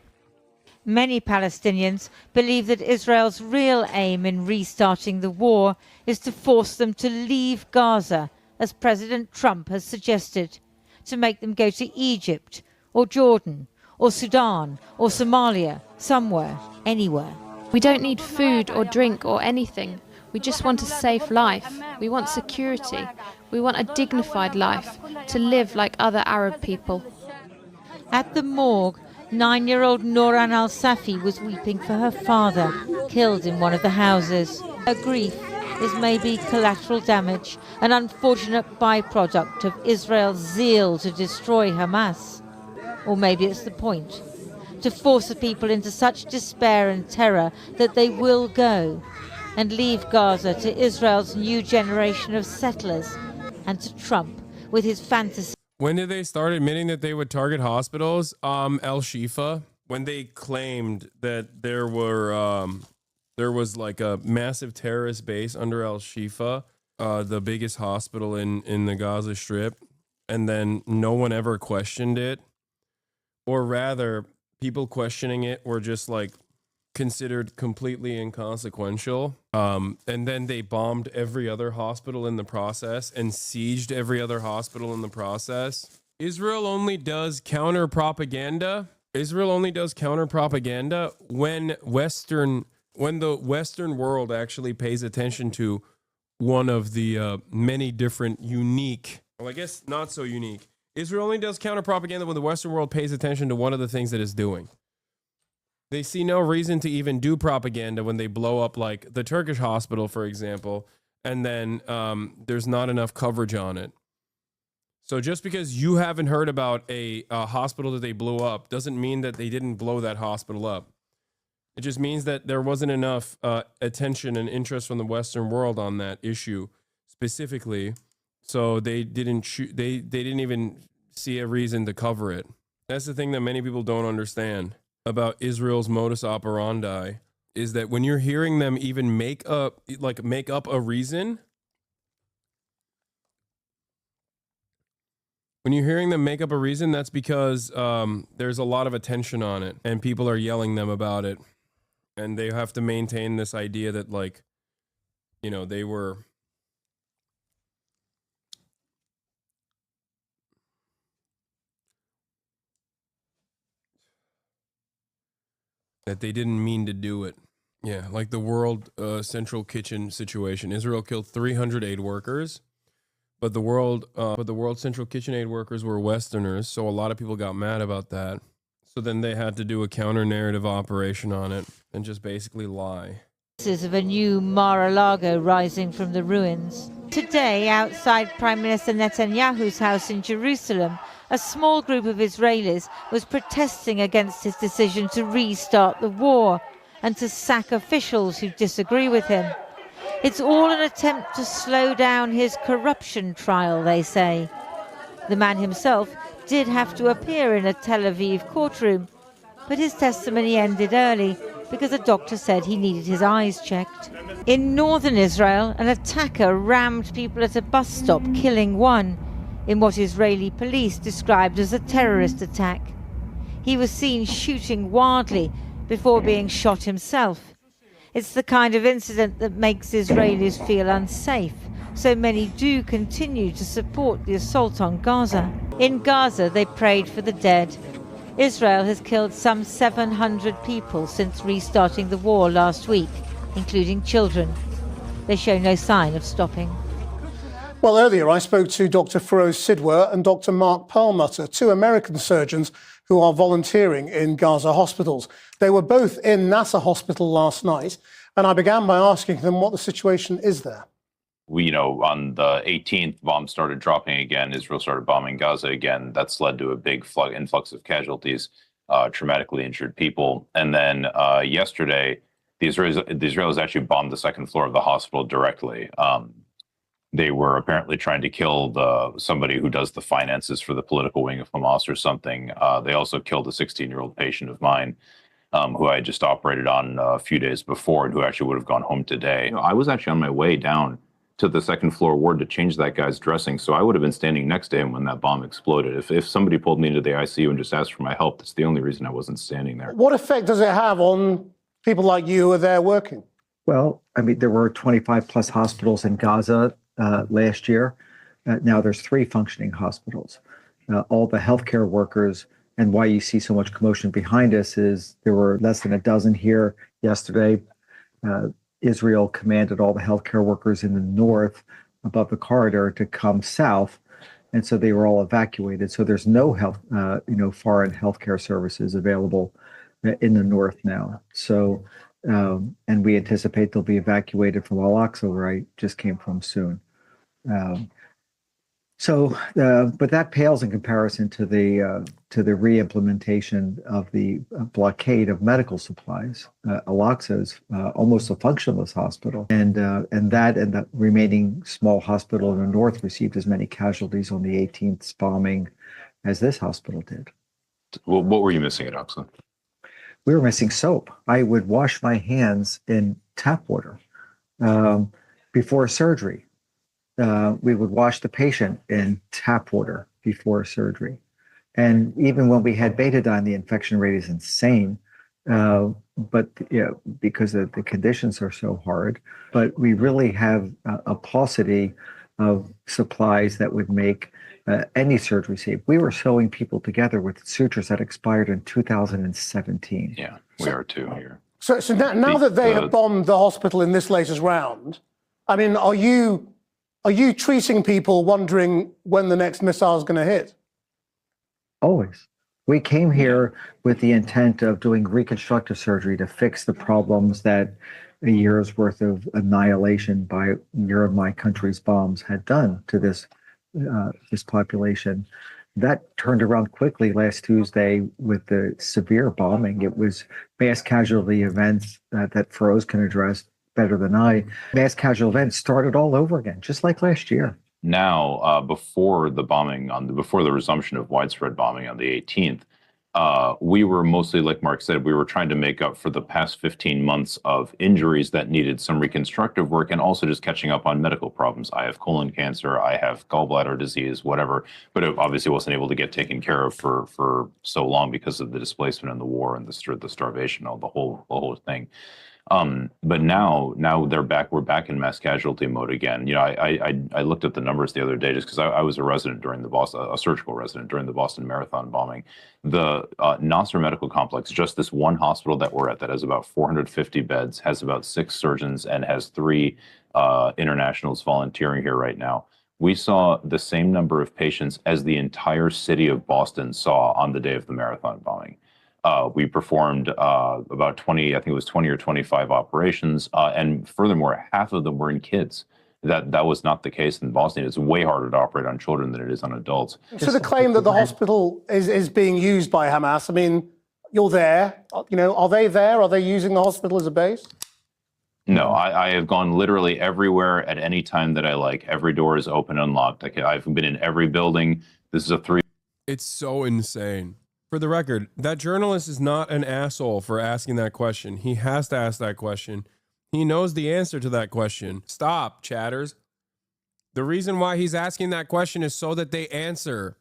Many Palestinians believe that Israel's real aim in restarting the war is to force them to leave Gaza, as President Trump has suggested, to make them go to Egypt or Jordan or Sudan or Somalia, somewhere, anywhere. We don't need food or drink or anything. We just want a safe life. We want security. We want a dignified life, to live like other Arab people. At the morgue, 9-year-old Nouran al-Safi was weeping for her father, killed in one of the houses. Her grief is maybe collateral damage, an unfortunate byproduct of Israel's zeal to destroy Hamas. Or maybe it's the point, to force the people into such despair and terror that they will go and leave Gaza to Israel's new generation of settlers and to Trump with his fantasy. When did they start admitting that they would target hospitals? El Shifa, when they claimed that there was like a massive terrorist base under El Shifa, the biggest hospital in the Gaza Strip, and then no one ever questioned it, or rather, people questioning it were just like considered completely inconsequential. And then they bombed every other hospital in the process and sieged every other hospital in the process. Israel only does counter propaganda. Israel only does counter propaganda when the Western world actually pays attention to one of the many different unique, well, I guess not so unique. Israel only does counter propaganda when the Western world pays attention to one of the things that it's doing. They see no reason to even do propaganda when they blow up like the Turkish hospital, for example, and then there's not enough coverage on it. So just because you haven't heard about a hospital that they blew up doesn't mean that they didn't blow that hospital up. It just means that there wasn't enough attention and interest from the Western world on that issue specifically. So they didn't even see a reason to cover it. That's the thing that many people don't understand about Israel's modus operandi, is that when you're hearing them even make up a reason, when you're hearing them make up a reason, that's because there's a lot of attention on it and people are yelling them about it. And they have to maintain this idea that, like, you know, they were... that they didn't mean to do it. Yeah, like the World Central Kitchen situation. Israel killed 300 aid workers, but the World Central Kitchen aid workers were Westerners, so a lot of people got mad about that. So then they had to do a counter-narrative operation on it and just basically lie. Voices of a new Mar-a-Lago rising from the ruins. Today, outside Prime Minister Netanyahu's house in Jerusalem, a small group of Israelis was protesting against his decision to restart the war and to sack officials who disagree with him. It's all an attempt to slow down his corruption trial, they say. The man himself did have to appear in a Tel Aviv courtroom, but his testimony ended early because a doctor said he needed his eyes checked. In northern Israel, an attacker rammed people at a bus stop, killing one, in what Israeli police described as a terrorist attack. He was seen shooting wildly before being shot himself. It's the kind of incident that makes Israelis feel unsafe, so many do continue to support the assault on Gaza. In Gaza, they prayed for the dead. Israel has killed some 700 people since restarting the war last week, including children. They show no sign of stopping. Well, earlier I spoke to Dr. Feroz Sidwa and Dr. Mark Perlmutter, two American surgeons who are volunteering in Gaza hospitals. They were both in Nasser Hospital last night, and I began by asking them what the situation is there. On the 18th, bombs started dropping again. Israel started bombing Gaza again. That's led to a big influx of casualties, traumatically injured people. And then yesterday, the Israelis actually bombed the second floor of the hospital directly. They were apparently trying to kill somebody who does the finances for the political wing of Hamas or something. They also killed a 16-year-old patient of mine who I just operated on a few days before and who actually would have gone home today. I was actually on my way down to the second floor ward to change that guy's dressing, so I would have been standing next to him when that bomb exploded. If somebody pulled me into the ICU and just asked for my help, that's the only reason I wasn't standing there. What effect does it have on people like you who are there working? Well, I mean, there were 25 plus hospitals in Gaza last year. Now there's 3 functioning hospitals. All the healthcare workers, and why you see so much commotion behind us is there were less than a dozen here yesterday. Israel commanded all the healthcare workers in the north above the corridor to come south, and so they were all evacuated. So there's no foreign healthcare services available in the north now. So, and we anticipate they'll be evacuated from Al-Aqsa, where I just came from soon. But that pales in comparison to the re-implementation of the blockade of medical supplies. Al-Aqsa is almost a functionless hospital, and the remaining small hospital in the north received as many casualties on the 18th bombing as this hospital did. Well, what were you missing at Aqsa? We were missing soap. I would wash my hands in tap water before surgery. We would wash the patient in tap water before surgery. And even when we had betadine, the infection rate is insane, but because the conditions are so hard. But we really have a paucity of supplies that would make any surgery safe. We were sewing people together with sutures that expired in 2017. Yeah, we are too here. So now that they have bombed the hospital in this latest round, I mean, are you treating people wondering when the next missile is going to hit? Always. We came here with the intent of doing reconstructive surgery to fix the problems that a year's worth of annihilation by your and my country's bombs had done to this population. That turned around quickly last Tuesday with the severe bombing. It was mass casualty events that Feroz can address better than I. Mass casualty events started all over again, just like last year. now, before the bombing before the resumption of widespread bombing on the 18th, we were mostly, like Mark said, we were trying to make up for the past 15 months of injuries that needed some reconstructive work, and also just catching up on medical problems. I have colon cancer, I have gallbladder disease, whatever, but it obviously wasn't able to get taken care of for so long because of the displacement and the war and the starvation, all the whole thing. But now we're back in mass casualty mode again. You know, I looked at the numbers the other day just because I was a resident during a surgical resident during the Boston Marathon bombing. The Nasser Medical Complex, just this one hospital that we're at, that has about 450 beds, has about 6 surgeons, and has 3 internationals volunteering here right now. We saw the same number of patients as the entire city of Boston saw on the day of the marathon bombing. We performed about 20, I think it was 20 or 25 operations. And furthermore, half of them were in kids. That was not the case in Boston. It's way harder to operate on children than it is on adults. So the claim that the hospital is being used by Hamas, I mean, you're there, you know, are they there? Are they using the hospital as a base? No, I have gone literally everywhere at any time that I like. Every door is open and locked. I've been in every building. This is a 3. It's so insane. For the record, that journalist is not an asshole for asking that question. He has to ask that question. He knows the answer to that question. Stop, chatters. The reason why he's asking that question is so that they answer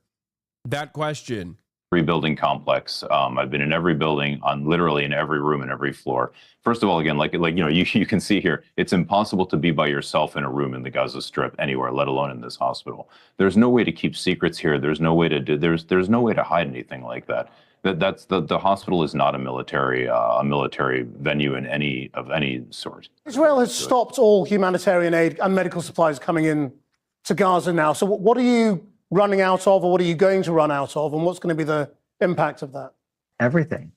that question. Building complex. I've been in every building, on literally in every room and every floor. First of all, again, like you know, you can see here, it's impossible to be by yourself in a room in the Gaza Strip anywhere, let alone in this hospital. There's no way to keep secrets here. There's no way to do. There's no way to hide anything like that. That's the hospital is not a military venue in any sort. Israel has stopped all humanitarian aid and medical supplies coming in to Gaza now. So what are you running out of, or what are you going to run out of, and what's going to be the impact of that? Everything.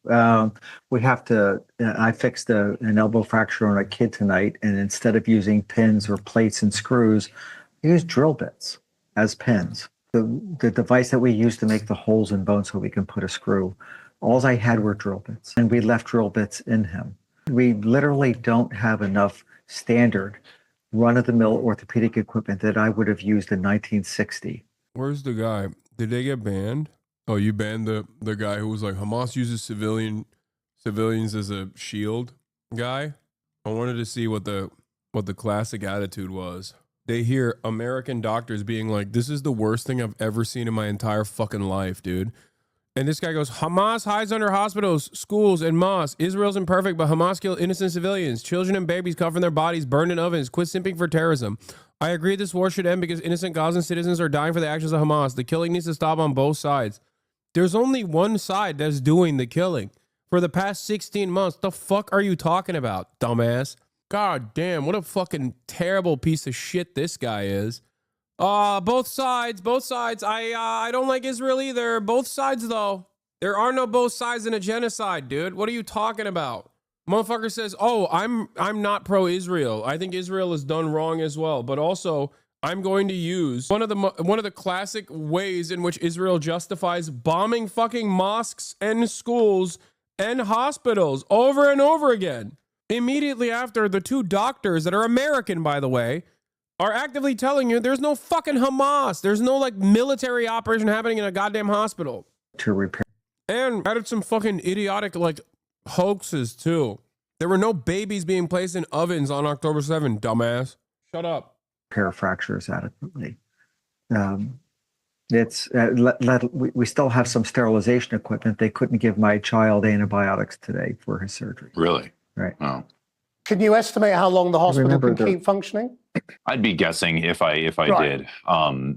We have to, I fixed an elbow fracture on a kid tonight, and instead of using pins or plates and screws, I used drill bits as pins. The device that we use to make the holes in bone so we can put a screw, all I had were drill bits, and we left drill bits in him. We literally don't have enough standard run-of-the-mill orthopedic equipment that I would have used in 1960. Where's the guy? Did they get banned? Oh, you banned the guy who was like, Hamas uses civilians as a shield guy? I wanted to see what the classic attitude was. They hear American doctors being like, this is the worst thing I've ever seen in my entire fucking life, dude. And this guy goes, Hamas hides under hospitals, schools, and mosques. Israel's imperfect, but Hamas killed innocent civilians. Children and babies covering their bodies, burned in ovens. Quit simping for terrorism. I agree this war should end because innocent Gazan citizens are dying for the actions of Hamas. The killing needs to stop on both sides. There's only one side that's doing the killing. For the past 16 months, the fuck are you talking about, dumbass? God damn, what a fucking terrible piece of shit this guy is. Both sides. I don't like Israel either. Both sides, though. There are no both sides in a genocide, dude. What are you talking about? Motherfucker says, oh, I'm not pro-Israel. I think Israel is done wrong as well. But also, I'm going to use one of the classic ways in which Israel justifies bombing fucking mosques and schools and hospitals over and over again. Immediately after, the 2 doctors that are American, by the way, are actively telling you there's no fucking Hamas. There's no like military operation happening in a goddamn hospital. To repair. And added some fucking idiotic like hoaxes too. There were no babies being placed in ovens on October 7th, dumbass. Shut up. Repair fractures adequately. We still have some sterilization equipment. They couldn't give my child antibiotics today for his surgery. Really? Right. Oh. Can you estimate how long the hospital can keep functioning? I'd be guessing if I Right. did,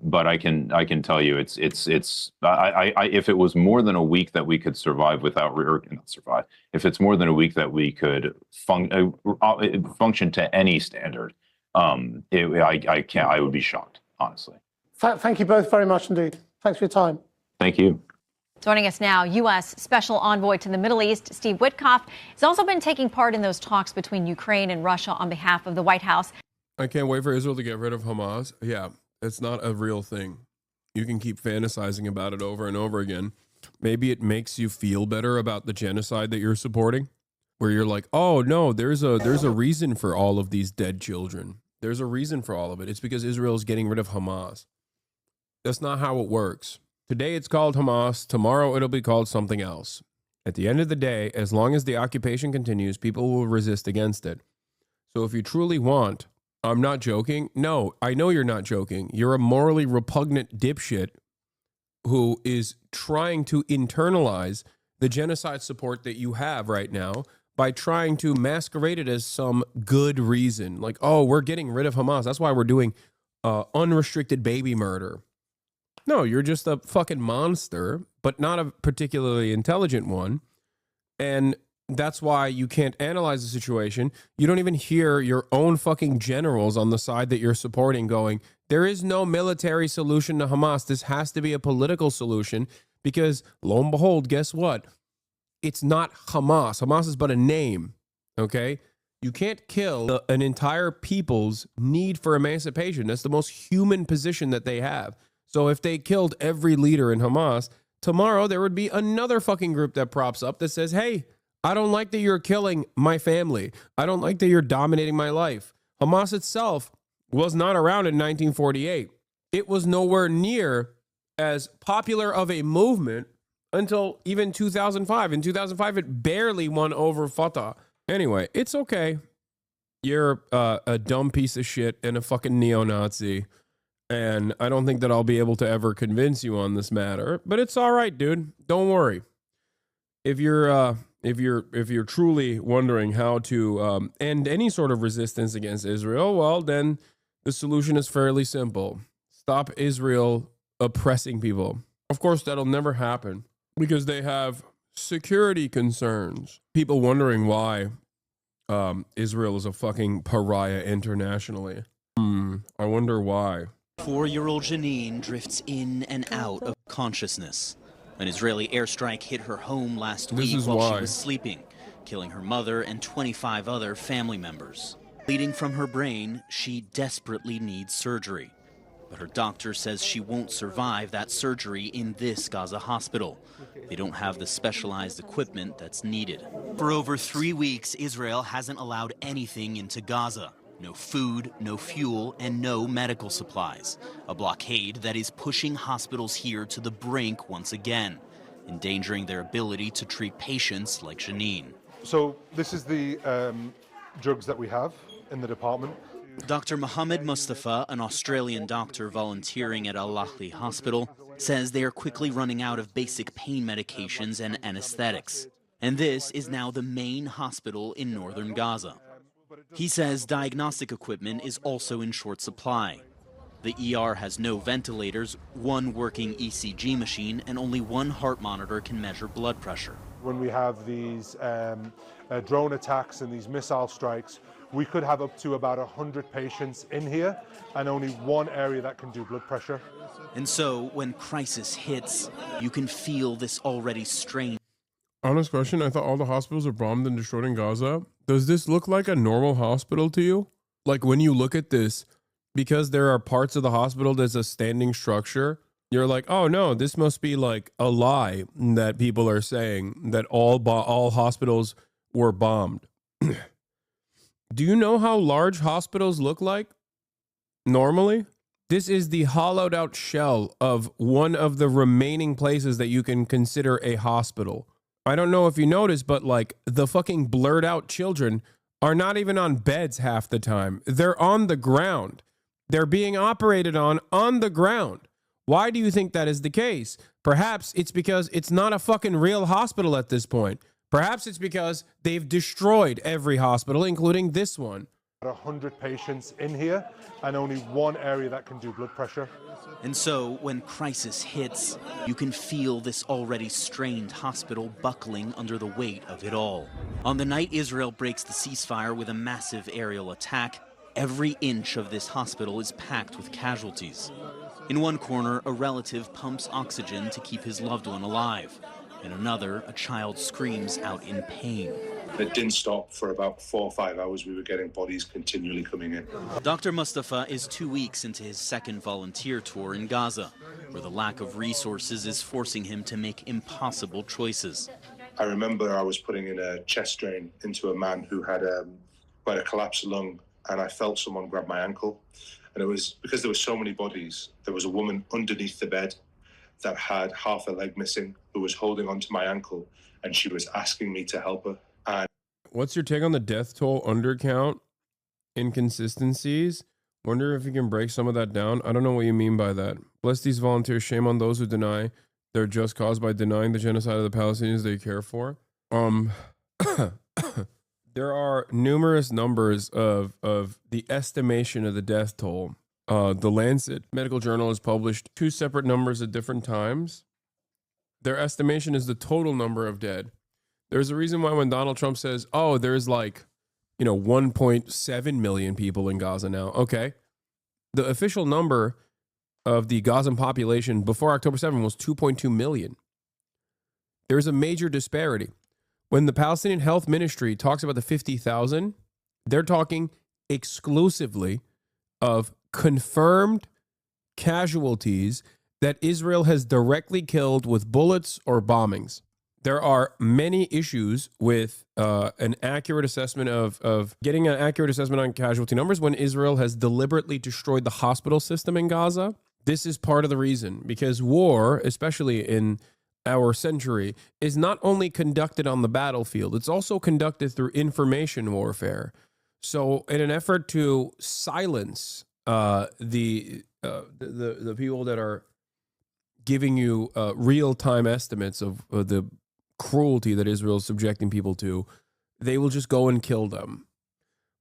but I can tell you it's if it was more than a week that we could survive without not survive, if it's more than a week that we could function to any standard, I would be shocked, honestly. Thank you both very much indeed. Thanks for your time. Thank you. Joining us now, U.S. Special Envoy to the Middle East, Steve Witkoff, has also been taking part in those talks between Ukraine and Russia on behalf of the White House. I can't wait for Israel to get rid of Hamas. Yeah, it's not a real thing. You can keep fantasizing about it over and over again. Maybe it makes you feel better about the genocide that you're supporting, where you're like, oh no, there's a reason for all of these dead children. There's a reason for all of it. It's because Israel is getting rid of Hamas. That's not how it works. Today it's called Hamas. Tomorrow it'll be called something else. At the end of the day, as long as the occupation continues, people will resist against it. So if you truly want, I'm not joking. No, I know you're not joking. You're a morally repugnant dipshit who is trying to internalize the genocide support that you have right now by trying to masquerade it as some good reason. Like, oh, we're getting rid of Hamas. That's why we're doing unrestricted baby murder. No, you're just a fucking monster, but not a particularly intelligent one. And that's why you can't analyze the situation. You don't even hear your own fucking generals on the side that you're supporting going, there is no military solution to Hamas. This has to be a political solution because, lo and behold, guess what? It's not Hamas. Hamas is but a name, okay? You can't kill an entire people's need for emancipation. That's the most human position that they have. So if they killed every leader in Hamas, tomorrow there would be another fucking group that props up that says, hey, I don't like that you're killing my family. I don't like that you're dominating my life. Hamas itself was not around in 1948. It was nowhere near as popular of a movement until even 2005. In 2005, it barely won over Fatah. Anyway, it's okay. You're a dumb piece of shit and a fucking neo-Nazi. And I don't think that I'll be able to ever convince you on this matter. But it's all right, dude. Don't worry. If you're truly wondering how to end any sort of resistance against Israel, well, then the solution is fairly simple. Stop Israel oppressing people. Of course, that'll never happen because they have security concerns. People wondering why Israel is a fucking pariah internationally. I wonder why. 4-year-old Janine drifts in and out of consciousness. An Israeli airstrike hit her home last week while she was sleeping, killing her mother and 25 other family members. Bleeding from her brain, she desperately needs surgery. But her doctor says she won't survive that surgery in this Gaza hospital. They don't have the specialized equipment that's needed. For over 3 weeks, Israel hasn't allowed anything into Gaza. No food, no fuel, and no medical supplies. A blockade that is pushing hospitals here to the brink once again, endangering their ability to treat patients like Janine. So this is the drugs that we have in the department. Dr. Mohammed Mustafa, an Australian doctor volunteering at Al Ahli Hospital, says they are quickly running out of basic pain medications and anesthetics. And this is now the main hospital in northern Gaza. He says diagnostic equipment is also in short supply. The ER has no ventilators, one working ECG machine, and only one heart monitor can measure blood pressure. When we have these drone attacks and these missile strikes, we could have up to about 100 patients in here and only one area that can do blood pressure. And so when crisis hits, you can feel this already strained. Honest question, I thought all the hospitals are bombed and destroyed in Gaza. Does this look like a normal hospital to you? Like when you look at this, because there are parts of the hospital that's a standing structure, you're like, oh no, this must be like a lie that people are saying that all hospitals were bombed. Do you know how large hospitals look like normally? This is the hollowed out shell of one of the remaining places that you can consider a hospital. I don't know if you noticed, but like the fucking blurred out children are not even on beds half the time. They're on the ground. They're being operated on the ground. Why do you think that is the case? Perhaps it's because it's not a fucking real hospital at this point. Perhaps it's because they've destroyed every hospital, including this one. 100 patients in here and only one area that can do blood pressure. And so when crisis hits, you can feel this already strained hospital buckling under the weight of it all. On the night Israel breaks the ceasefire with a massive aerial attack, every inch of this hospital is packed with casualties. In one corner, a relative pumps oxygen to keep his loved one alive. In another, a child screams out in pain. It didn't stop for about 4 or 5 hours. We were getting bodies continually coming in. Dr. Mustafa is 2 weeks into his second volunteer tour in Gaza, where the lack of resources is forcing him to make impossible choices. I remember I was putting in a chest drain into a man who had quite a collapsed lung and I felt someone grab my ankle. And it was because there were so many bodies. There was a woman underneath the bed that had half a leg missing who was holding onto my ankle, and she was asking me to help her. And what's your take on the death toll undercount inconsistencies? Wonder if you can break some of that down. I don't know what you mean by that. Bless these volunteers. Shame on those who deny their just cause by denying the genocide of the Palestinians they care for. There are numerous numbers of the estimation of the death toll. The Lancet Medical Journal has published 2 separate numbers at different times. Their estimation is the total number of dead. There's a reason why when Donald Trump says, oh, there's 1.7 million people in Gaza now. Okay. The official number of the Gazan population before October 7 was 2.2 million. There's a major disparity. When the Palestinian Health Ministry talks about the 50,000, they're talking exclusively of confirmed casualties that Israel has directly killed with bullets or bombings. There are many issues with an accurate assessment of getting an accurate assessment on casualty numbers when Israel has deliberately destroyed the hospital system in Gaza. This is part of the reason, because war, especially in our century, is not only conducted on the battlefield, it's also conducted through information warfare. So in an effort to silence the people that are giving you real-time estimates of the cruelty that Israel is subjecting people to, they will just go and kill them.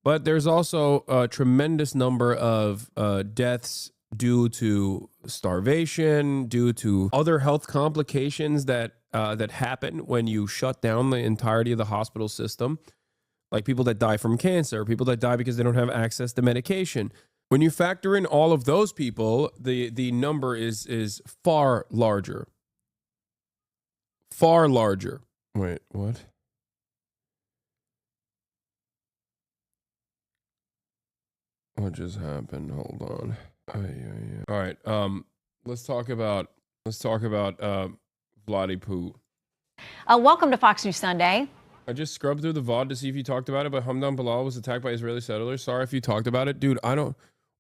But there's also a tremendous number of deaths due to starvation, due to other health complications that happen when you shut down the entirety of the hospital system, like people that die from cancer, people that die because they don't have access to medication. When you factor in all of those people, the number is far larger. Far larger. Wait, what? What just happened? Hold on. All right. Let's talk about Vladdy Poo. Welcome to Fox News Sunday. I just scrubbed through the VOD to see if you talked about it, but Hamdan Ballal was attacked by Israeli settlers. Sorry if you talked about it. Dude,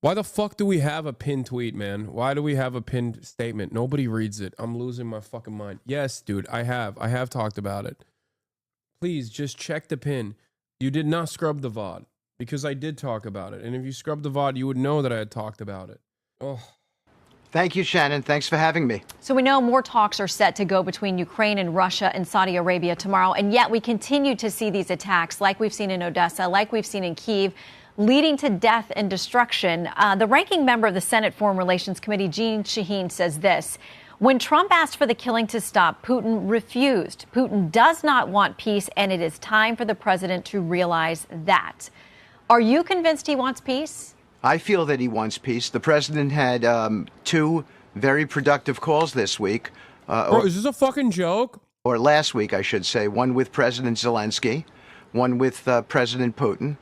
why the fuck do we have a pinned tweet, man? Why do we have a pinned statement? Nobody reads it. I'm losing my fucking mind. Yes, dude, I have talked about it. Please just check the pin. You did not scrub the VOD because I did talk about it. And if you scrubbed the VOD, you would know that I had talked about it. Oh. Thank you, Shannon. Thanks for having me. So we know more talks are set to go between Ukraine and Russia and Saudi Arabia tomorrow, and yet we continue to see these attacks like we've seen in Odessa, like we've seen in Kyiv, leading to death and destruction. The ranking member of the Senate Foreign Relations Committee, Jeanne Shaheen, says this: when Trump asked for the killing to stop, Putin refused. Putin does not want peace, and it is time for the president to realize that. Are you convinced he wants peace? I feel that he wants peace. The president had 2 very productive calls this week. Bro, is this a fucking joke? Or last week, I should say. One with President Zelensky, one with President Putin.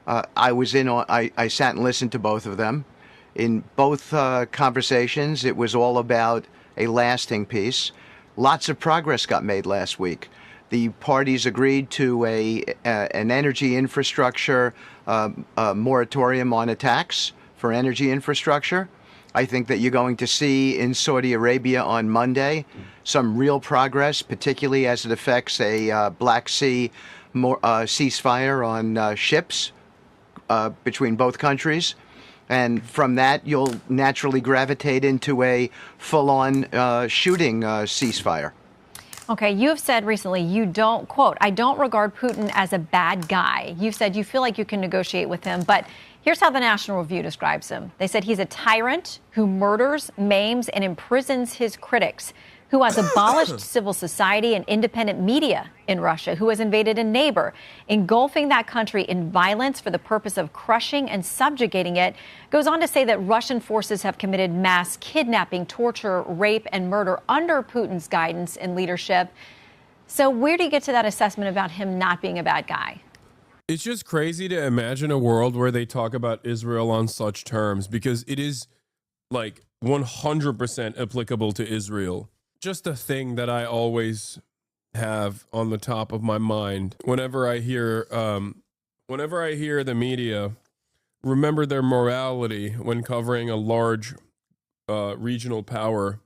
I sat and listened to both of them. In both conversations, it was all about a lasting peace. Lots of progress got made last week. The parties agreed to an energy infrastructure moratorium on attacks for energy infrastructure. I think that you're going to see in Saudi Arabia on Monday some real progress, particularly as it affects a Black Sea ceasefire on ships between both countries. And from that, you'll naturally gravitate into a full-on shooting ceasefire. Okay, you have said recently you don't, quote, I don't regard Putin as a bad guy. You've said you feel like you can negotiate with him, but here's how the National Review describes him. They said he's a tyrant who murders, maims, and imprisons his critics, who has abolished civil society and independent media in Russia, who has invaded a neighbor, engulfing that country in violence for the purpose of crushing and subjugating it. Goes on to say that Russian forces have committed mass kidnapping, torture, rape, and murder under Putin's guidance and leadership. So where do you get to that assessment about him not being a bad guy? It's just crazy to imagine a world where they talk about Israel on such terms, because it is like 100% applicable to Israel. Just a thing that I always have on the top of my mind whenever I hear the media remember their morality when covering a large regional power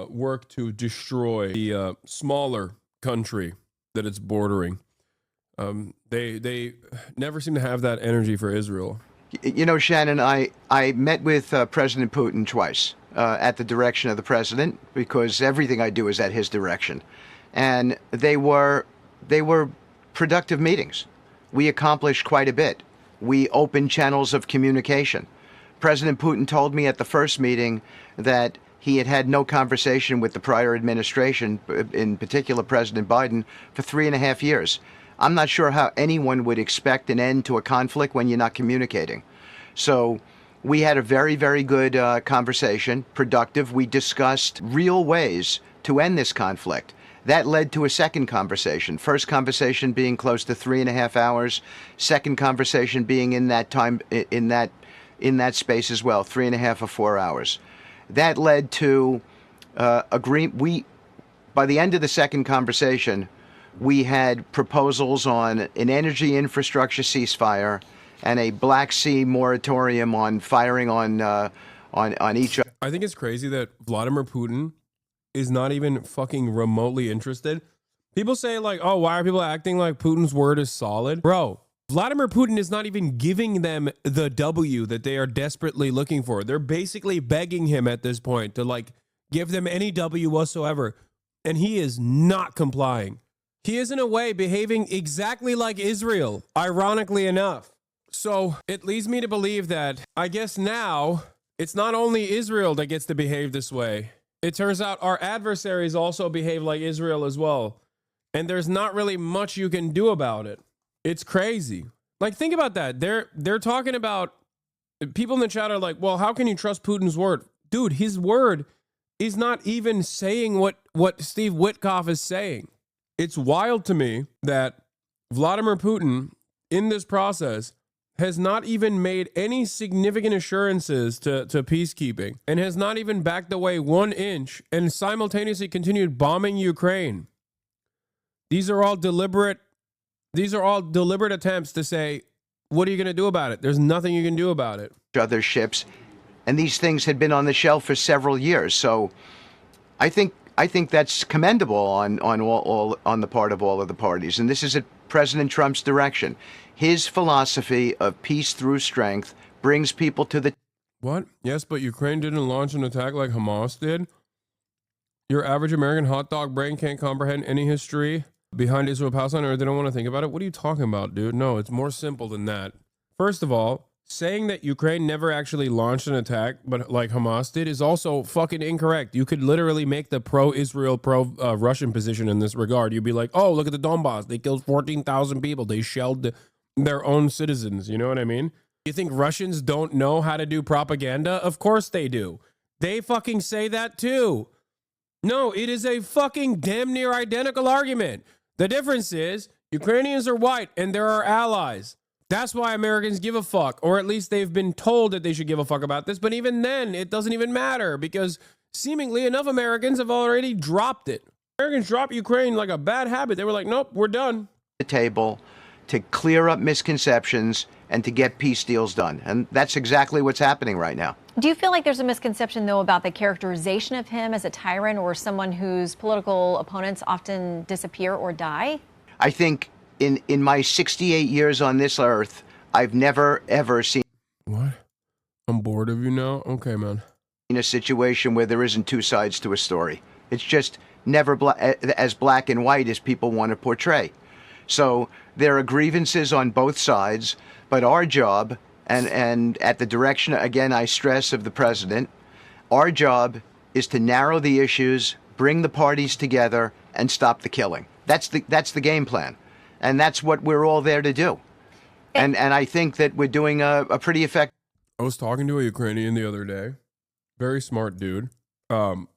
work to destroy the smaller country that it's bordering. They never seem to have that energy for Israel. You know, Shannon, I met with President Putin twice at the direction of the president, because everything I do is at his direction. And they were productive meetings. We accomplished quite a bit. We opened channels of communication. President Putin told me at the first meeting that he had had no conversation with the prior administration, in particular President Biden, for 3.5 years. I'm not sure how anyone would expect an end to a conflict when you're not communicating. So we had a very, very good conversation, productive. We discussed real ways to end this conflict. That led to a second conversation. First conversation being close to 3.5 hours. Second conversation being in that time, in that space as well, 3.5 or 4 hours. That led to by the end of the second conversation, we had proposals on an energy infrastructure ceasefire and a Black Sea moratorium on firing on each other. I think it's crazy that Vladimir Putin is not even fucking remotely interested. People say like, oh, why are people acting like Putin's word is solid? Bro, Vladimir Putin is not even giving them the W that they are desperately looking for. They're basically begging him at this point to like give them any W whatsoever. And he is not complying. He is in a way behaving exactly like Israel, ironically enough. So it leads me to believe that I guess now it's not only Israel that gets to behave this way. It turns out our adversaries also behave like Israel as well. And there's not really much you can do about it. It's crazy. Like, think about that. They're talking about, people in the chat are like, well, how can you trust Putin's word? Dude, his word is not even saying what Steve Witkoff is saying. It's wild to me that Vladimir Putin, in this process, has not even made any significant assurances to peacekeeping and has not even backed away 1 inch and simultaneously continued bombing Ukraine. These are all deliberate attempts to say, what are you going to do about it? There's nothing you can do about it. Other ships, and these things had been on the shelf for several years. So I think that's commendable on the part of all of the parties. And this is at President Trump's direction. His philosophy of peace through strength brings people to the... What? Yes, but Ukraine didn't launch an attack like Hamas did. Your average American hot dog brain can't comprehend any history behind Israel-Palestine, or they don't want to think about it. What are you talking about, dude? No, it's more simple than that. First of all, saying that Ukraine never actually launched an attack, but like Hamas did, is also fucking incorrect. You could literally make the pro-Israel, pro-Russian position in this regard. You'd be like, oh, look at the Donbass. They killed 14,000 people. They shelled their own citizens. You know what I mean? You think Russians don't know how to do propaganda? Of course they do. They fucking say that too. No, it is a fucking damn near identical argument. The difference is Ukrainians are white and they're our allies. That's why Americans give a fuck, or at least they've been told that they should give a fuck about this. But even then, it doesn't even matter because seemingly enough Americans have already dropped it. Americans dropped Ukraine like a bad habit. They were like, nope, we're done. The table to clear up misconceptions and to get peace deals done. And that's exactly what's happening right now. Do you feel like there's a misconception, though, about the characterization of him as a tyrant or someone whose political opponents often disappear or die? I think in my 68 years on this earth, I've never, ever seen... What? I'm bored of you now? Okay, man. ...in a situation where there isn't two sides to a story. It's just never as black and white as people want to portray. So there are grievances on both sides, but our job, and at the direction, again, I stress, of the president, our job is to narrow the issues, bring the parties together, and stop the killing. That's the game plan. And that's what we're all there to do. And I think that we're doing a pretty effective... I was talking to a Ukrainian the other day. Very smart dude. And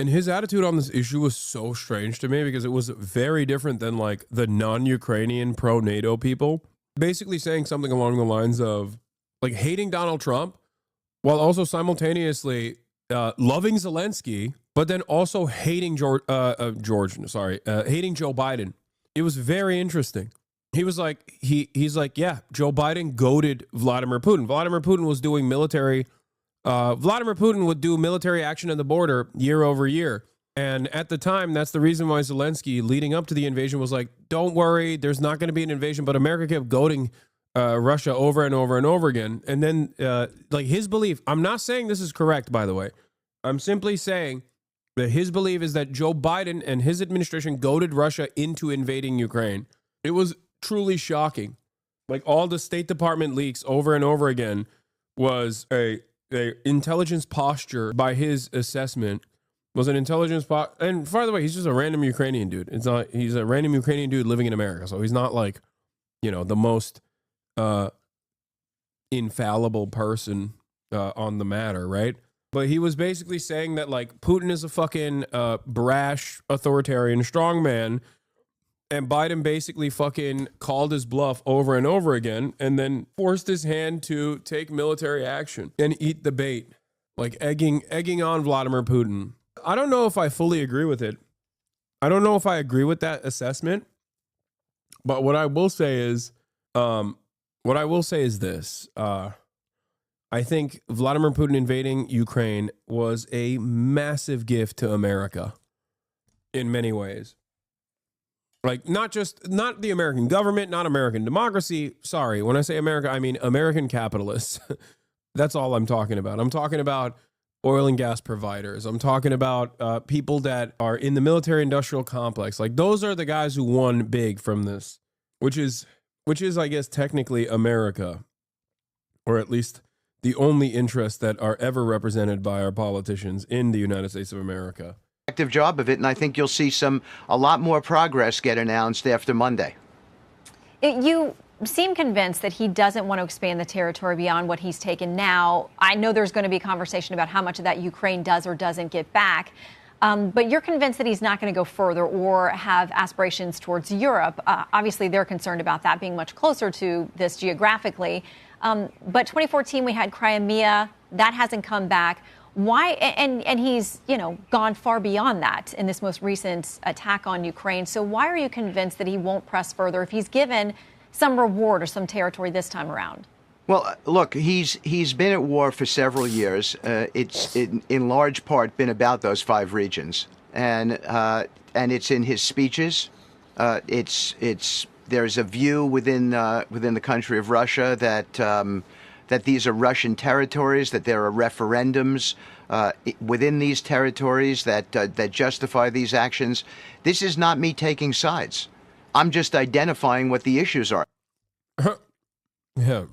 his attitude on this issue was so strange to me because it was very different than like the non-Ukrainian pro-NATO people. Basically saying something along the lines of like hating Donald Trump while also simultaneously loving Zelensky, but then also hating hating Joe Biden. It was very interesting. He was like, he's like, yeah, Joe Biden goaded Vladimir Putin. Vladimir Putin was doing military. Vladimir Putin would do military action at the border year over year. And at the time, that's the reason why Zelensky, leading up to the invasion, was like, don't worry, there's not going to be an invasion. But America kept goading Russia over and over and over again. And then, like, his belief, I'm not saying this is correct, by the way. I'm simply saying that his belief is that Joe Biden and his administration goaded Russia into invading Ukraine. It was truly shocking. Like, all the State Department leaks over and over again was a intelligence posture by his assessment. Was an intelligence and by the way, he's just a random Ukrainian dude. It's not, he's a random Ukrainian dude living in America. So he's not like, you know, the most infallible person on the matter, right? But he was basically saying that, like, Putin is a fucking brash, authoritarian strongman, and Biden basically fucking called his bluff over and over again, and then forced his hand to take military action and eat the bait, like egging on Vladimir Putin. I don't know if I fully agree with it. I don't know if I agree with that assessment. But what I will say is, this. I think Vladimir Putin invading Ukraine was a massive gift to America in many ways. Like, not the American government, not American democracy. Sorry, when I say America, I mean American capitalists. That's all I'm talking about. I'm talking about oil and gas providers. I'm talking about people that are in the military industrial complex. Like, those are the guys who won big from this, which is, I guess, technically America, or at least the only interests that are ever represented by our politicians in the United States of America. Active job of it, and I think you'll see a lot more progress get announced after Monday. You seem convinced that he doesn't want to expand the territory beyond what he's taken now. I know there's going to be a conversation about how much of that Ukraine does or doesn't get back. But you're convinced that he's not going to go further or have aspirations towards Europe. Obviously, they're concerned about that being much closer to this geographically. But 2014, we had Crimea. That hasn't come back. Why? And he's, gone far beyond that in this most recent attack on Ukraine. So why are you convinced that he won't press further if he's given some reward or some territory this time around? Well, look, he's been at war for several years. It's in large part been about those 5 regions, and it's in his speeches. There's a view within the country of Russia that these are Russian territories, that there are referendums within these territories that justify these actions. This is not me taking sides. I'm just identifying what the issues are. Yeah.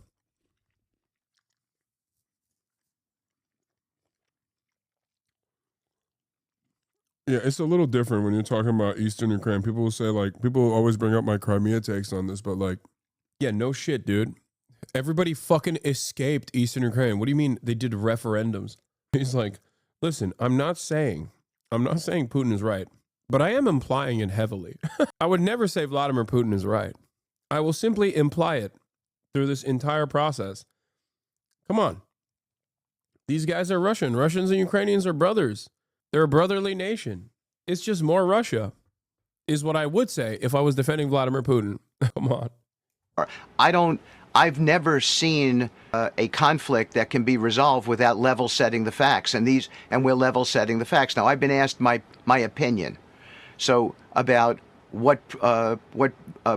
Yeah, it's a little different when you're talking about Eastern Ukraine. People will say, like, people always bring up my Crimea takes on this, but, like, yeah, no shit, dude. Everybody fucking escaped Eastern Ukraine. What do you mean they did referendums? He's like, listen, I'm not saying Putin is right, but I am implying it heavily. I would never say Vladimir Putin is right. I will simply imply it through this entire process. Come on. These guys are Russian. Russians and Ukrainians are brothers. They're a brotherly nation. It's just more Russia, is what I would say if I was defending Vladimir Putin. Come on. I've never seen a conflict that can be resolved without level setting the facts, and we're level setting the facts. Now, I've been asked my opinion, so about what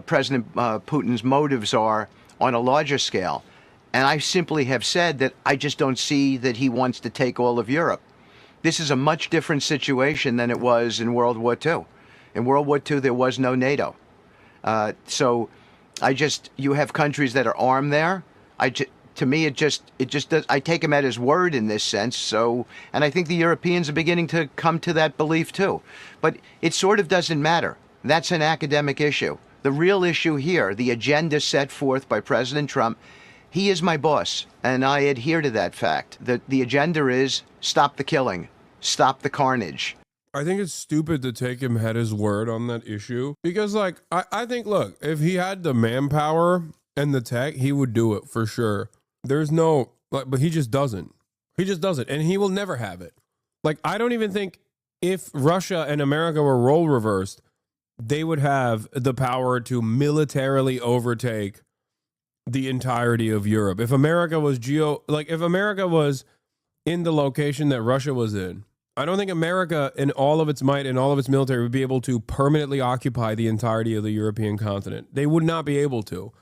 President Putin's motives are on a larger scale, and I simply have said that I just don't see that he wants to take all of Europe. This is a much different situation than it was in World War II. In World War II, there was no NATO, so. You have countries that are armed there. To me, it just does. I take him at his word in this sense. So, and I think the Europeans are beginning to come to that belief too. But it sort of doesn't matter. That's an academic issue. The real issue here, the agenda set forth by President Trump, he is my boss, and I adhere to that fact. The agenda is stop the killing, stop the carnage. I think it's stupid to take him at his word on that issue because, like, I think, look, if he had the manpower and the tech, he would do it for sure. There's no, like, but he just doesn't. He just doesn't, and he will never have it. Like, I don't even think if Russia and America were role reversed, they would have the power to militarily overtake the entirety of Europe. If America was if America was in the location that Russia was in, I don't think America in all of its might and all of its military would be able to permanently occupy the entirety of the European continent. They would not be able to.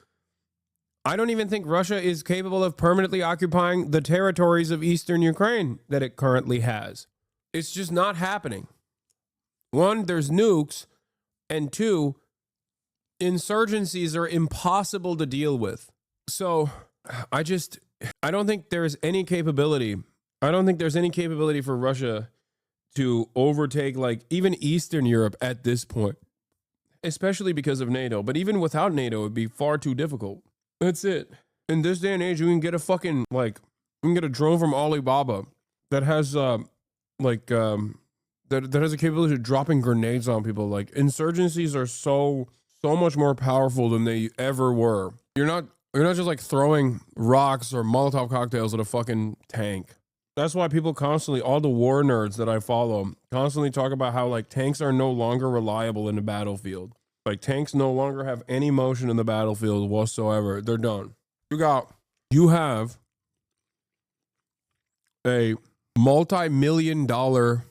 I don't even think Russia is capable of permanently occupying the territories of eastern Ukraine that it currently has. It's just not happening. One, there's nukes, and two, insurgencies are impossible to deal with. So I don't think there's any capability. I don't think there's any capability for Russia to overtake like even Eastern Europe at this point, especially because of NATO. But even without NATO, it'd be far too difficult. That's it. In this day and age, you can get a fucking you can get a drone from Alibaba that has that has a capability of dropping grenades on people. Like, insurgencies are so much more powerful than they ever were. You're not just like throwing rocks or Molotov cocktails at a fucking tank. That's why people constantly, all the war nerds that I follow, constantly talk about how like tanks are no longer reliable in the battlefield. Like, tanks no longer have any motion in the battlefield whatsoever. They're done. You have a multi-million-dollar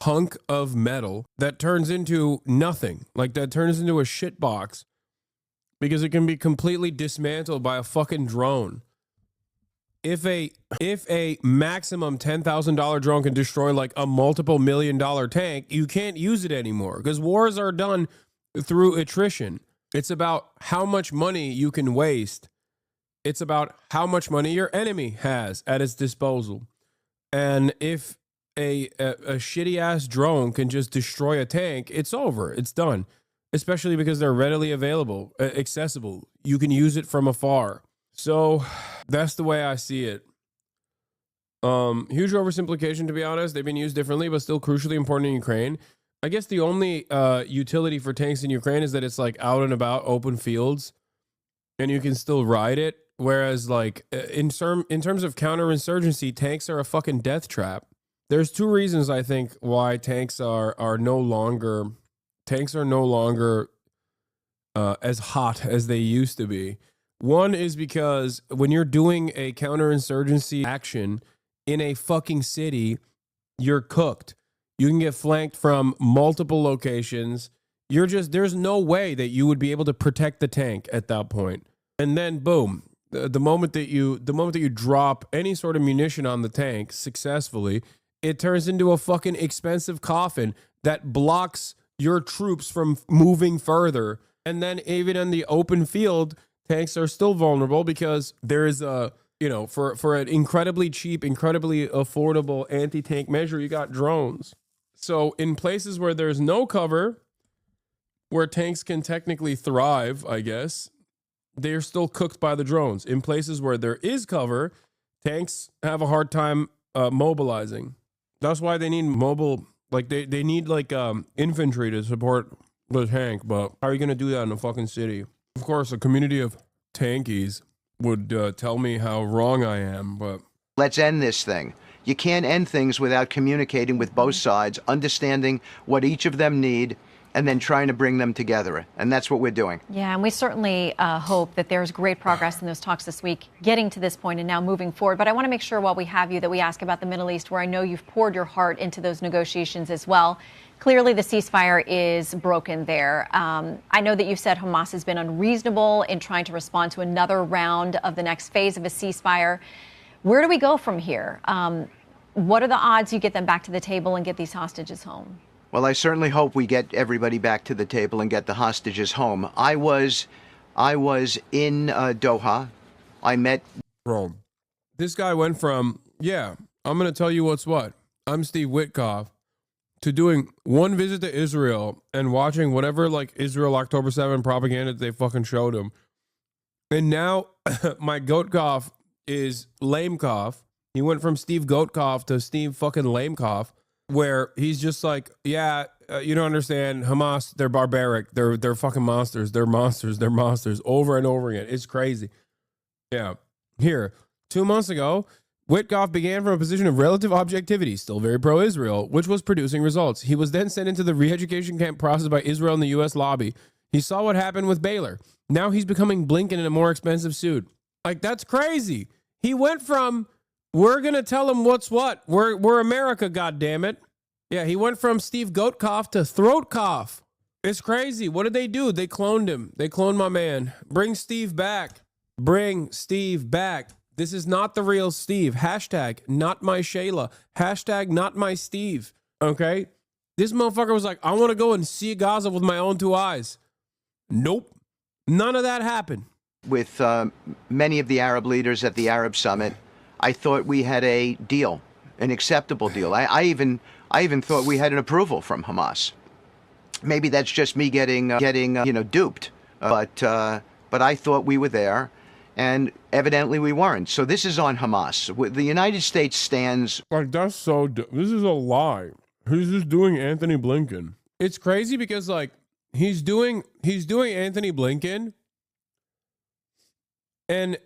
hunk of metal that turns into nothing. Like, that turns into a shit box because it can be completely dismantled by a fucking drone. If a maximum $10,000 drone can destroy like a multiple $1 million tank, you can't use it anymore because wars are done through attrition. It's about how much money you can waste. It's about how much money your enemy has at its disposal. And if a shitty ass drone can just destroy a tank, it's over. It's done. Especially because they're readily available, accessible. You can use it from afar. So that's the way I see it. Huge oversimplification, to be honest. They've been used differently, but still crucially important in Ukraine. I guess the only utility for tanks in Ukraine is that it's like out and about open fields and you can still ride it. Whereas like in terms of counterinsurgency, tanks are a fucking death trap. There's two reasons I think why tanks are no longer as hot as they used to be. One is because when you're doing a counterinsurgency action in a fucking city, you're cooked. You can get flanked from multiple locations. There's no way that you would be able to protect the tank at that point. And then boom, the moment that you drop any sort of munition on the tank successfully, it turns into a fucking expensive coffin that blocks your troops from moving further. And then even in the open field, tanks are still vulnerable because there is for an incredibly cheap, incredibly affordable anti-tank measure, you got drones. So in places where there's no cover, where tanks can technically thrive, I guess, they're still cooked by the drones. In places where there is cover, tanks have a hard time mobilizing. That's why they need mobile, like they need like infantry to support the tank. But how are you going to do that in a fucking city? Of course, a community of tankies would tell me how wrong I am, but... Let's end this thing. You can't end things without communicating with both sides, understanding what each of them need, and then trying to bring them together. And that's what we're doing. Yeah, and we certainly hope that there's great progress in those talks this week, getting to this point and now moving forward. But I want to make sure while we have you that we ask about the Middle East, where I know you've poured your heart into those negotiations as well. Clearly, the ceasefire is broken there. I know that you've said Hamas has been unreasonable in trying to respond to another round of the next phase of a ceasefire. Where do we go from here? What are the odds you get them back to the table and get these hostages home? Well, I certainly hope we get everybody back to the table and get the hostages home. I was in Doha. I met... Bro, this guy went from, I'm going to tell you what's what. I'm Steve Witkoff, to doing one visit to Israel and watching whatever like Israel October 7 propaganda they fucking showed him. And now my Goatkoff is Lamekoff. He went from Steve Goatkoff to Steve fucking Lamekoff, where he's just like, you don't understand. Hamas, they're barbaric. They're fucking monsters. They're monsters. They're monsters over and over again. It's crazy. Yeah. Here, 2 months ago, Witkoff began from a position of relative objectivity, still very pro-Israel, which was producing results. He was then sent into the re-education camp process by Israel and the U.S. lobby. He saw what happened with Baylor. Now he's becoming Blinken in a more expensive suit. Like, that's crazy. He went from, we're going to tell him what's what. We're America, goddammit. Yeah, he went from Steve Goat Cough to Throat Cough. It's crazy. What did they do? They cloned him. They cloned my man. Bring Steve back. Bring Steve back. This is not the real Steve. Hashtag not my Shayla. Hashtag not my Steve. Okay? This motherfucker was like, I want to go and see Gaza with my own two eyes. Nope. None of that happened. With many of the Arab leaders at the Arab Summit, I thought we had a deal, an acceptable deal. I even thought we had an approval from Hamas. Maybe that's just me getting duped. But I thought we were there, and evidently we weren't. So this is on Hamas. The United States stands. Like, that's so. This is a lie. He's just doing Anthony Blinken. It's crazy because like he's doing Anthony Blinken, and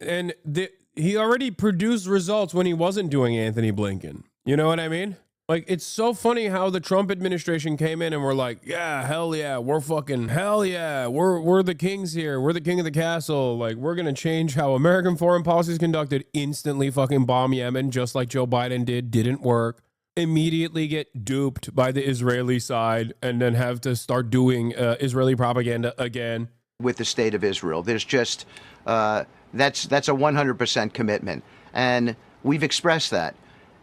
he already produced results when he wasn't doing Anthony Blinken. You know what I mean? Like, it's so funny how the Trump administration came in and were like, yeah, hell yeah, we're fucking, hell yeah, we're the kings here. We're the king of the castle. Like, we're going to change how American foreign policy is conducted. Instantly fucking bomb Yemen, just like Joe Biden did. Didn't work. Immediately get duped by the Israeli side and then have to start doing Israeli propaganda again. With the state of Israel. There's just, that's a 100% commitment. And we've expressed that.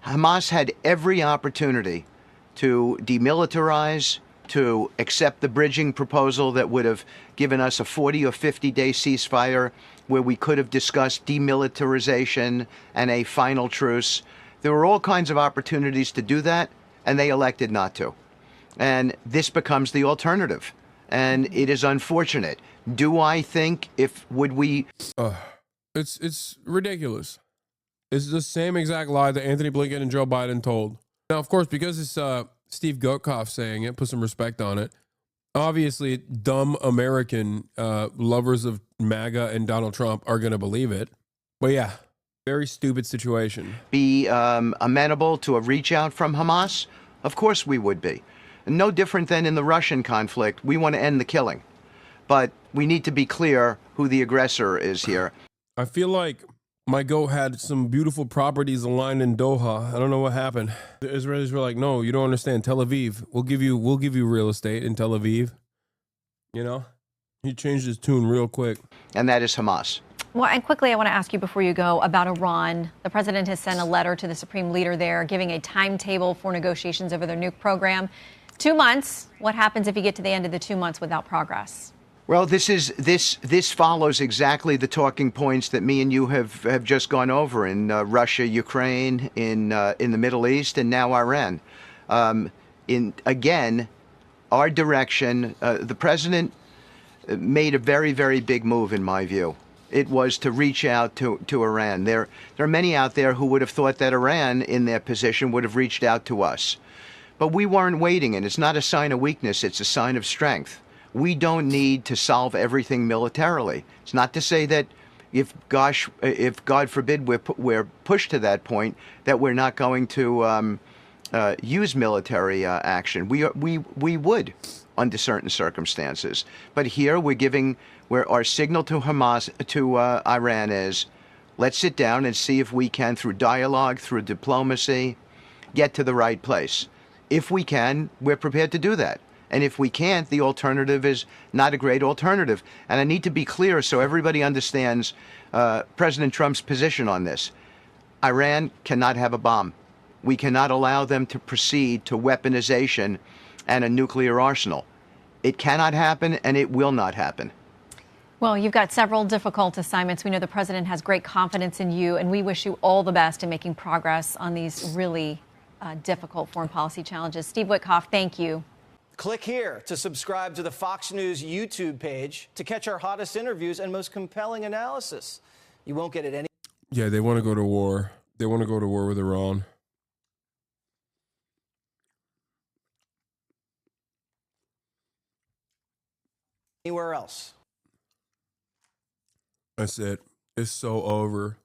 Hamas had every opportunity to demilitarize, to accept the bridging proposal that would have given us a 40 or 50-day ceasefire where we could have discussed demilitarization and a final truce. There were all kinds of opportunities to do that, and they elected not to. And this becomes the alternative. And it is unfortunate. Do I think It's ridiculous. It's the same exact lie that Anthony Blinken and Joe Biden told. Now, of course, because it's Steve Gotkoff saying it, put some respect on it. Obviously, dumb American lovers of MAGA and Donald Trump are going to believe it. But yeah, very stupid situation. Be amenable to a reach out from Hamas? Of course we would be. No different than in the Russian conflict. We want to end the killing. But we need to be clear who the aggressor is here. I feel like my goat had some beautiful properties aligned in Doha. I don't know what happened. The Israelis were like, no, you don't understand. Tel Aviv. We'll give you real estate in Tel Aviv. You know? He changed his tune real quick. And that is Hamas. Well, and quickly, I want to ask you before you go about Iran. The president has sent a letter to the supreme leader there, giving a timetable for negotiations over their nuke program. 2 months. What happens if you get to the end of the 2 months without progress? Well, this follows exactly the talking points that me and you have just gone over in Russia, Ukraine, in the Middle East, and now Iran. Again, our direction. The president made a very, very big move, in my view. It was to reach out to Iran. There are many out there who would have thought that Iran, in their position, would have reached out to us. But we weren't waiting, and it's not a sign of weakness, it's a sign of strength. We don't need to solve everything militarily. It's not to say that if God forbid we're pushed to that point, that we're not going to use military action. We would under certain circumstances. But here where our signal to Hamas, to Iran is, let's sit down and see if we can, through dialogue, through diplomacy, get to the right place. If we can, we're prepared to do that. And if we can't, the alternative is not a great alternative. And I need to be clear so everybody understands President Trump's position on this. Iran cannot have a bomb. We cannot allow them to proceed to weaponization and a nuclear arsenal. It cannot happen, and it will not happen. Well, you've got several difficult assignments. We know the president has great confidence in you, and we wish you all the best in making progress on these really difficult foreign policy challenges. Steve Witkoff, thank you. Click here to subscribe to the Fox News YouTube page to catch our hottest interviews and most compelling analysis. You won't get it any. Yeah, they want to go to war. They want to go to war with Iran. Anywhere else. That's it. It's so over.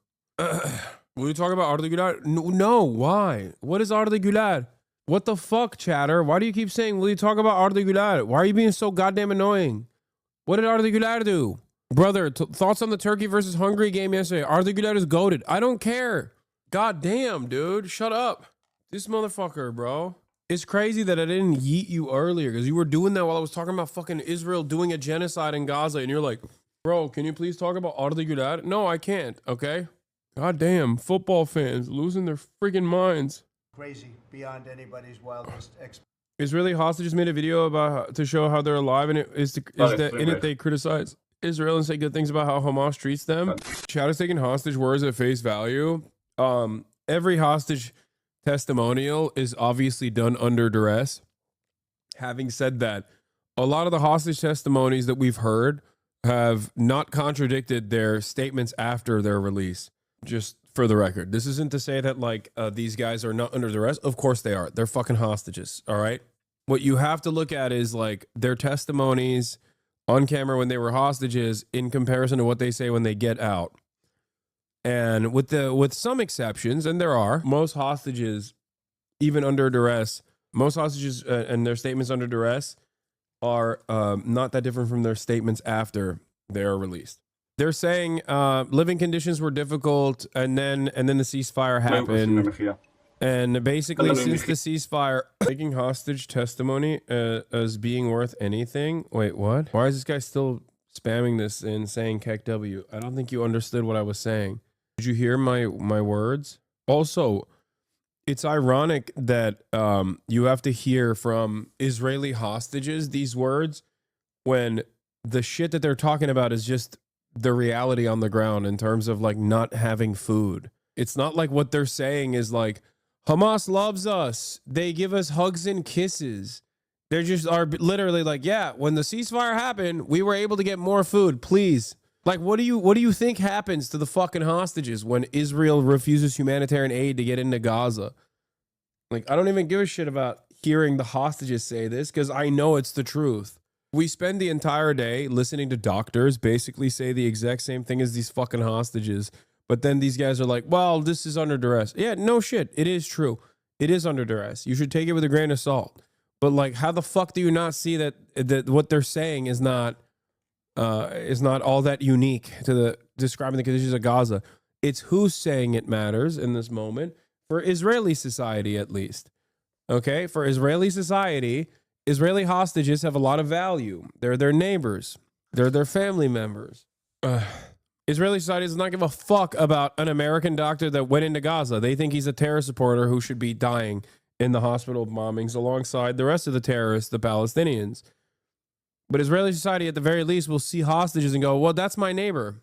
Will you talk about Arda Güler? No, why? What is Arda Güler? What the fuck, chatter? Why do you keep saying, will you talk about Arda Güler? Why are you being so goddamn annoying? What did Arda Güler do? Brother, thoughts on the Turkey versus Hungary game yesterday? Arda Güler is goated. I don't care. God damn, dude. Shut up. This motherfucker, bro. It's crazy that I didn't yeet you earlier because you were doing that while I was talking about fucking Israel doing a genocide in Gaza. And you're like, bro, can you please talk about Arda Güler? No, I can't, okay? God damn, football fans losing their freaking minds. Crazy beyond anybody's wildest expectations. Israeli hostages made a video about to show how they're alive, and in it they criticize Israel and say good things about how Hamas treats them. Chad is taking hostage words at face value. Every hostage testimonial is obviously done under duress. Having said that, a lot of the hostage testimonies that we've heard have not contradicted their statements after their release. Just for the record, this isn't to say that like these guys are not under duress. Of course they are. They're fucking hostages. All right. What you have to look at is like their testimonies on camera when they were hostages in comparison to what they say when they get out. And with some exceptions, and there are, most hostages, even under duress, most hostages and their statements under duress are not that different from their statements after they are released. They're saying living conditions were difficult, and then the ceasefire happened. And basically, since the ceasefire, taking hostage testimony as being worth anything. Wait, what? Why is this guy still spamming this and saying KEKW? I don't think you understood what I was saying. Did you hear my words? Also, it's ironic that you have to hear from Israeli hostages these words when the shit that they're talking about is just the reality on the ground in terms of like not having food. It's not like what they're saying is like, Hamas loves us. They give us hugs and kisses. They just are literally like, yeah, when the ceasefire happened, we were able to get more food, please. Like, what do you think happens to the fucking hostages when Israel refuses humanitarian aid to get into Gaza? Like, I don't even give a shit about hearing the hostages say this because I know it's the truth. We spend the entire day listening to doctors basically say the exact same thing as these fucking hostages. But then these guys are like, well, this is under duress. Yeah, no shit. It is true. It is under duress. You should take it with a grain of salt. But like, how the fuck do you not see that what they're saying is not all that unique to the describing the conditions of Gaza? It's who's saying it matters in this moment for Israeli society, at least. Okay, for Israeli society, Israeli hostages have a lot of value. They're their neighbors. They're their family members. Israeli society does not give a fuck about an American doctor that went into Gaza. They think he's a terror supporter who should be dying in the hospital bombings alongside the rest of the terrorists, the Palestinians. But Israeli society, at the very least, will see hostages and go, well, that's my neighbor.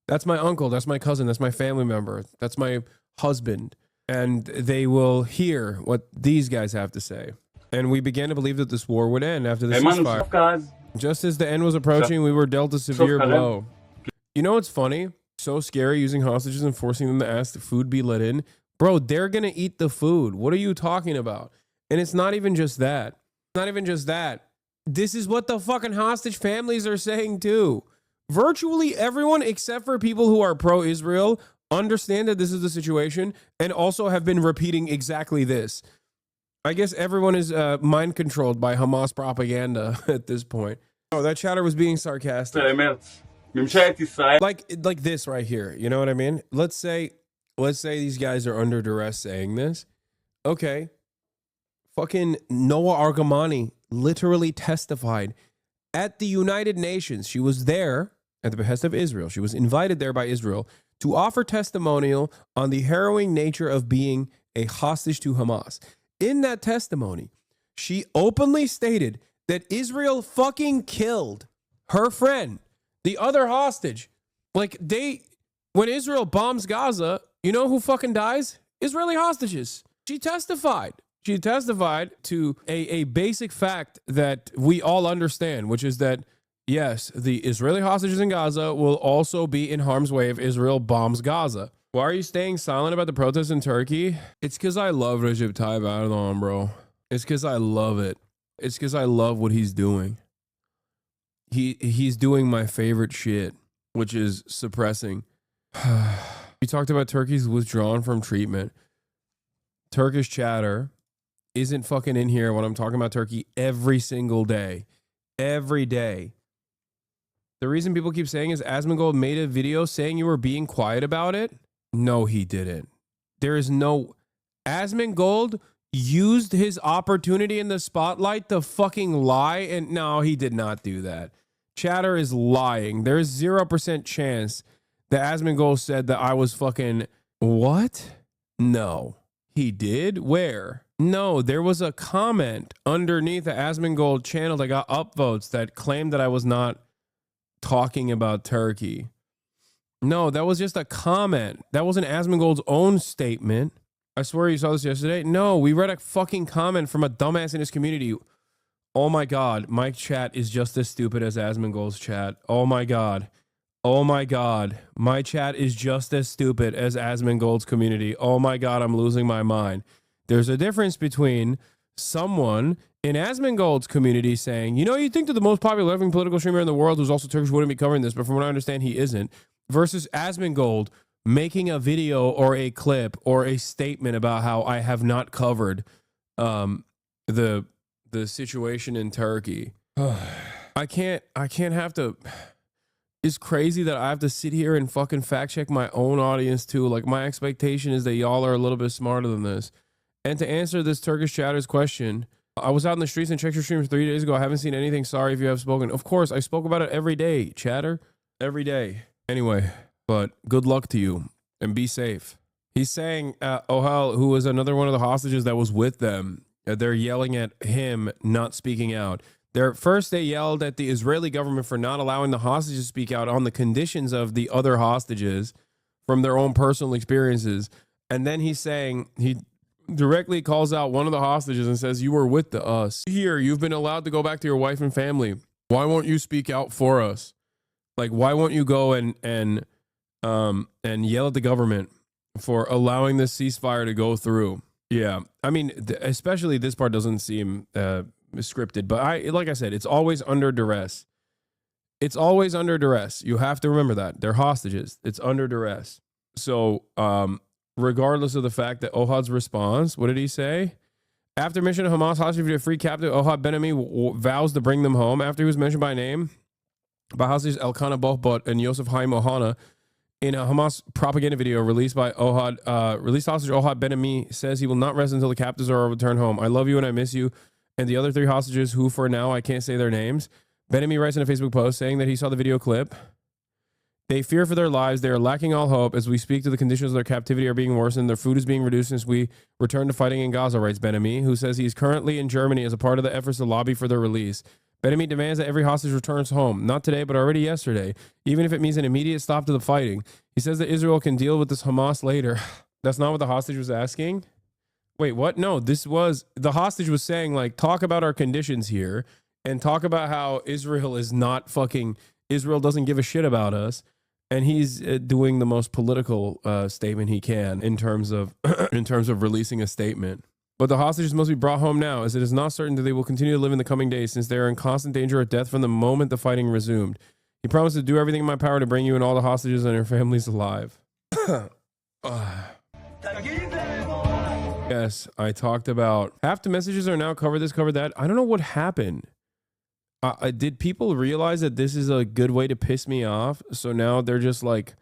That's my uncle. That's my cousin. That's my family member. That's my husband. And they will hear what these guys have to say. And we began to believe that this war would end after the ceasefire. Just as the end was approaching, we were dealt a severe blow. You know what's funny? So scary using hostages and forcing them to ask the food be let in. Bro, they're going to eat the food. What are you talking about? And it's not even just that. Not even just that. This is what the fucking hostage families are saying too. Virtually everyone except for people who are pro-Israel understand that this is the situation and also have been repeating exactly this. I guess everyone is mind controlled by Hamas propaganda at this point. Oh, that chatter was being sarcastic. Like this right here. You know what I mean? Let's say these guys are under duress saying this. Okay. Fucking Noah Argamani literally testified at the United Nations. She was there at the behest of Israel. She was invited there by Israel to offer testimonial on the harrowing nature of being a hostage to Hamas. In that testimony, she openly stated that Israel fucking killed her friend, the other hostage. Like when Israel bombs Gaza, you know who fucking dies? Israeli hostages. She testified. She testified to a basic fact that we all understand, which is that, yes, the Israeli hostages in Gaza will also be in harm's way if Israel bombs Gaza. Why are you staying silent about the protests in Turkey? It's because I love Recep Tayyip Erdogan, bro. It's because I love it. It's because I love what he's doing. He's doing my favorite shit, which is suppressing. You talked about Turkey's withdrawn from treatment. Turkish chatter isn't fucking in here when I'm talking about Turkey every single day. Every day. The reason people keep saying is Asmongold made a video saying you were being quiet about it. No, he didn't. There is no... Asmongold used his opportunity in the spotlight to fucking lie, and no, he did not do that. Chatter is lying. There is 0% chance that Asmongold said that I was fucking... What? No. He did? Where? No, there was a comment underneath the Asmongold channel that got upvotes that claimed that I was not talking about Turkey. No, that was just a comment. That wasn't Asmongold's own statement. I swear you saw this yesterday. No, we read a fucking comment from a dumbass in his community. Oh my God, my chat is just as stupid as Asmongold's chat. Oh my God. Oh my God, my chat is just as stupid as Asmongold's community. Oh my God, I'm losing my mind. There's a difference between someone in Asmongold's community saying, you know, you think that the most popular left-wing political streamer in the world who's also Turkish wouldn't be covering this, but from what I understand, he isn't, versus Asmongold making a video or a clip or a statement about how I have not covered the situation in Turkey. I can't have to... It's crazy that I have to sit here and fucking fact check my own audience too. Like, my expectation is that y'all are a little bit smarter than this. And to answer this Turkish chatter's question, I was out in the streets and checked your streams 3 days ago. I haven't seen anything. Sorry if you have spoken. Of course, I spoke about it every day, chatter. Every day. Anyway, but good luck to you and be safe. He's saying Ohal, who was another one of the hostages that was with them, they're yelling at him not speaking out. First, they yelled at the Israeli government for not allowing the hostages to speak out on the conditions of the other hostages from their own personal experiences. And then he's saying, he directly calls out one of the hostages and says, you were with us. Here, you've been allowed to go back to your wife and family. Why won't you speak out for us? Like, why won't you go and yell at the government for allowing this ceasefire to go through? Yeah, I mean, especially this part doesn't seem... scripted, but like I said, it's always under duress. It's always under duress. You have to remember that. They're hostages. It's under duress. So regardless of the fact that Ohad's response, what did he say? After mission of Hamas hostage to free captive, Ohad Ben-Ami vows to bring them home. After he was mentioned by name by hostages Elkanah Bohbot and Yosef Haim Ohana in a Hamas propaganda video released by Ohad, released hostage Ohad Ben-Ami says he will not rest until the captives are returned home. I love you and I miss you. And the other 3 hostages who, for now, I can't say their names. Ben-Ami writes in a Facebook post saying that he saw the video clip. They fear for their lives. They are lacking all hope. As we speak to the conditions of their captivity are being worsened. Their food is being reduced since we return to fighting in Gaza, writes Ben-Ami, who says he is currently in Germany as a part of the efforts to lobby for their release. Ben-Ami demands that every hostage returns home. Not today, but already yesterday, even if it means an immediate stop to the fighting. He says that Israel can deal with this Hamas later. That's not what the hostage was asking. Wait, what? No, the hostage was saying, like, talk about our conditions here and talk about how Israel is not fucking, Israel doesn't give a shit about us. And he's doing the most political statement he can in terms of releasing a statement. But the hostages must be brought home now, as it is not certain that they will continue to live in the coming days, since they are in constant danger of death from the moment the fighting resumed. He promised to do everything in my power to bring you and all the hostages and their families alive. Yes, I talked about half the messages are now cover this, cover that. I don't know what happened. Did people realize that this is a good way to piss me off? So now they're just like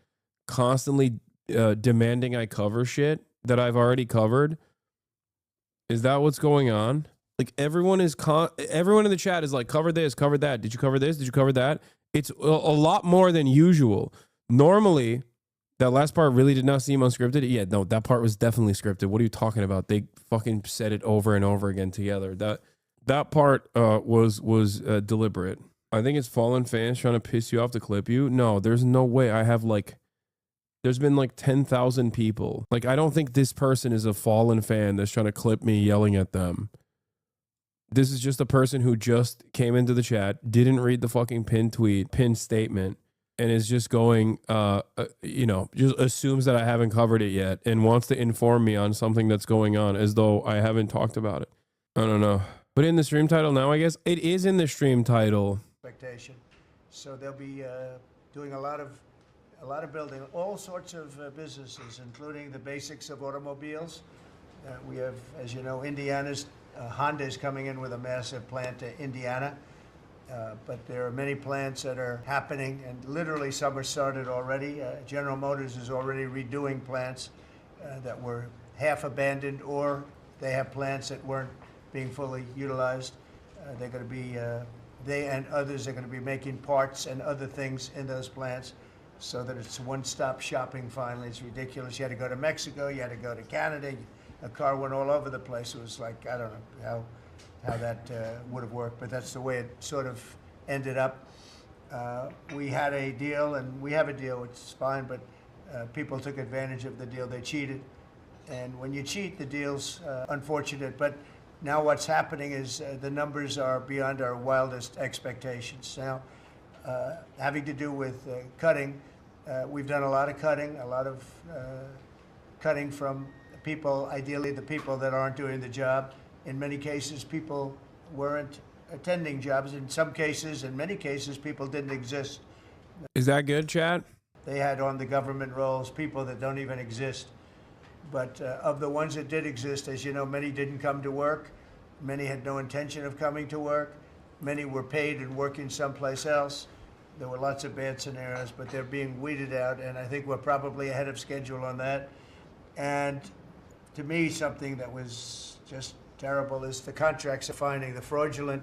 constantly demanding I cover shit that I've already covered. Is that what's going on? Like everyone in the chat is like, cover this, cover that. Did you cover this? Did you cover that? It's a lot more than usual. Normally, that last part really did not seem unscripted. Yeah, no, that part was definitely scripted. What are you talking about? They fucking said it over and over again together. That part was deliberate. I think it's fallen fans trying to piss you off to clip you. No, there's no way. There's been like 10,000 people. Like, I don't think this person is a fallen fan that's trying to clip me yelling at them. This is just a person who just came into the chat, didn't read the fucking pinned statement, and is just going, just assumes that I haven't covered it yet and wants to inform me on something that's going on as though I haven't talked about it. I don't know. But in the stream title now, I guess it is in the stream title. Expectation. So they'll be doing a lot of a lot of building, all sorts of businesses, including the basics of automobiles. We have, as you know, Honda is coming in with a massive plant to Indiana. But there are many plants that are happening, and literally some are started already. General Motors is already redoing plants that were half abandoned, or they have plants that weren't being fully utilized. They're going to be, they and others are going to be making parts and other things in those plants so that it's one-stop shopping finally. It's ridiculous. You had to go to Mexico, you had to go to Canada. A car went all over the place. It was like, I don't know how that would have worked, but that's the way it sort of ended up. We had a deal, and we have a deal, which is fine, but people took advantage of the deal. They cheated. And when you cheat, the deal's unfortunate. But now what's happening is the numbers are beyond our wildest expectations. Now, having to do with cutting, we've done a lot of cutting from people, ideally the people that aren't doing the job. In many cases, people weren't attending jobs. In some cases, in many cases, people didn't exist. Is that good, Chad? They had on the government rolls people that don't even exist. But of the ones that did exist, as you know, many didn't come to work. Many had no intention of coming to work. Many were paid and working someplace else. There were lots of bad scenarios, but they're being weeded out, and I think we're probably ahead of schedule on that. And to me, something that was just terrible is the contracts are finding, the fraudulent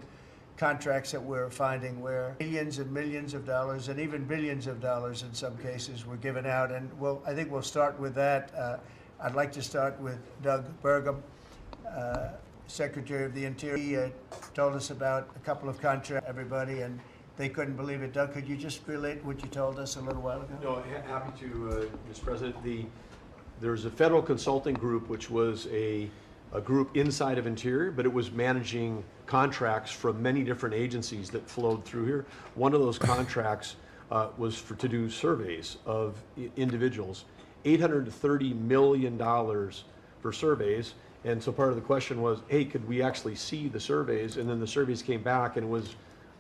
contracts that we're finding, where millions and millions of dollars and even billions of dollars in some cases were given out. And I think we'll start with that. I'd like to start with Doug Burgum, Secretary of the Interior. He told us about a couple of contracts, everybody, and they couldn't believe it. Doug, could you just relate what you told us a little while ago? No, happy to, Mr. President. There's a federal consulting group, which was a group inside of Interior, but it was managing contracts from many different agencies that flowed through here. One of those contracts was to do surveys of individuals, $830 million for surveys. And so part of the question was, hey, could we actually see the surveys? And then the surveys came back, and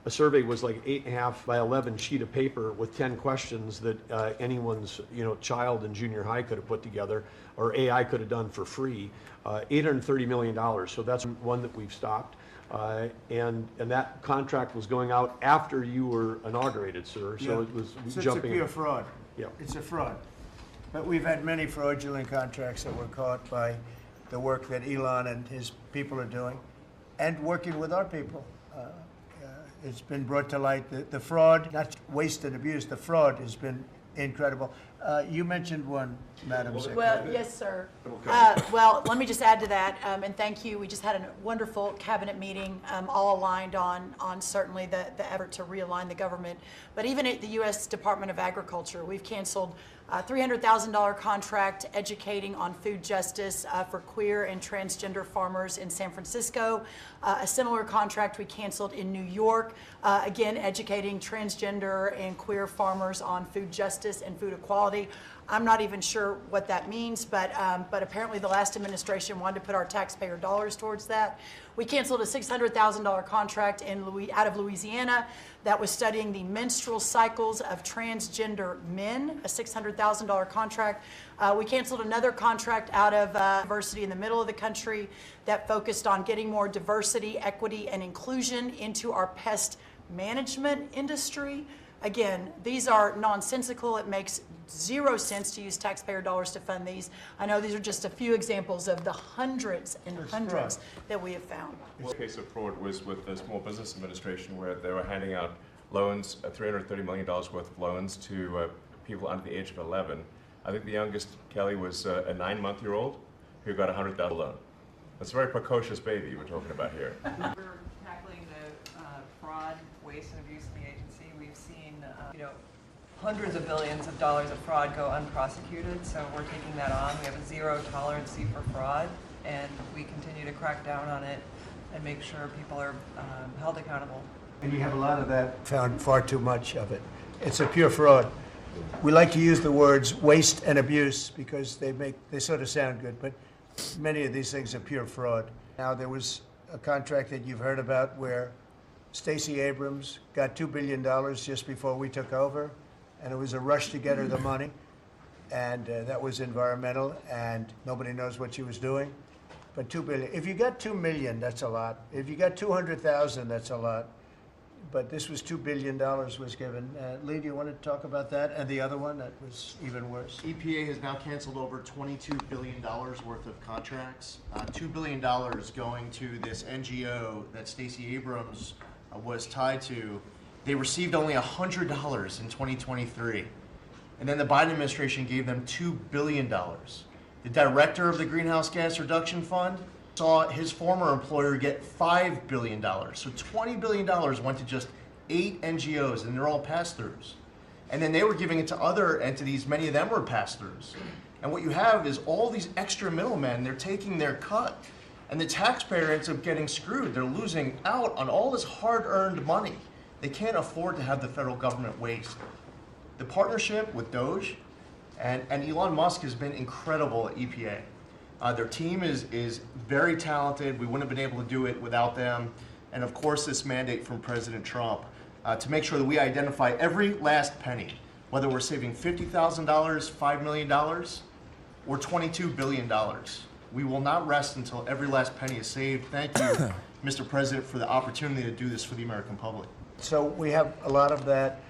a survey was like 8.5 by 11 sheet of paper with 10 questions that anyone's child in junior high could have put together, or AI could have done for free. $830 million. So that's one that we've stopped. And that contract was going out after you were inaugurated, sir. So it was jumping. It's a pure fraud. Yeah. It's a fraud. But we've had many fraudulent contracts that were caught by the work that Elon and his people are doing, and working with our people. It's been brought to light. The fraud, not waste and abuse, the fraud has been incredible. You mentioned one, Madam Secretary. Well, yes, sir. Well, let me just add to that, and thank you. We just had a wonderful cabinet meeting, all aligned on certainly the effort to realign the government. But even at the U.S. Department of Agriculture, we've canceled a $300,000 contract educating on food justice for queer and transgender farmers in San Francisco. A similar contract we canceled in New York, again, educating transgender and queer farmers on food justice and food equality. I'm not even sure what that means, but apparently the last administration wanted to put our taxpayer dollars towards that. We canceled a $600,000 contract out of Louisiana that was studying the menstrual cycles of transgender men, a $600,000 contract. We canceled another contract out of university in the middle of the country that focused on getting more diversity, equity, and inclusion into our pest management industry. Again, these are nonsensical. It makes zero sense to use taxpayer dollars to fund these. I know these are just a few examples of the hundreds and hundreds that we have found. One case of fraud was with the Small Business Administration, where they were handing out loans, $330 million worth of loans to people under the age of 11. I think the youngest, Kelly, was a 9-month-old who got a $100,000 loan. That's a very precocious baby we're talking about here. We're tackling the fraud, waste, and abuse in the agency. We've seen, hundreds of billions of dollars of fraud go unprosecuted, so we're taking that on. We have a zero tolerance for fraud, and we continue to crack down on it and make sure people are held accountable. And you have a lot of that, found far too much of it. It's a pure fraud. We like to use the words waste and abuse because they sort of sound good, but many of these things are pure fraud. Now, there was a contract that you've heard about where Stacey Abrams got $2 billion just before we took over, and it was a rush to get her the money, and that was environmental, and nobody knows what she was doing. But $2 billion. If you got $2 million, that's a lot. If you got 200,000, that's a lot. But this was $2 billion was given. Lee, do you want to talk about that? And the other one that was even worse. EPA has now canceled over $22 billion worth of contracts. $2 billion going to this NGO that Stacey Abrams was tied to. They received only $100 in 2023. And then the Biden administration gave them $2 billion. The director of the Greenhouse Gas Reduction Fund saw his former employer get $5 billion. So $20 billion went to just 8 NGOs, and they're all pass-throughs. And then they were giving it to other entities, many of them were pass-throughs. And what you have is all these extra middlemen, they're taking their cut. And the taxpayer ends up getting screwed. They're losing out on all this hard-earned money. They can't afford to have the federal government waste. The partnership with Doge and Elon Musk has been incredible at EPA. Their team is very talented. We wouldn't have been able to do it without them. And of course, this mandate from President Trump to make sure that we identify every last penny, whether we're saving $50,000, $5 million, or $22 billion. We will not rest until every last penny is saved. Thank you, Mr. President, for the opportunity to do this for the American public. So we have a lot of that.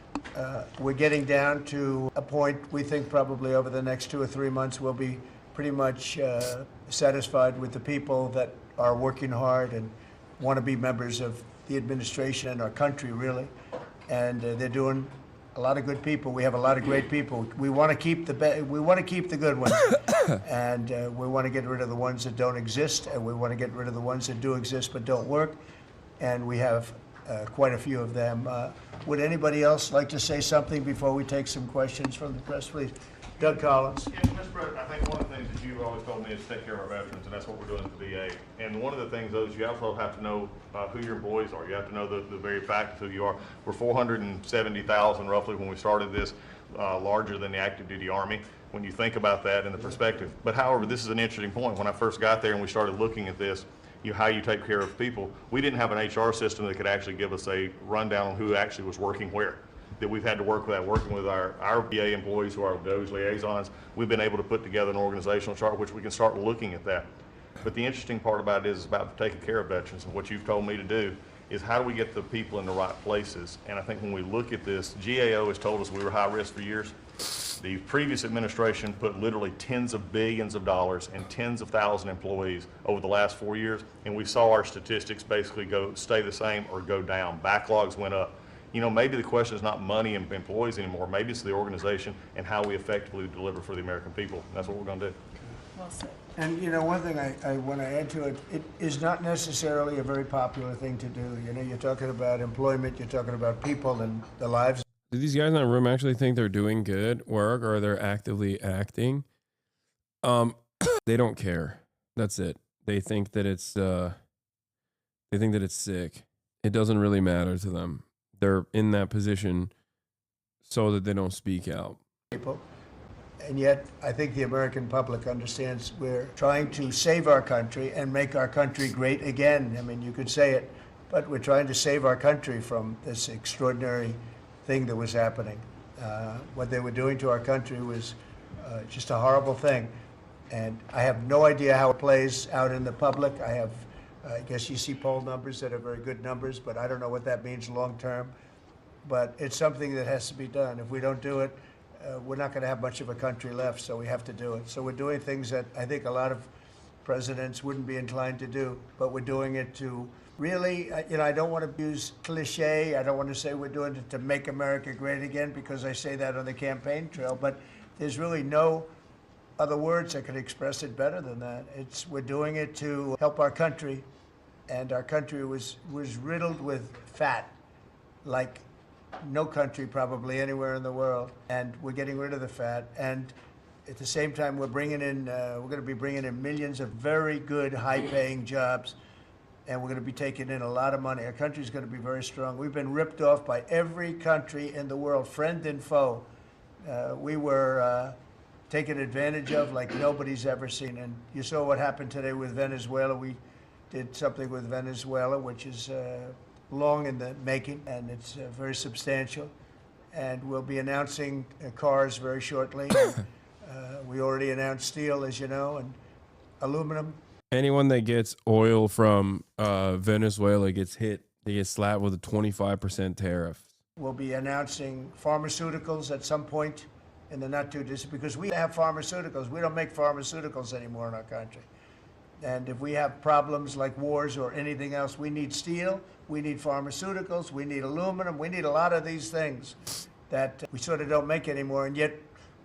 We're getting down to a point we think probably over the next 2 or 3 months we'll be pretty much satisfied with the people that are working hard and want to be members of the administration and our country, really. And they're doing a lot of good people. We have a lot of great people. We want to keep the good ones, and we want to get rid of the ones that don't exist, and we want to get rid of the ones that do exist but don't work. And we have quite a few of them. Would anybody else like to say something before we take some questions from the press, please? Doug Collins. Yeah, Mr. President, I think one of the things that you've always told me is take care of our veterans, and that's what we're doing at the VA. And one of the things, though, is you also have to know who your employees are. You have to know the very fact of who you are. We're 470,000 roughly when we started this, larger than the active duty Army, when you think about that in the perspective. But however, this is an interesting point. When I first got there and we started looking at this, how you take care of people, we didn't have an HR system that could actually give us a rundown on who actually was working where. That we've had to work with that, working with our VA employees who are those liaisons. We've been able to put together an organizational chart which we can start looking at that. But the interesting part about it is about taking care of veterans, and what you've told me to do is how do we get the people in the right places. And I think when we look at this, GAO has told us we were high risk for years. The previous administration put literally tens of billions of dollars and tens of thousand employees over the last 4 years, and we saw our statistics basically stay the same or go down. Backlogs went up. You know, maybe the question is not money and employees anymore. Maybe it's the organization and how we effectively deliver for the American people. And that's what we're going to do. Well said. And you know, one thing I want to add to it, it is not necessarily a very popular thing to do. You know, you're talking about employment, you're talking about people and the lives. Do these guys in the room actually think they're doing good work, or they're actively acting? They don't care. That's it. They think that it's sick. It doesn't really matter to them. They're in that position so that they don't speak out. People. And yet, I think the American public understands we're trying to save our country and make our country great again. I mean, you could say it, but we're trying to save our country from this extraordinary thing that was happening. What they were doing to our country was just a horrible thing. And I have no idea how it plays out in the public. I guess you see poll numbers that are very good numbers, but I don't know what that means long term. But it's something that has to be done. If we don't do it, we're not going to have much of a country left, so we have to do it. So we're doing things that I think a lot of presidents wouldn't be inclined to do, but we're doing it to really, you know, I don't want to use cliche. I don't want to say we're doing it to make America great again, because I say that on the campaign trail, but there's really no other words that could express it better than that. We're doing it to help our country, and our country was riddled with fat, like no country probably anywhere in the world, and we're getting rid of the fat. And at the same time, we're going to be bringing in millions of very good, high-paying jobs, and we're going to be taking in a lot of money. Our country's going to be very strong. We've been ripped off by every country in the world, friend and foe. We were taken advantage of like nobody's ever seen. And you saw what happened today with Venezuela. We did something with Venezuela, which is long in the making, and it's very substantial. and we'll be announcing cars very shortly. We already announced steel, as you know, and aluminum. Anyone that gets oil from Venezuela gets hit. They get slapped with a 25% tariff. We'll be announcing pharmaceuticals at some point in the not too distant, because we have pharmaceuticals. We don't make pharmaceuticals anymore in our country. And if we have problems like wars or anything else, we need steel, we need pharmaceuticals, we need aluminum, we need a lot of these things that we sort of don't make anymore, and yet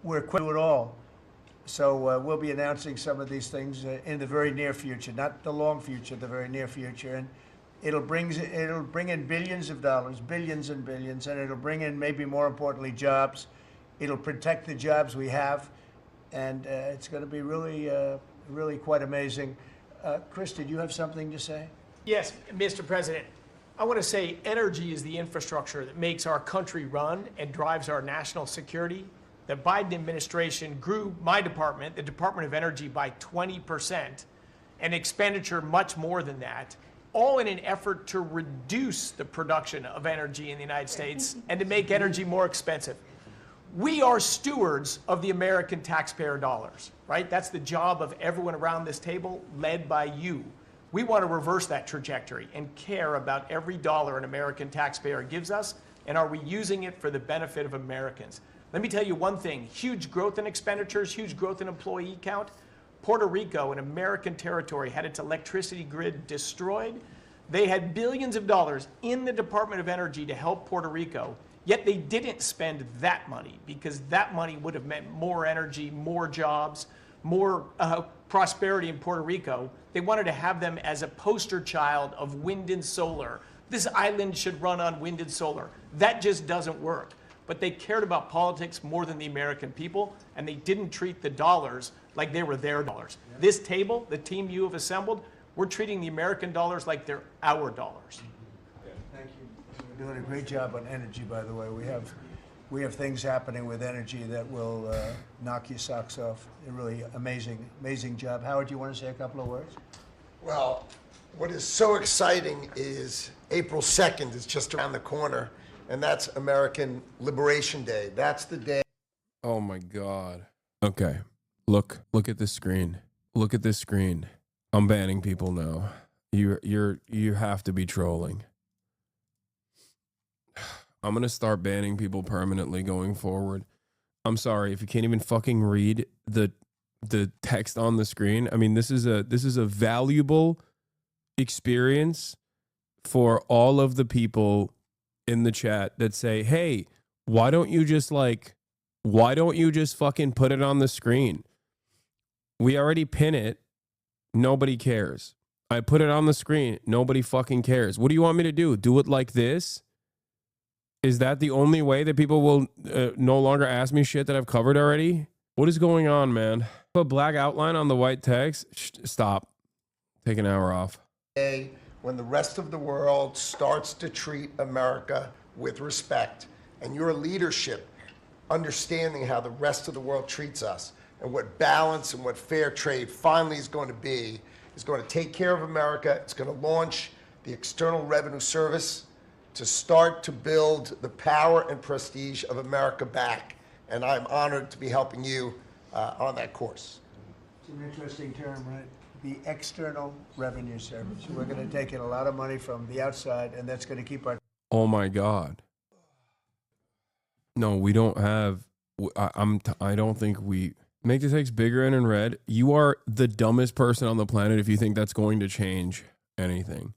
we're equipped to do it all. So we'll be announcing some of these things in the very near future, not the long future, the very near future. And it'll bring in billions of dollars, billions and billions, and it'll bring in, maybe more importantly, jobs. It'll protect the jobs we have, and it's going to be really quite amazing. Chris, did you have something to say? Yes, Mr. President. I want to say energy is the infrastructure that makes our country run and drives our national security. The Biden administration grew my department, the Department of Energy, by 20%, and expenditure much more than that, all in an effort to reduce the production of energy in the United States and to make energy more expensive. We are stewards of the American taxpayer dollars, right? That's the job of everyone around this table, led by you. We want to reverse that trajectory and care about every dollar an American taxpayer gives us, and are we using it for the benefit of Americans? Let me tell you one thing, huge growth in expenditures, huge growth in employee count. Puerto Rico, an American territory, had its electricity grid destroyed. They had billions of dollars in the Department of Energy to help Puerto Rico, yet they didn't spend that money, because that money would have meant more energy, more jobs, more prosperity in Puerto Rico. They wanted to have them as a poster child of wind and solar. This island should run on wind and solar. That just doesn't work. But they cared about politics more than the American people, and they didn't treat the dollars like they were their dollars. Yeah. This table, the team you have assembled, we're treating the American dollars like they're our dollars. Thank you. You're doing a great job on energy, by the way. We have things happening with energy that will knock your socks off. A really amazing job. Howard, do you want to say a couple of words? Well, what is so exciting is April 2nd is just around the corner, and that's American Liberation Day. That's the day. Oh my God. Okay. Look at this screen. Look at this screen. I'm banning people now. You have to be trolling. I'm going to start banning people permanently going forward. I'm sorry if you can't even fucking read the text on the screen. I mean, this is a valuable experience for all of the people in the chat that say, "Hey, why don't you just fucking put it on the screen? We already pin it. Nobody cares. I put it on the screen. Nobody fucking cares. What do you want me to do? Do it like this? Is that the only way that people will no longer ask me shit that I've covered already? What is going on, man? Put black outline on the white text. Stop. Take an hour off. When the rest of the world starts to treat America with respect, and your leadership understanding how the rest of the world treats us, and what balance and what fair trade finally is going to take care of America. It's going to launch the External Revenue Service to start to build the power and prestige of America back. And I'm honored to be helping you on that course. It's an interesting term, right? The External Revenue Service. We're going to take in a lot of money from the outside, and that's going to keep our... Oh my God. No, we don't have... I don't think we... Make the text bigger and in red. You are the dumbest person on the planet if you think that's going to change anything.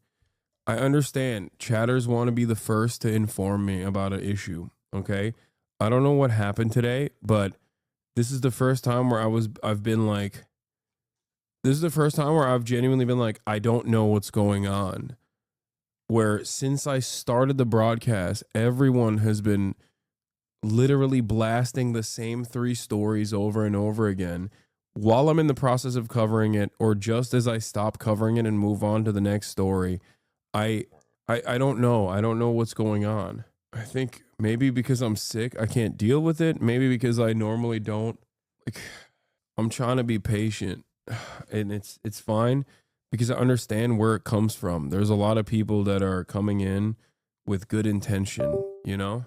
I understand chatters want to be the first to inform me about an issue, okay? I don't know what happened today, but this is the first time where I've genuinely been like, I don't know what's going on. Where since I started the broadcast, everyone has been literally blasting the same 3 stories over and over again while I'm in the process of covering it, or just as I stop covering it and move on to the next story. I don't know. I don't know what's going on. I think maybe because I'm sick, I can't deal with it. Maybe because I normally don't. I'm trying to be patient, and it's fine because I understand where it comes from. There's a lot of people that are coming in with good intention, you know?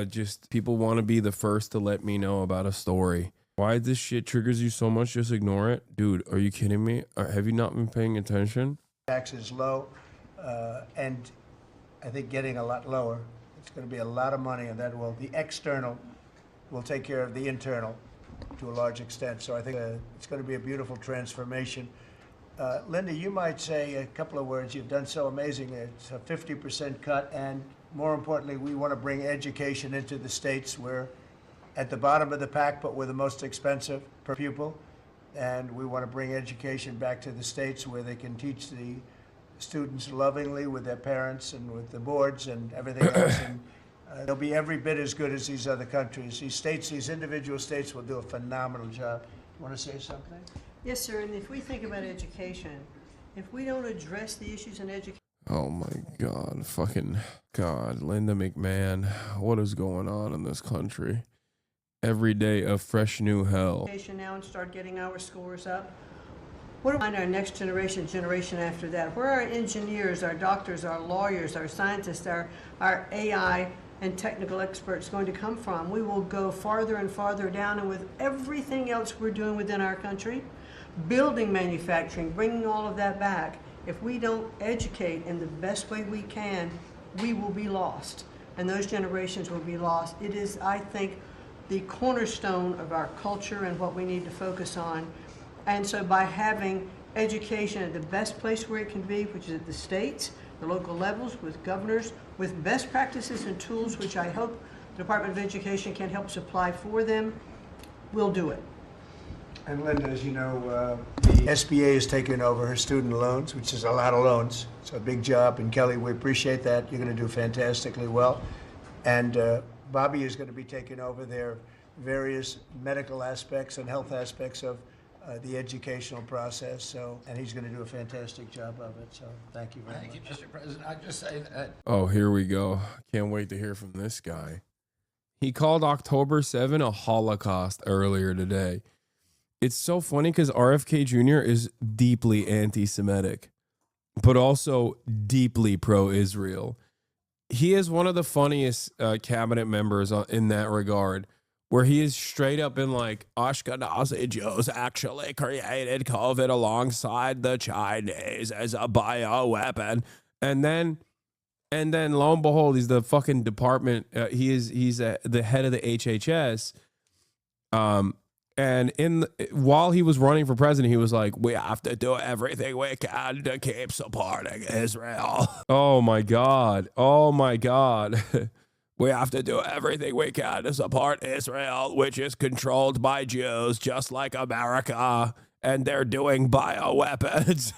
just people want to be the first to let me know about a story. Why this shit triggers you so much, just ignore it. Dude, are you kidding me? Have you not been paying attention? Tax is low, and I think getting a lot lower. It's going to be a lot of money, and that will, the external will take care of the internal to a large extent. So I think it's going to be a beautiful transformation. Linda, you might say a couple of words. You've done so amazing. It's a 50% cut, and more importantly, we want to bring education into the states. We're at the bottom of the pack, but we're the most expensive per pupil. And we want to bring education back to the states where they can teach the students lovingly with their parents and with the boards and everything else. And they'll be every bit as good as these other countries. These states, these individual states will do a phenomenal job. You want to say something? Yes, sir. And if we think about education, if we don't address the issues in education. Oh my God, fucking God, Linda McMahon, what is going on in this country? Every day a fresh new hell. Now and start getting our scores up. What about our next generation after that? Where are our engineers, our doctors, our lawyers, our scientists, our AI and technical experts going to come from? We will go farther and farther down, and with everything else we're doing within our country, building manufacturing, bringing all of that back, if we don't educate in the best way we can, we will be lost, and those generations will be lost. It is, I think, the cornerstone of our culture and what we need to focus on. And so by having education at the best place where it can be, which is at the states, the local levels, with governors, with best practices and tools, which I hope the Department of Education can help supply for them, we'll do it. And Linda, as you know, the SBA has taken over her student loans, which is a lot of loans. It's a big job. And Kelly, we appreciate that. You're going to do fantastically well. And Bobby is going to be taking over their various medical aspects and health aspects of the educational process. So, and he's going to do a fantastic job of it. So thank you very much. Thank you, Mr. President. I just say that. Oh, here we go. Can't wait to hear from this guy. He called October 7 a Holocaust earlier today. It's so funny because RFK Jr. is deeply anti-Semitic, but also deeply pro-Israel. He is one of the funniest cabinet members in that regard, where he is straight up in like, Ashkenazi Jews actually created COVID alongside the Chinese as a bioweapon. And then lo and behold, he's the fucking department. He's the head of the HHS. And while he was running for president, he was like, we have to do everything we can to keep supporting Israel. Oh my God. Oh my God. We have to do everything we can to support Israel, which is controlled by Jews, just like America. And they're doing bioweapons.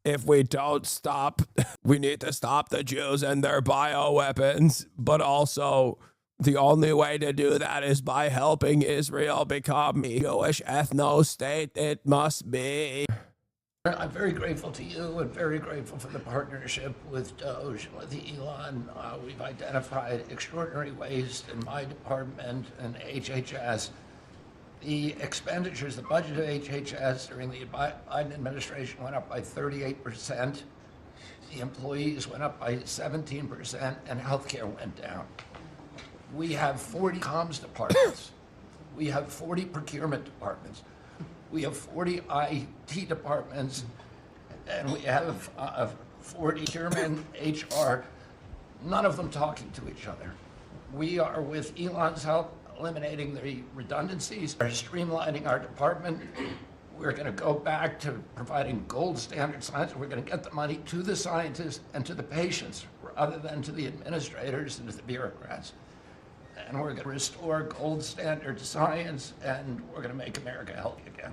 If we don't stop, we need to stop the Jews and their bioweapons. But also, the only way to do that is by helping Israel become a Jewish ethno-state. It must be. I'm very grateful to you and very grateful for the partnership with Doge, with Elon. We've identified extraordinary waste in my department and HHS. The expenditures, the budget of HHS during the Biden administration went up by 38%. The employees went up by 17%, and healthcare went down. We have 40 comms departments. We have 40 procurement departments. We have 40 IT departments, and we have 40 procurement, HR, none of them talking to each other. We are, with Elon's help, eliminating the redundancies, are streamlining our department. We're going to go back to providing gold standard science. We're going to get the money to the scientists and to the patients, rather than to the administrators and to the bureaucrats. And we're going to restore gold standard science, and we're going to make America healthy again.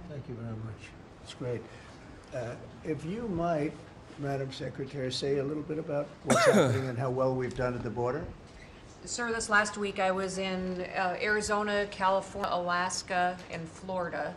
Thank you very much. It's great. If you might, Madam Secretary, say a little bit about what's happening and how well we've done at the border. Sir, this last week I was in Arizona, California, Alaska, and Florida,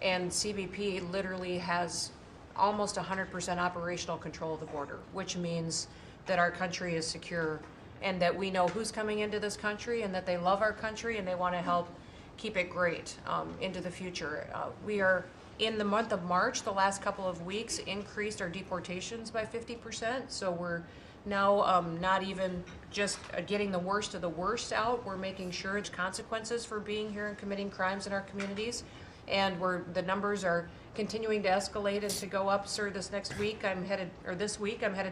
and CBP literally has almost 100% operational control of the border, which means that our country is secure and that we know who's coming into this country and that they love our country and they want to help keep it great into the future. We are, in the month of March, the last couple of weeks, increased our deportations by 50%, so we're now not even just getting the worst of the worst out. We're making sure it's consequences for being here and committing crimes in our communities. And the numbers are continuing to escalate and to go up. Sir, this week I'm headed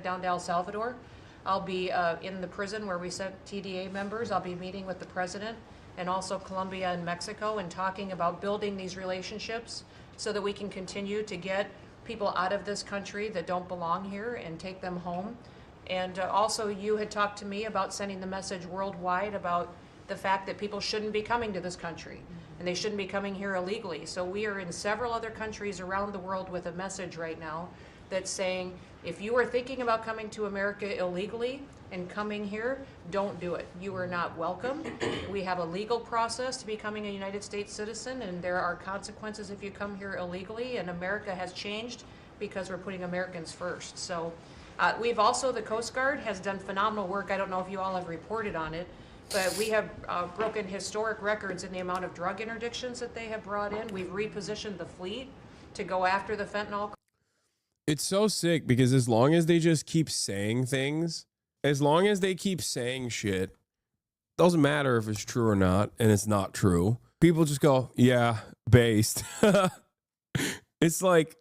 down to El Salvador. I'll be in the prison where we sent TDA members. I'll be meeting with the president and also Colombia and Mexico and talking about building these relationships so that we can continue to get people out of this country that don't belong here and take them home. And also you had talked to me about sending the message worldwide about the fact that people shouldn't be coming to this country and they shouldn't be coming here illegally. So we are in several other countries around the world with a message right now that's saying, if you are thinking about coming to America illegally and coming here, don't do it. You are not welcome. We have a legal process to becoming a United States citizen, and there are consequences if you come here illegally, and America has changed because we're putting Americans first. So we've also, the Coast Guard has done phenomenal work. I don't know if you all have reported on it, but we have broken historic records in the amount of drug interdictions that they have brought in. We've repositioned the fleet to go after the fentanyl. It's so sick because as long as they just keep saying things, as long as they keep saying shit, doesn't matter if it's true or not, and it's not true. People just go, yeah, based. It's like,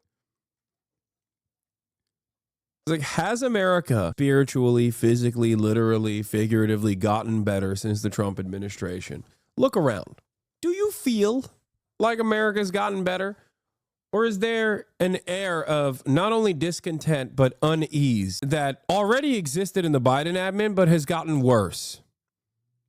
has America spiritually, physically, literally, figuratively gotten better since the Trump administration? Look around. Do you feel like America's gotten better? Or is there an air of not only discontent, but unease that already existed in the Biden admin, but has gotten worse?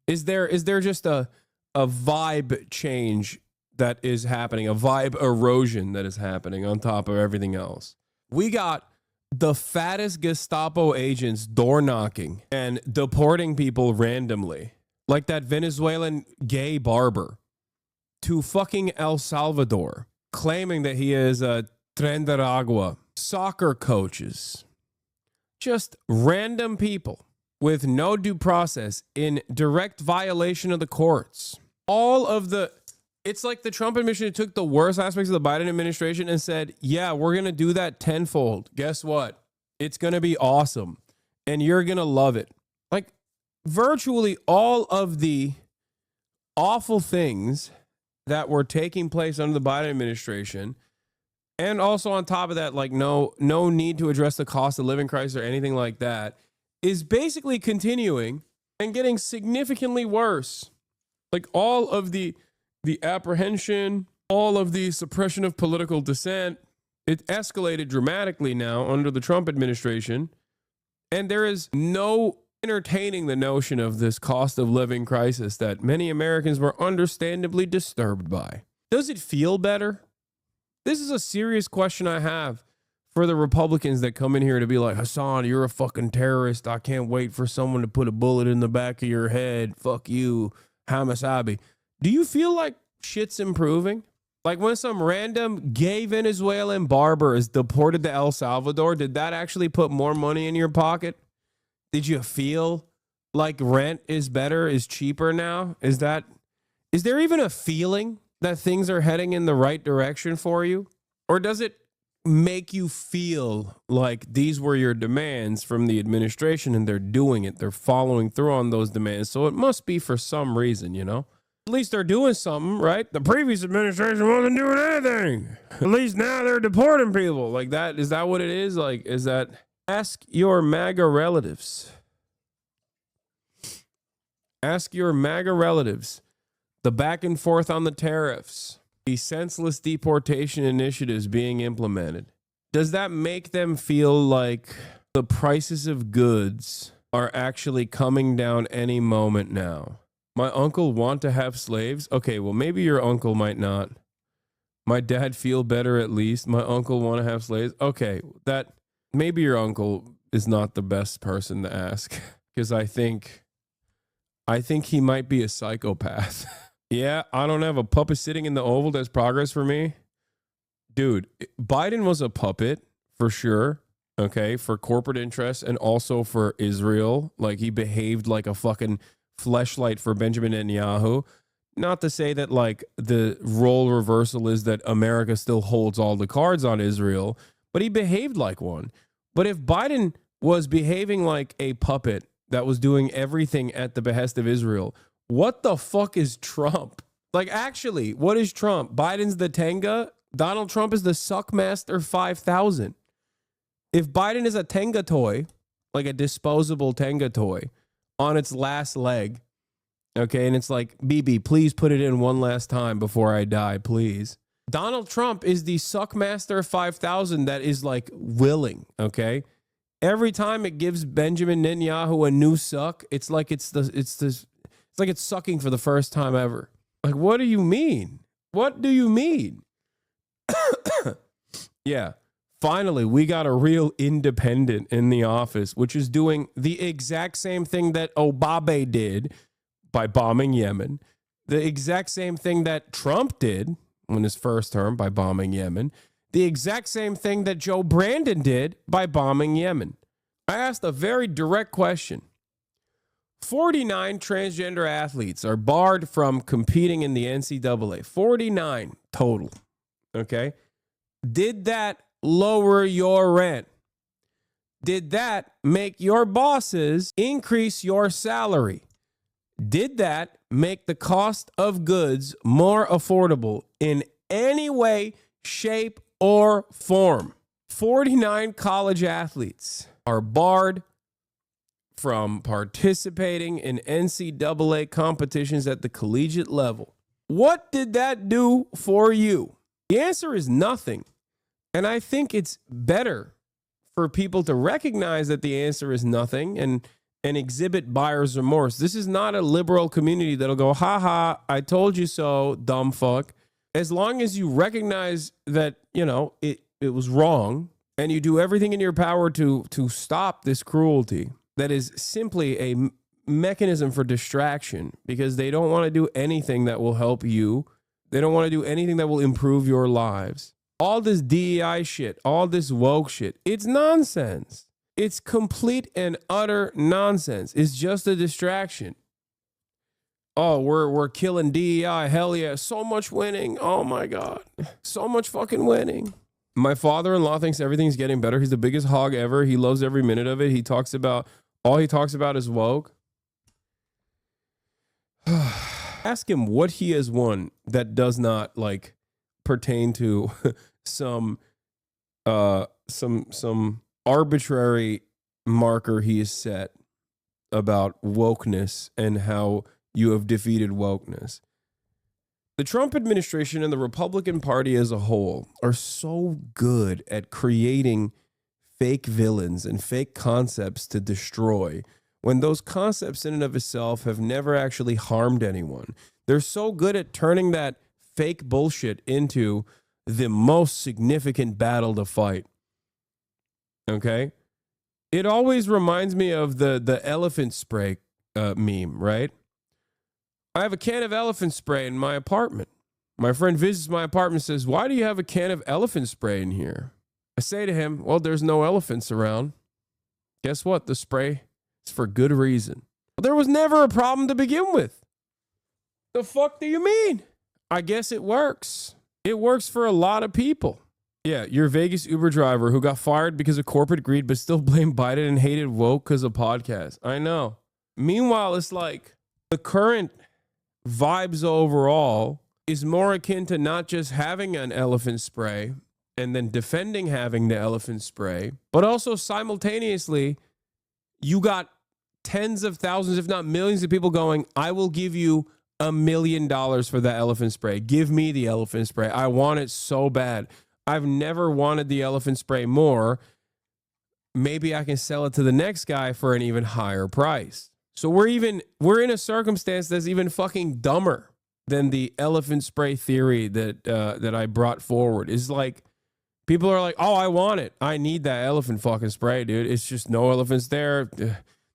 Is there just a vibe change that is happening, a vibe erosion that is happening on top of everything else? We got the fattest Gestapo agents door knocking and deporting people randomly, like that Venezuelan gay barber, to fucking El Salvador, claiming that he is a Tren de Agua, soccer coaches, just random people with no due process in direct violation of the courts. It's like the Trump administration took the worst aspects of the Biden administration and said, yeah, we're going to do that tenfold. Guess what? It's going to be awesome. And you're going to love it. Like virtually all of the awful things that were taking place under the Biden administration, and also on top of that, like no need to address the cost of living crisis or anything like that, is basically continuing and getting significantly worse. Like all of the apprehension, all of the suppression of political dissent, it escalated dramatically now under the Trump administration, and there is no entertaining the notion of this cost of living crisis that many Americans were understandably disturbed by. Does it feel better? This is a serious question I have for the Republicans that come in here to be like, Hassan, you're a fucking terrorist. I can't wait for someone to put a bullet in the back of your head. Fuck you, Hamdan. Do you feel like shit's improving? Like when some random gay Venezuelan barber is deported to El Salvador, did that actually put more money in your pocket? Did you feel like rent is better, is cheaper now? Is there even a feeling that things are heading in the right direction for you? Or does it make you feel like these were your demands from the administration and they're doing it, they're following through on those demands, so it must be for some reason, you know? At least they're doing something, right? The previous administration wasn't doing anything. At least now they're deporting people. Like that, is that what it is? Like, is that... Ask your MAGA relatives. Ask your MAGA relatives. The back and forth on the tariffs. The senseless deportation initiatives being implemented. Does that make them feel like the prices of goods are actually coming down any moment now? My uncle want to have slaves? Okay, well, maybe your uncle might not. My dad feel better at least. My uncle want to have slaves? Okay, that... Maybe your uncle is not the best person to ask because I think he might be a psychopath. Yeah, I don't have a puppet sitting in the Oval. That's progress for me. Dude, Biden was a puppet for sure. Okay, for corporate interests and also for Israel. Like he behaved like a fucking fleshlight for Benjamin Netanyahu. Not to say that like the role reversal is that America still holds all the cards on Israel, but he behaved like one. But if Biden was behaving like a puppet that was doing everything at the behest of Israel. What the fuck is Trump? Like, actually, what is Trump? Biden's the Tenga. Donald Trump is the Suckmaster 5000. If Biden is a Tenga toy, like a disposable Tenga toy on its last leg, okay, and it's like, BB, please put it in one last time before I die, please. Donald Trump is the Suckmaster 5000 that is like willing, okay? Every time it gives Benjamin Netanyahu a new suck, it's like it's like it's sucking for the first time ever. Like, what do you mean? What do you mean? Yeah. Finally, we got a real independent in the office, which is doing the exact same thing that Obama did by bombing Yemen, the exact same thing that Trump did in his first term by bombing Yemen, the exact same thing that Joe Brandon did by bombing Yemen. I asked a very direct question. 49 transgender athletes are barred from competing in the NCAA. 49 total. Okay? Did that lower your rent? Did that make your bosses increase your salary? Did that make the cost of goods more affordable in any way, shape, or form? 49 college athletes are barred from participating in NCAA competitions at the collegiate level. What did that do for you? The answer is nothing. And I think it's better for people to recognize that the answer is nothing and exhibit buyer's remorse. This is not a liberal community that'll go, ha ha, I told you so, dumb fuck. As long as you recognize that, you know, it was wrong and you do everything in your power to stop this cruelty that is simply a mechanism for distraction because they don't want to do anything that will help you. They don't want to do anything that will improve your lives. All this DEI shit, all this woke shit, it's nonsense. It's complete and utter nonsense. It's just a distraction. Oh, we're killing DEI. Hell yeah. So much winning. Oh my God. So much fucking winning. My father-in-law thinks everything's getting better. He's the biggest hog ever. He loves every minute of it. All he talks about is woke. Ask him what he has won that does not like pertain to some arbitrary marker he has set about wokeness and how you have defeated wokeness. The Trump administration and the Republican Party as a whole are so good at creating fake villains and fake concepts to destroy when those concepts in and of itself have never actually harmed anyone. They're so good at turning that fake bullshit into the most significant battle to fight. Okay? It always reminds me of the elephant spray meme, right? I have a can of elephant spray in my apartment. My friend visits my apartment and says, why do you have a can of elephant spray in here? I say to him, well, there's no elephants around. Guess what? The spray is for good reason. Well, there was never a problem to begin with. The fuck do you mean? I guess it works. It works for a lot of people. Yeah, your Vegas Uber driver who got fired because of corporate greed but still blamed Biden and hated woke because of podcasts. I know. Meanwhile, it's like the current vibes overall is more akin to not just having an elephant spray and then defending having the elephant spray, but also simultaneously, you got tens of thousands, if not millions of people going, I will give you $1 million for that elephant spray. Give me the elephant spray. I want it so bad. I've never wanted the elephant spray more. Maybe I can sell it to the next guy for an even higher price. So we're in a circumstance that's even fucking dumber than the elephant spray theory that I brought forward. It's like people are like, oh, I want it. I need that elephant fucking spray, dude. It's just no elephants there.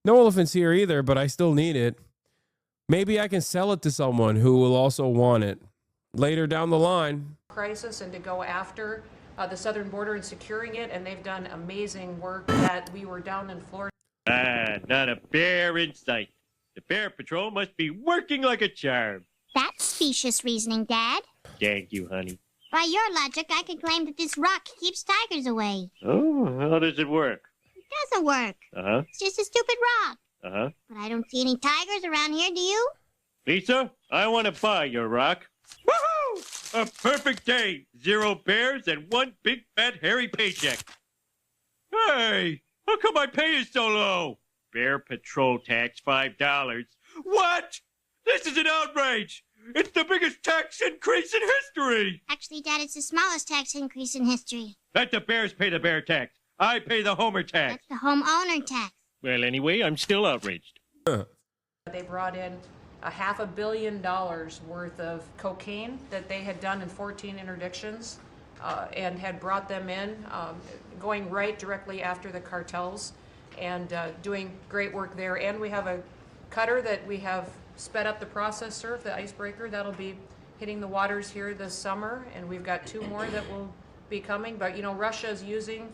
No elephants here either, but I still need it. Maybe I can sell it to someone who will also want it later down the line. Crisis and to go after the southern border and securing it, and they've done amazing work. That we were down in Florida. Not a bear in sight. The Bear Patrol must be working like a charm. That's specious reasoning, Dad. Thank you, honey. By your logic, I could claim that this rock keeps tigers away. Oh, how does it work? Doesn't work. Uh-huh. It's just a stupid rock. Uh-huh. But I don't see any tigers around here, do you? Lisa, I want to buy your rock. Woohoo! A perfect day. 0 bears and 1 big fat hairy paycheck. Hey, how come my pay is so low? Bear patrol tax $5. What? This is an outrage. It's the biggest tax increase in history. Actually, Dad, it's the smallest tax increase in history. Let the bears pay the bear tax. I pay the homer tax. That's the homeowner tax. Well, anyway, I'm still outraged. They brought in $500 million worth of cocaine that they had done in 14 interdictions and had brought them in, going right directly after the cartels and doing great work there. And we have a cutter that we have sped up the process, surf, the icebreaker, that'll be hitting the waters here this summer. And we've got 2 more that will be coming. But, you know, Russia's using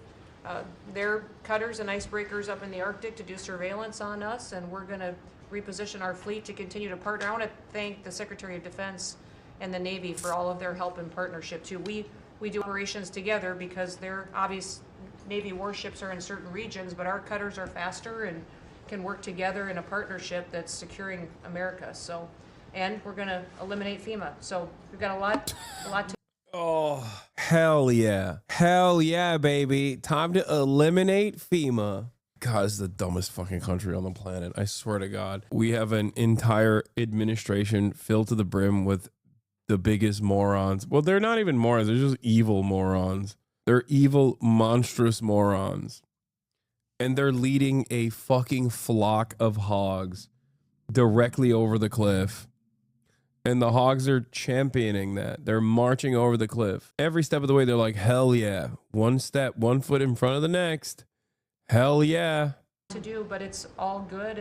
their cutters and icebreakers up in the Arctic to do surveillance on us, and we're going to reposition our fleet to continue to partner. I want to thank the Secretary of Defense and the Navy for all of their help and partnership too. We do operations together because their obvious Navy warships are in certain regions, but our cutters are faster and can work together in a partnership that's securing America. So, and we're going to eliminate FEMA. So we've got a lot to. Oh, hell yeah. Hell yeah, baby. Time to eliminate FEMA. God, it's the dumbest fucking country on the planet. I swear to God. We have an entire administration filled to the brim with the biggest morons. Well, they're not even morons. They're just evil morons. They're evil, monstrous morons. And they're leading a fucking flock of hogs directly over the cliff. And the hogs are championing that. They're marching over the cliff. Every step of the way, they're like, hell yeah. One step, 1 foot in front of the next. Hell yeah. To do, but it's all good,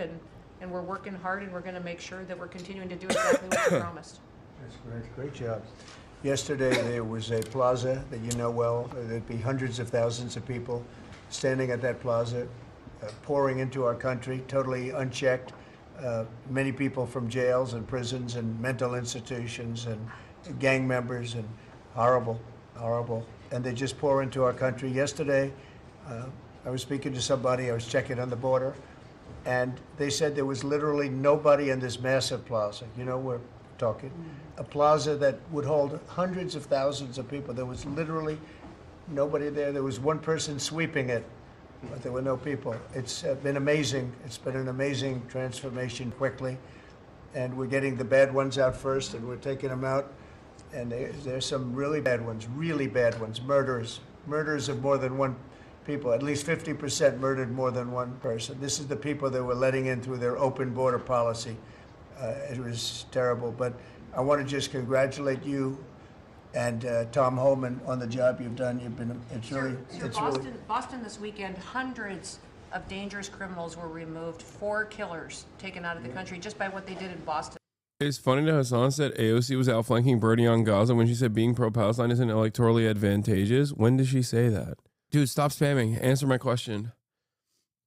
and we're working hard, and we're going to make sure that we're continuing to do exactly what we promised. That's great. Great job. Yesterday, there was a plaza that you know well. There'd be hundreds of thousands of people standing at that plaza, pouring into our country, totally unchecked. Many people from jails and prisons and mental institutions and gang members, and horrible. And they just pour into our country. Yesterday, I was speaking to somebody, I was checking on the border, and they said there was literally nobody in this massive plaza. You know, we're talking a plaza that would hold hundreds of thousands of people. There was literally nobody there. There was one person sweeping it, but there were no people. It's been amazing. It's been an amazing transformation quickly. And we're getting the bad ones out first, and we're taking them out. And there's some really bad ones, murderers of more than one people. At least 50% murdered more than one person. This is the people that were letting in through their open border policy. It was terrible. But I want to just congratulate you and Tom Holman on the job you've done. Boston this weekend, hundreds of dangerous criminals were removed, 4 killers taken out of the country just by what they did in Boston. It's funny that Hassan said AOC was outflanking Bernie on Gaza when she said being pro-Palestine isn't electorally advantageous. When did she say that? Dude, stop spamming. Answer my question.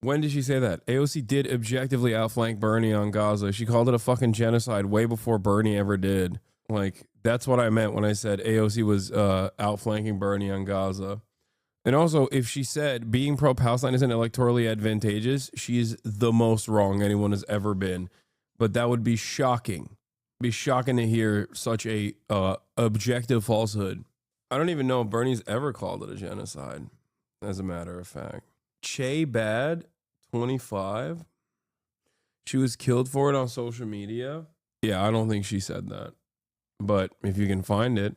When did she say that? AOC did objectively outflank Bernie on Gaza. She called it a fucking genocide way before Bernie ever did. Like, that's what I meant when I said AOC was outflanking Bernie on Gaza. And also, if she said being pro-Palestine isn't electorally advantageous, she's the most wrong anyone has ever been. But that would be shocking. It'd be shocking to hear such a objective falsehood. I don't even know if Bernie's ever called it a genocide, as a matter of fact. Che Bad, 25. She was killed for it on social media. Yeah, I don't think she said that. But if you can find it,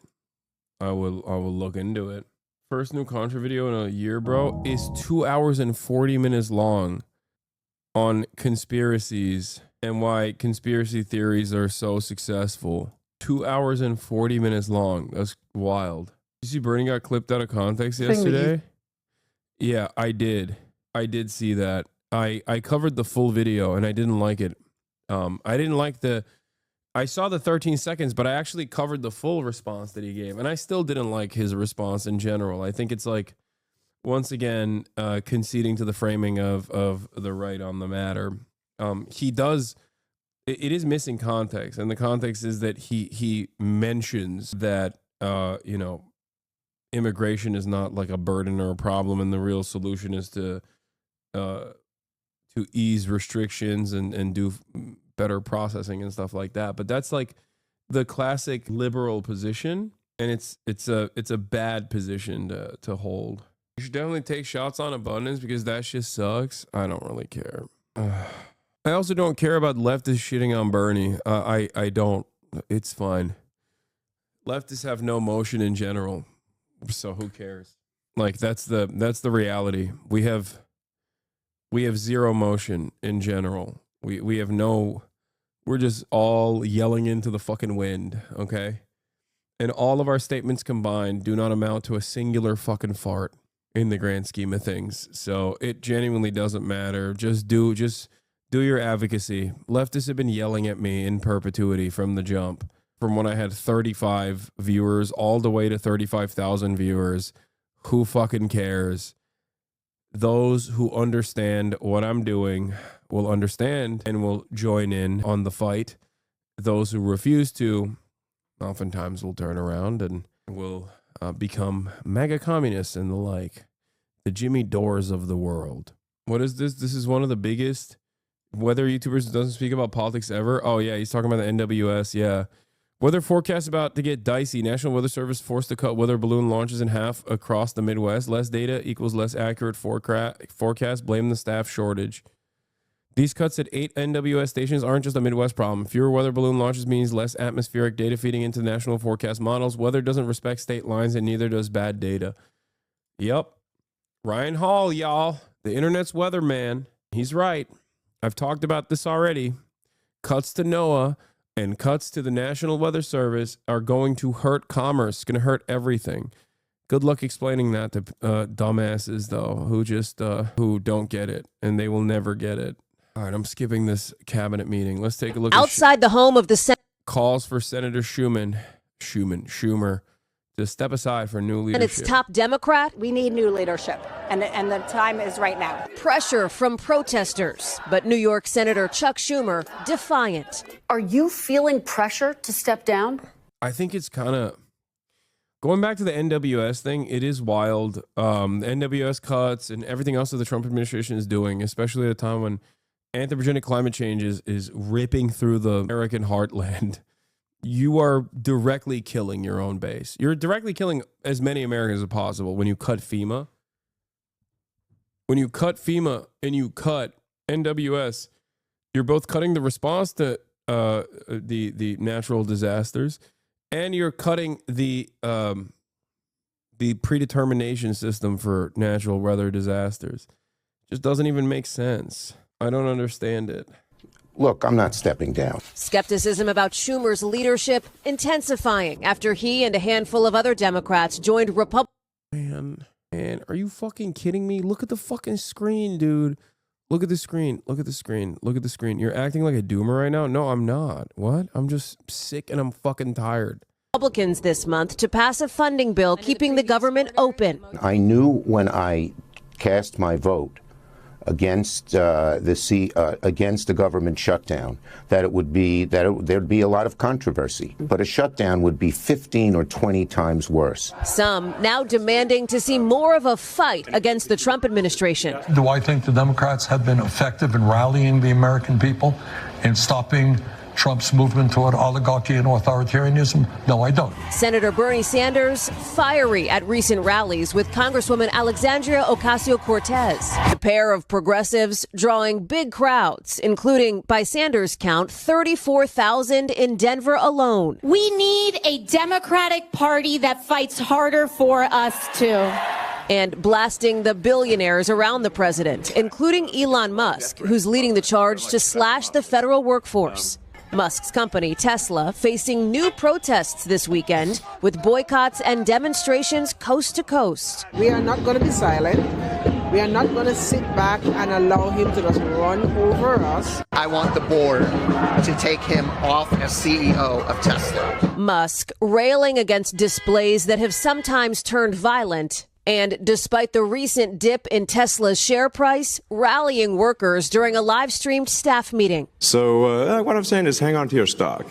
I will look into it. First new Contra video in a year, bro, is 2 hours and 40 minutes long on conspiracies and why conspiracy theories are so successful. 2 hours and 40 minutes long. That's wild. You see Bernie got clipped out of context yesterday? Yeah, I did. I did see that. I covered the full video and I didn't like it. I saw the 13 seconds, but I actually covered the full response that he gave. And I still didn't like his response in general. I think it's like, once again, conceding to the framing of the right on the matter. It is missing context. And the context is that he mentions that, immigration is not like a burden or a problem. And the real solution is to to ease restrictions and do better processing and stuff like that. But that's like the classic liberal position, and it's a bad position to hold. You should definitely take shots on abundance because that shit sucks. I don't really care. I also don't care about leftists shitting on Bernie. I don't. It's fine. Leftists have no motion in general, so who cares? Like that's the reality. We have zero motion in general. We have no. We're just all yelling into the fucking wind, okay? And all of our statements combined do not amount to a singular fucking fart in the grand scheme of things. So it genuinely doesn't matter. Just do your advocacy. Leftists have been yelling at me in perpetuity from the jump. From when I had 35 viewers all the way to 35,000 viewers. Who fucking cares? Those who understand what I'm doing will understand and will join in on the fight. Those who refuse to oftentimes will turn around and will become mega communists and the like. The Jimmy Dores of the world. What is this? This is one of the biggest weather YouTubers doesn't speak about politics ever. Oh yeah, he's talking about the NWS. Yeah. Weather forecast about to get dicey. National Weather Service forced to cut weather balloon launches in half across the Midwest. Less data equals less accurate forecast. Blame the staff shortage. These cuts at 8 NWS stations aren't just a Midwest problem. Fewer weather balloon launches means less atmospheric data feeding into national forecast models. Weather doesn't respect state lines, and neither does bad data. Yep. Ryan Hall, y'all. The internet's weatherman. He's right. I've talked about this already. Cuts to NOAA and cuts to the National Weather Service are going to hurt commerce. It's going to hurt everything. Good luck explaining that to dumbasses, though, who don't get it, and they will never get it. All right, I'm skipping this cabinet meeting. Let's take a look outside the home of the Senate. Calls for Senator Schumer to step aside for new leadership. And its top Democrat. We need new leadership, and the time is right now. Pressure from protesters, but New York Senator Chuck Schumer defiant. Are you feeling pressure to step down? I think it's kind of going back to the NWS thing. It is wild. The NWS cuts and everything else that the Trump administration is doing, especially at a time when anthropogenic climate change is ripping through the American heartland. You are directly killing your own base. You're directly killing as many Americans as possible when you cut FEMA. When you cut FEMA and you cut NWS, you're both cutting the response to the natural disasters, and you're cutting the predetermination system for natural weather disasters. It just doesn't even make sense. I don't understand it. Look, I'm not stepping down. Skepticism about Schumer's leadership intensifying after he and a handful of other Democrats joined Republicans. Man, are you fucking kidding me? Look at the fucking screen, dude. Look at the screen. Look at the screen. Look at the screen. You're acting like a doomer right now? No, I'm not. What? I'm just sick and I'm fucking tired. Republicans this month to pass a funding bill keeping the government open. I knew when I cast my vote against against the government shutdown that there'd be a lot of controversy, but a shutdown would be 15 or 20 times worse. Some now demanding to see more of a fight against the Trump administration. Do I think the Democrats have been effective in rallying the American people in stopping Trump's movement toward oligarchy and authoritarianism? No, I don't. Senator Bernie Sanders fiery at recent rallies with Congresswoman Alexandria Ocasio-Cortez. The pair of progressives drawing big crowds, including, by Sanders' count, 34,000 in Denver alone. We need a Democratic Party that fights harder for us, too. And blasting the billionaires around the president, including Elon Musk, who's leading the charge to slash the federal workforce. Musk's company, Tesla, facing new protests this weekend with boycotts and demonstrations coast to coast. We are not going to be silent. We are not going to sit back and allow him to just run over us. I want the board to take him off as CEO of Tesla. Musk railing against displays that have sometimes turned violent. And despite the recent dip in Tesla's share price, rallying workers during a live-streamed staff meeting. So what I'm saying is hang on to your stock.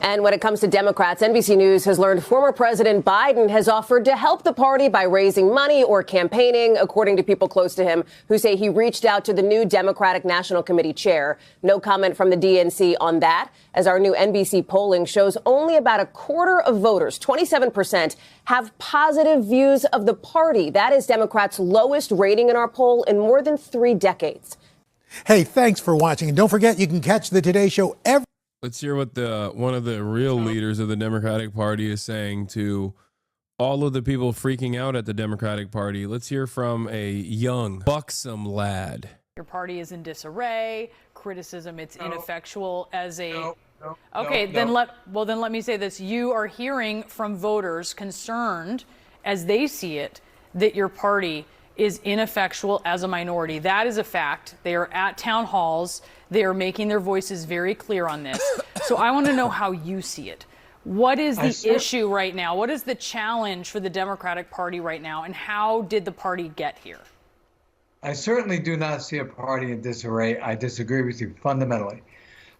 And when it comes to Democrats, NBC News has learned former President Biden has offered to help the party by raising money or campaigning, according to people close to him who say he reached out to the new Democratic National Committee chair. No comment from the DNC on that, as our new NBC polling shows only about a quarter of voters, 27%, have positive views of the party. That is Democrats' lowest rating in our poll in more than 3 decades. Hey, thanks for watching. And don't forget, you can catch the Today Show every... Let's hear what one of the real leaders of the Democratic Party is saying to all of the people freaking out at the Democratic Party. Let's hear from a young, buxom lad. Your party is in disarray, criticism, it's ineffectual as a... Then let me say this. You are hearing from voters concerned, as they see it, that your party is ineffectual as a minority. That is a fact. They are at town halls. They are making their voices very clear on this. So I want to know how you see it. What is the issue right now? What is the challenge for the Democratic Party right now? And how did the party get here? I certainly do not see a party in disarray. I disagree with you fundamentally.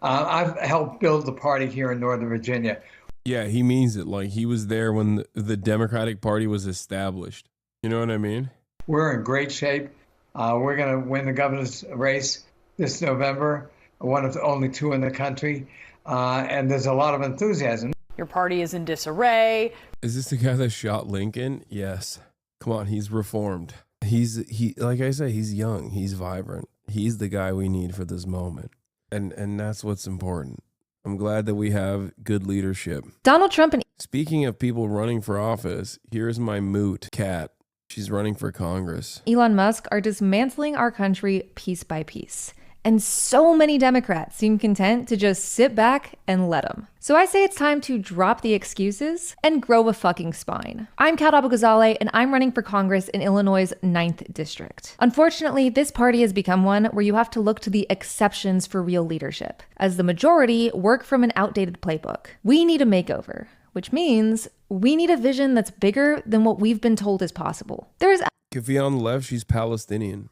I've helped build the party here in Northern Virginia. Yeah, he means it. Like, he was there when the Democratic Party was established. You know what I mean? We're in great shape. We're going to win the governor's race this November, one of the only 2 in the country. And there's a lot of enthusiasm. Your party is in disarray. Is this the guy that shot Lincoln? Yes. Come on, he's reformed. He like I say, he's young, he's vibrant. He's the guy we need for this moment. And that's what's important. I'm glad that we have good leadership. Donald Trump and... Speaking of people running for office, here's my moot cat. She's running for Congress. Elon Musk are dismantling our country piece by piece. And so many Democrats seem content to just sit back and let them. So I say it's time to drop the excuses and grow a fucking spine. I'm Kat Abou-Ghazaleh, and I'm running for Congress in Illinois' 9th District. Unfortunately, this party has become one where you have to look to the exceptions for real leadership, as the majority work from an outdated playbook. We need a makeover, which means we need a vision that's bigger than what we've been told is possible. There's Kafi on the left, she's Palestinian.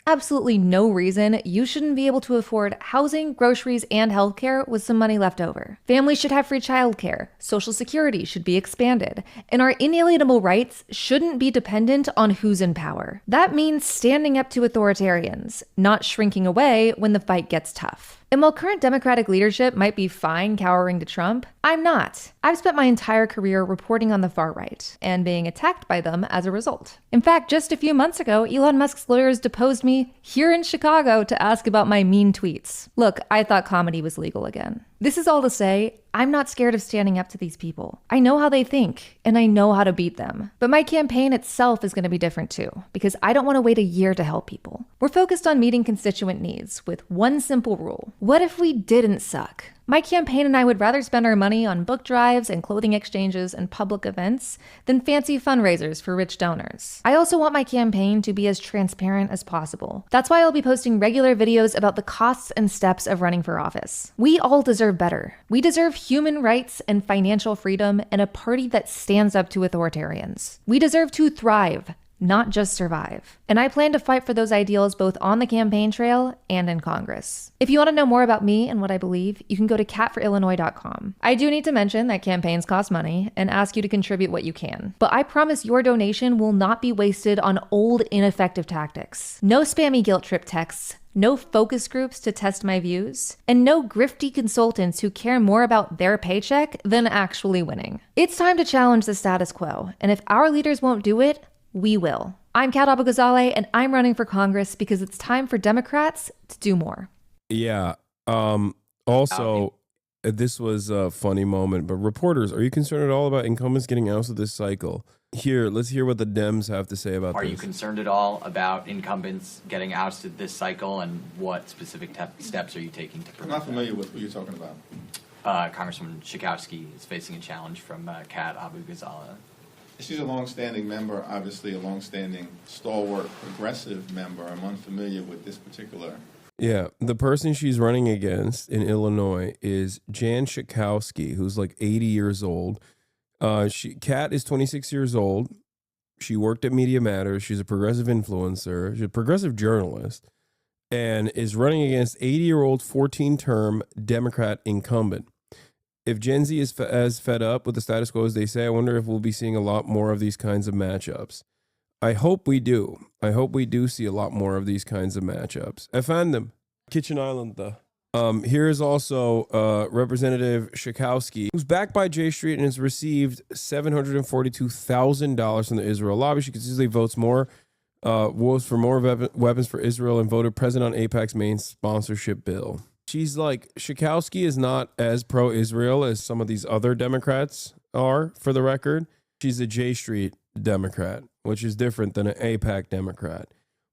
Absolutely no reason you shouldn't be able to afford housing, groceries, and healthcare with some money left over. Families should have free childcare, Social Security should be expanded, and our inalienable rights shouldn't be dependent on who's in power. That means standing up to authoritarians, not shrinking away when the fight gets tough. And while current Democratic leadership might be fine cowering to Trump, I'm not. I've spent my entire career reporting on the far right and being attacked by them as a result. In fact, just a few months ago, Elon Musk's lawyers deposed me here in Chicago to ask about my mean tweets. Look, I thought comedy was legal again. This is all to say, I'm not scared of standing up to these people. I know how they think, and I know how to beat them. But my campaign itself is going to be different too, because I don't want to wait a year to help people. We're focused on meeting constituent needs with one simple rule. What if we didn't suck? My campaign and I would rather spend our money on book drives and clothing exchanges and public events than fancy fundraisers for rich donors. I also want my campaign to be as transparent as possible. That's why I'll be posting regular videos about the costs and steps of running for office. We all deserve better. We deserve human rights and financial freedom and a party that stands up to authoritarians. We deserve to thrive, not just survive. And I plan to fight for those ideals both on the campaign trail and in Congress. If you want to know more about me and what I believe, you can go to catforillinois.com. I do need to mention that campaigns cost money and ask you to contribute what you can. But I promise your donation will not be wasted on old, ineffective tactics. No spammy guilt trip texts, no focus groups to test my views, and no grifty consultants who care more about their paycheck than actually winning. It's time to challenge the status quo, and if our leaders won't do it, we will. I'm Kat Abou-Ghazaleh, and I'm running for Congress because it's time for Democrats to do more. Yeah. Also, this was a funny moment, but reporters, are you concerned at all about incumbents getting ousted this cycle? Here, let's hear what the Dems have to say about this. Are you concerned at all about incumbents getting ousted this cycle, and what specific steps are you taking to prevent I'm not familiar with what you're talking about. Congressman Schakowsky is facing a challenge from Kat Abou-Ghazaleh. She's a long-standing member, obviously a long-standing, stalwart, progressive member. I'm unfamiliar with this particular. Yeah, the person she's running against in Illinois is Jan Schakowsky, who's like 80 years old. Kat is 26 years old. She worked at Media Matters. She's a progressive influencer. She's a progressive journalist and is running against 80-year-old 14-term Democrat incumbent. If Gen Z is as fed up with the status quo as they say, I wonder if we'll be seeing a lot more of these kinds of matchups. I hope we do. I hope we do see a lot more of these kinds of matchups. Efendim, Kitchen Island, though. Here's also Representative Schakowsky, who's backed by J Street and has received $742,000 from the Israel lobby. She consistently votes for more weapons for Israel and voted president on AIPAC's main sponsorship bill. She's like, Schakowsky is not as pro-Israel as some of these other Democrats are, for the record. She's a J Street Democrat, which is different than an AIPAC Democrat.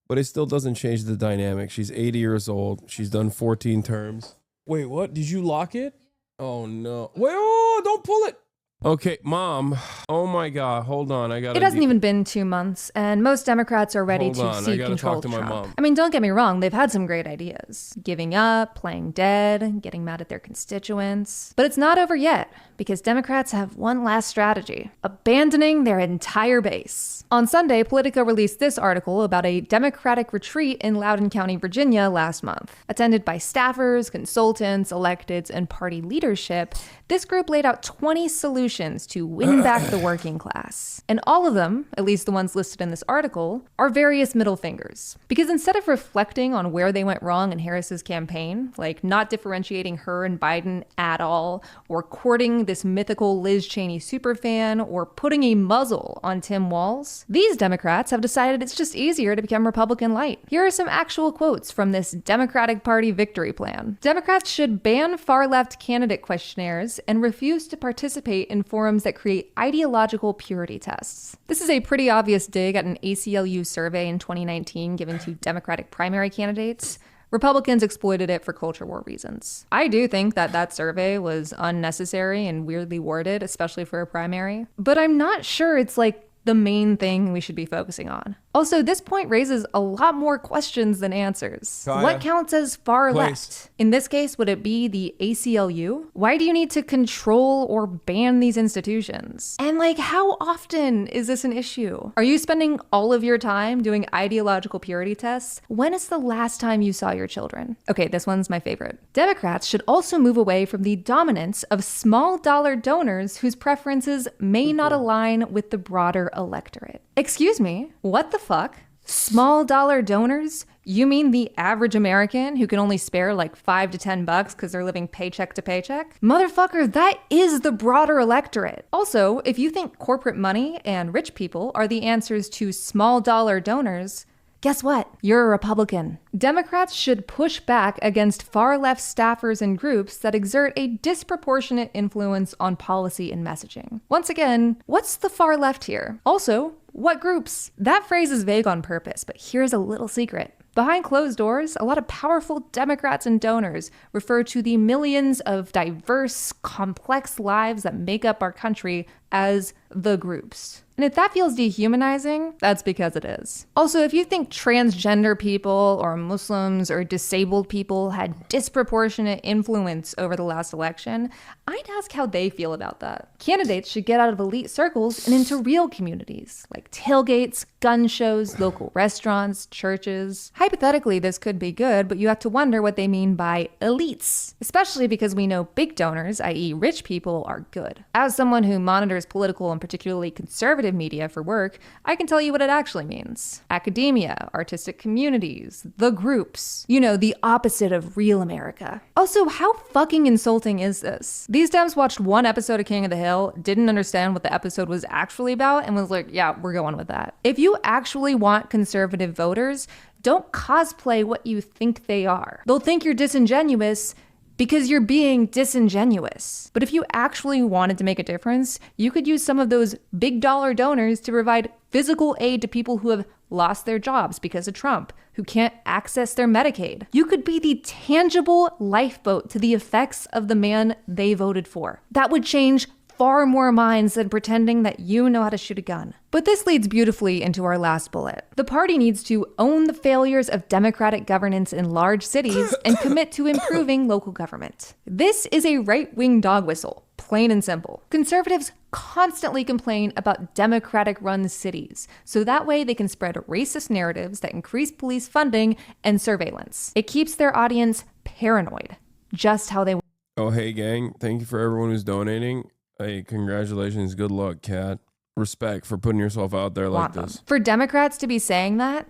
But it still doesn't change the dynamic. She's 80 years old. She's done 14 terms. Wait, what? Did you lock it? Oh, no. Wait, oh, don't pull it. Okay, Mom. Oh, my God. Hold on. It hasn't even been 2 months, and most Democrats are ready to seek control of Trump. Mom. I mean, don't get me wrong. They've had some great ideas. Giving up, playing dead, getting mad at their constituents. But it's not over yet, because Democrats have one last strategy: abandoning their entire base. On Sunday, Politico released this article about a Democratic retreat in Loudoun County, Virginia last month. Attended by staffers, consultants, electeds, and party leadership, this group laid out 20 solutions to win back the working class. And all of them, at least the ones listed in this article, are various middle fingers. Because instead of reflecting on where they went wrong in Harris's campaign, like not differentiating her and Biden at all, or courting this mythical Liz Cheney superfan, or putting a muzzle on Tim Walz, these Democrats have decided it's just easier to become Republican light. Here are some actual quotes from this Democratic Party victory plan. Democrats should ban far-left candidate questionnaires and refuse to participate in forums that create ideological purity tests. This is a pretty obvious dig at an ACLU survey in 2019 given to Democratic primary candidates. Republicans exploited it for culture war reasons. I do think that survey was unnecessary and weirdly worded, especially for a primary. But I'm not sure it's like the main thing we should be focusing on. Also, this point raises a lot more questions than answers. Kaya, what counts as far place. left? In this case, would it be the ACLU? Why do you need to control or ban these institutions? And like, how often is this an issue? Are you spending all of your time doing ideological purity tests? When is the last time you saw your children? Okay, this one's my favorite. Democrats should also move away from the dominance of small dollar donors whose preferences may not align with the broader electorate. Excuse me, what the fuck? Small dollar donors? You mean the average American who can only spare like $5 to $10 because they're living paycheck to paycheck? Motherfucker, that is the broader electorate. Also, if you think corporate money and rich people are the answers to small dollar donors, guess what? You're a Republican. Democrats should push back against far-left staffers and groups that exert a disproportionate influence on policy and messaging. Once again, what's the far left here? Also, what groups? That phrase is vague on purpose, but here's a little secret. Behind closed doors, a lot of powerful Democrats and donors refer to the millions of diverse, complex lives that make up our country as the groups. And if that feels dehumanizing, that's because it is. Also, if you think transgender people or Muslims or disabled people had disproportionate influence over the last election, I'd ask how they feel about that. Candidates should get out of elite circles and into real communities, like tailgates, gun shows, local restaurants, churches. Hypothetically, this could be good, but you have to wonder what they mean by elites, especially because we know big donors, i.e. rich people, are good. As someone who monitors political and particularly conservative media for work, I can tell you what it actually means. Academia, artistic communities, the groups. You know, the opposite of real America. Also, how fucking insulting is this? These Dems watched one episode of King of the Hill, didn't understand what the episode was actually about, and was like, yeah, we're going with that. If you actually want conservative voters, don't cosplay what you think they are. They'll think you're disingenuous because you're being disingenuous. But if you actually wanted to make a difference, you could use some of those big dollar donors to provide physical aid to people who have lost their jobs because of Trump, who can't access their Medicaid. You could be the tangible lifeboat to the effects of the man they voted for. That would change far more minds than pretending that you know how to shoot a gun. But this leads beautifully into our last bullet. The party needs to own the failures of democratic governance in large cities and commit to improving local government. This is a right-wing dog whistle, plain and simple. Conservatives constantly complain about democratic-run cities, so that way they can spread racist narratives that increase police funding and surveillance. It keeps their audience paranoid, just how they want. Oh, hey, gang. Thank you for everyone who's donating. Hey, congratulations. Good luck, Kat. Respect for putting yourself out there like this. For Democrats to be saying that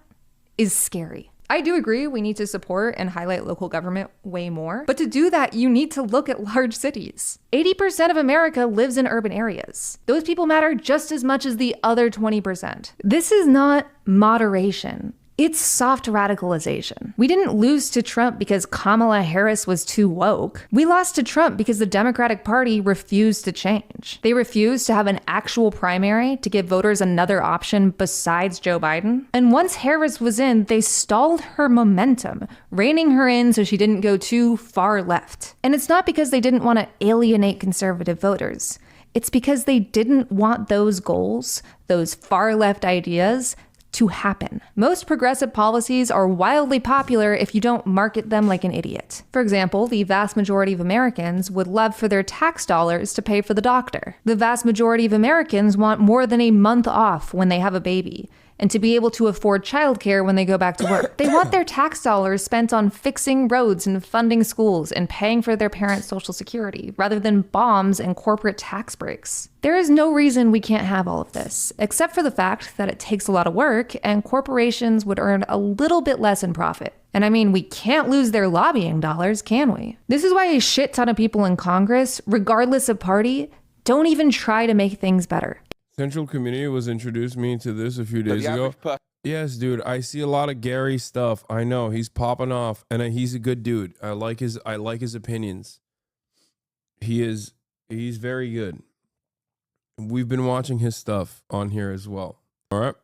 is scary. I do agree we need to support and highlight local government way more. But to do that, you need to look at large cities. 80% of America lives in urban areas. Those people matter just as much as the other 20%. This is not moderation. It's soft radicalization. We didn't lose to Trump because Kamala Harris was too woke. We lost to Trump because the Democratic Party refused to change. They refused to have an actual primary to give voters another option besides Joe Biden. And once Harris was in, they stalled her momentum, reining her in so she didn't go too far left. And it's not because they didn't want to alienate conservative voters. It's because they didn't want those goals, those far left ideas, to happen. Most progressive policies are wildly popular if you don't market them like an idiot. For example, the vast majority of Americans would love for their tax dollars to pay for the doctor. The vast majority of Americans want more than a month off when they have a baby, and to be able to afford childcare when they go back to work. They want their tax dollars spent on fixing roads and funding schools and paying for their parents' social security, rather than bombs and corporate tax breaks. There is no reason we can't have all of this, except for the fact that it takes a lot of work and corporations would earn a little bit less in profit. And I mean, we can't lose their lobbying dollars, can we? This is why a shit ton of people in Congress, regardless of party, don't even try to make things better. Central Community was introduced me to this a few days ago. Yes, dude, I see a lot of Gary stuff. I know he's popping off, and he's a good dude. I like his opinions. He's very good. We've been watching his stuff on here as well. All right.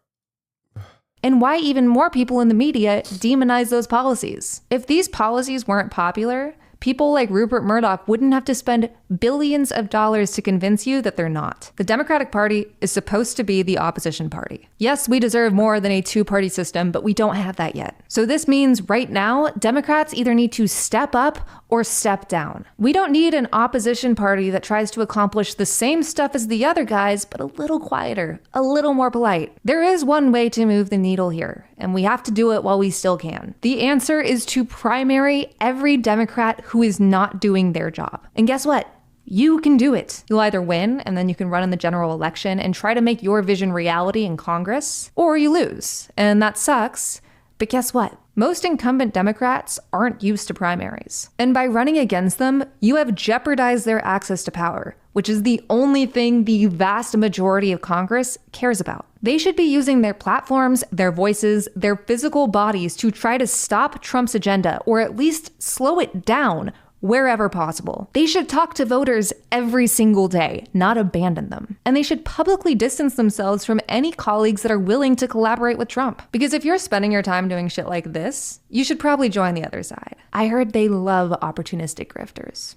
And why even more people in the media demonize those policies. If these policies weren't popular, people like Rupert Murdoch wouldn't have to spend billions of dollars to convince you that they're not. The Democratic Party is supposed to be the opposition party. Yes, we deserve more than a two-party system, but we don't have that yet. So this means right now, Democrats either need to step up or step down. We don't need an opposition party that tries to accomplish the same stuff as the other guys, but a little quieter, a little more polite. There is one way to move the needle here, and we have to do it while we still can. The answer is to primary every Democrat who is not doing their job. And guess what? You can do it. You'll either win, and then you can run in the general election and try to make your vision reality in Congress, or you lose. And that sucks. But guess what? Most incumbent Democrats aren't used to primaries. And by running against them, you have jeopardized their access to power, which is the only thing the vast majority of Congress cares about. They should be using their platforms, their voices, their physical bodies to try to stop Trump's agenda, or at least slow it down wherever possible. They should talk to voters every single day, not abandon them. And they should publicly distance themselves from any colleagues that are willing to collaborate with Trump. Because if you're spending your time doing shit like this, you should probably join the other side. I heard they love opportunistic grifters.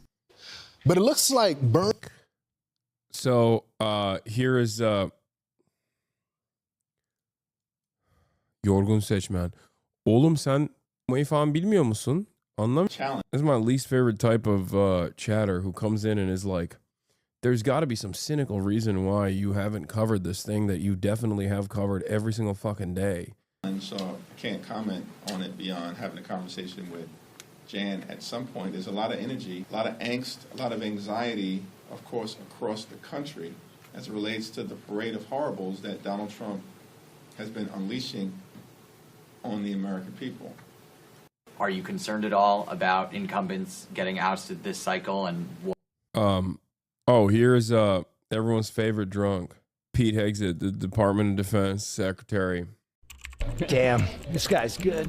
But it looks like So here is Yorgun Seçmen. Oğlum sen bu falan bilmiyor musun? This is my least favorite type of chatter who comes in and is like, there's got to be some cynical reason why you haven't covered this thing that you definitely have covered every single fucking day. And so I can't comment on it beyond having a conversation with Jan at some point. There's a lot of energy, a lot of angst, a lot of anxiety, of course, across the country as it relates to the parade of horribles that Donald Trump has been unleashing on the American people. Are you concerned at all about incumbents getting ousted this cycle? And here's everyone's favorite drunk, Pete Hegseth, the Department of Defense Secretary. Damn, this guy's good.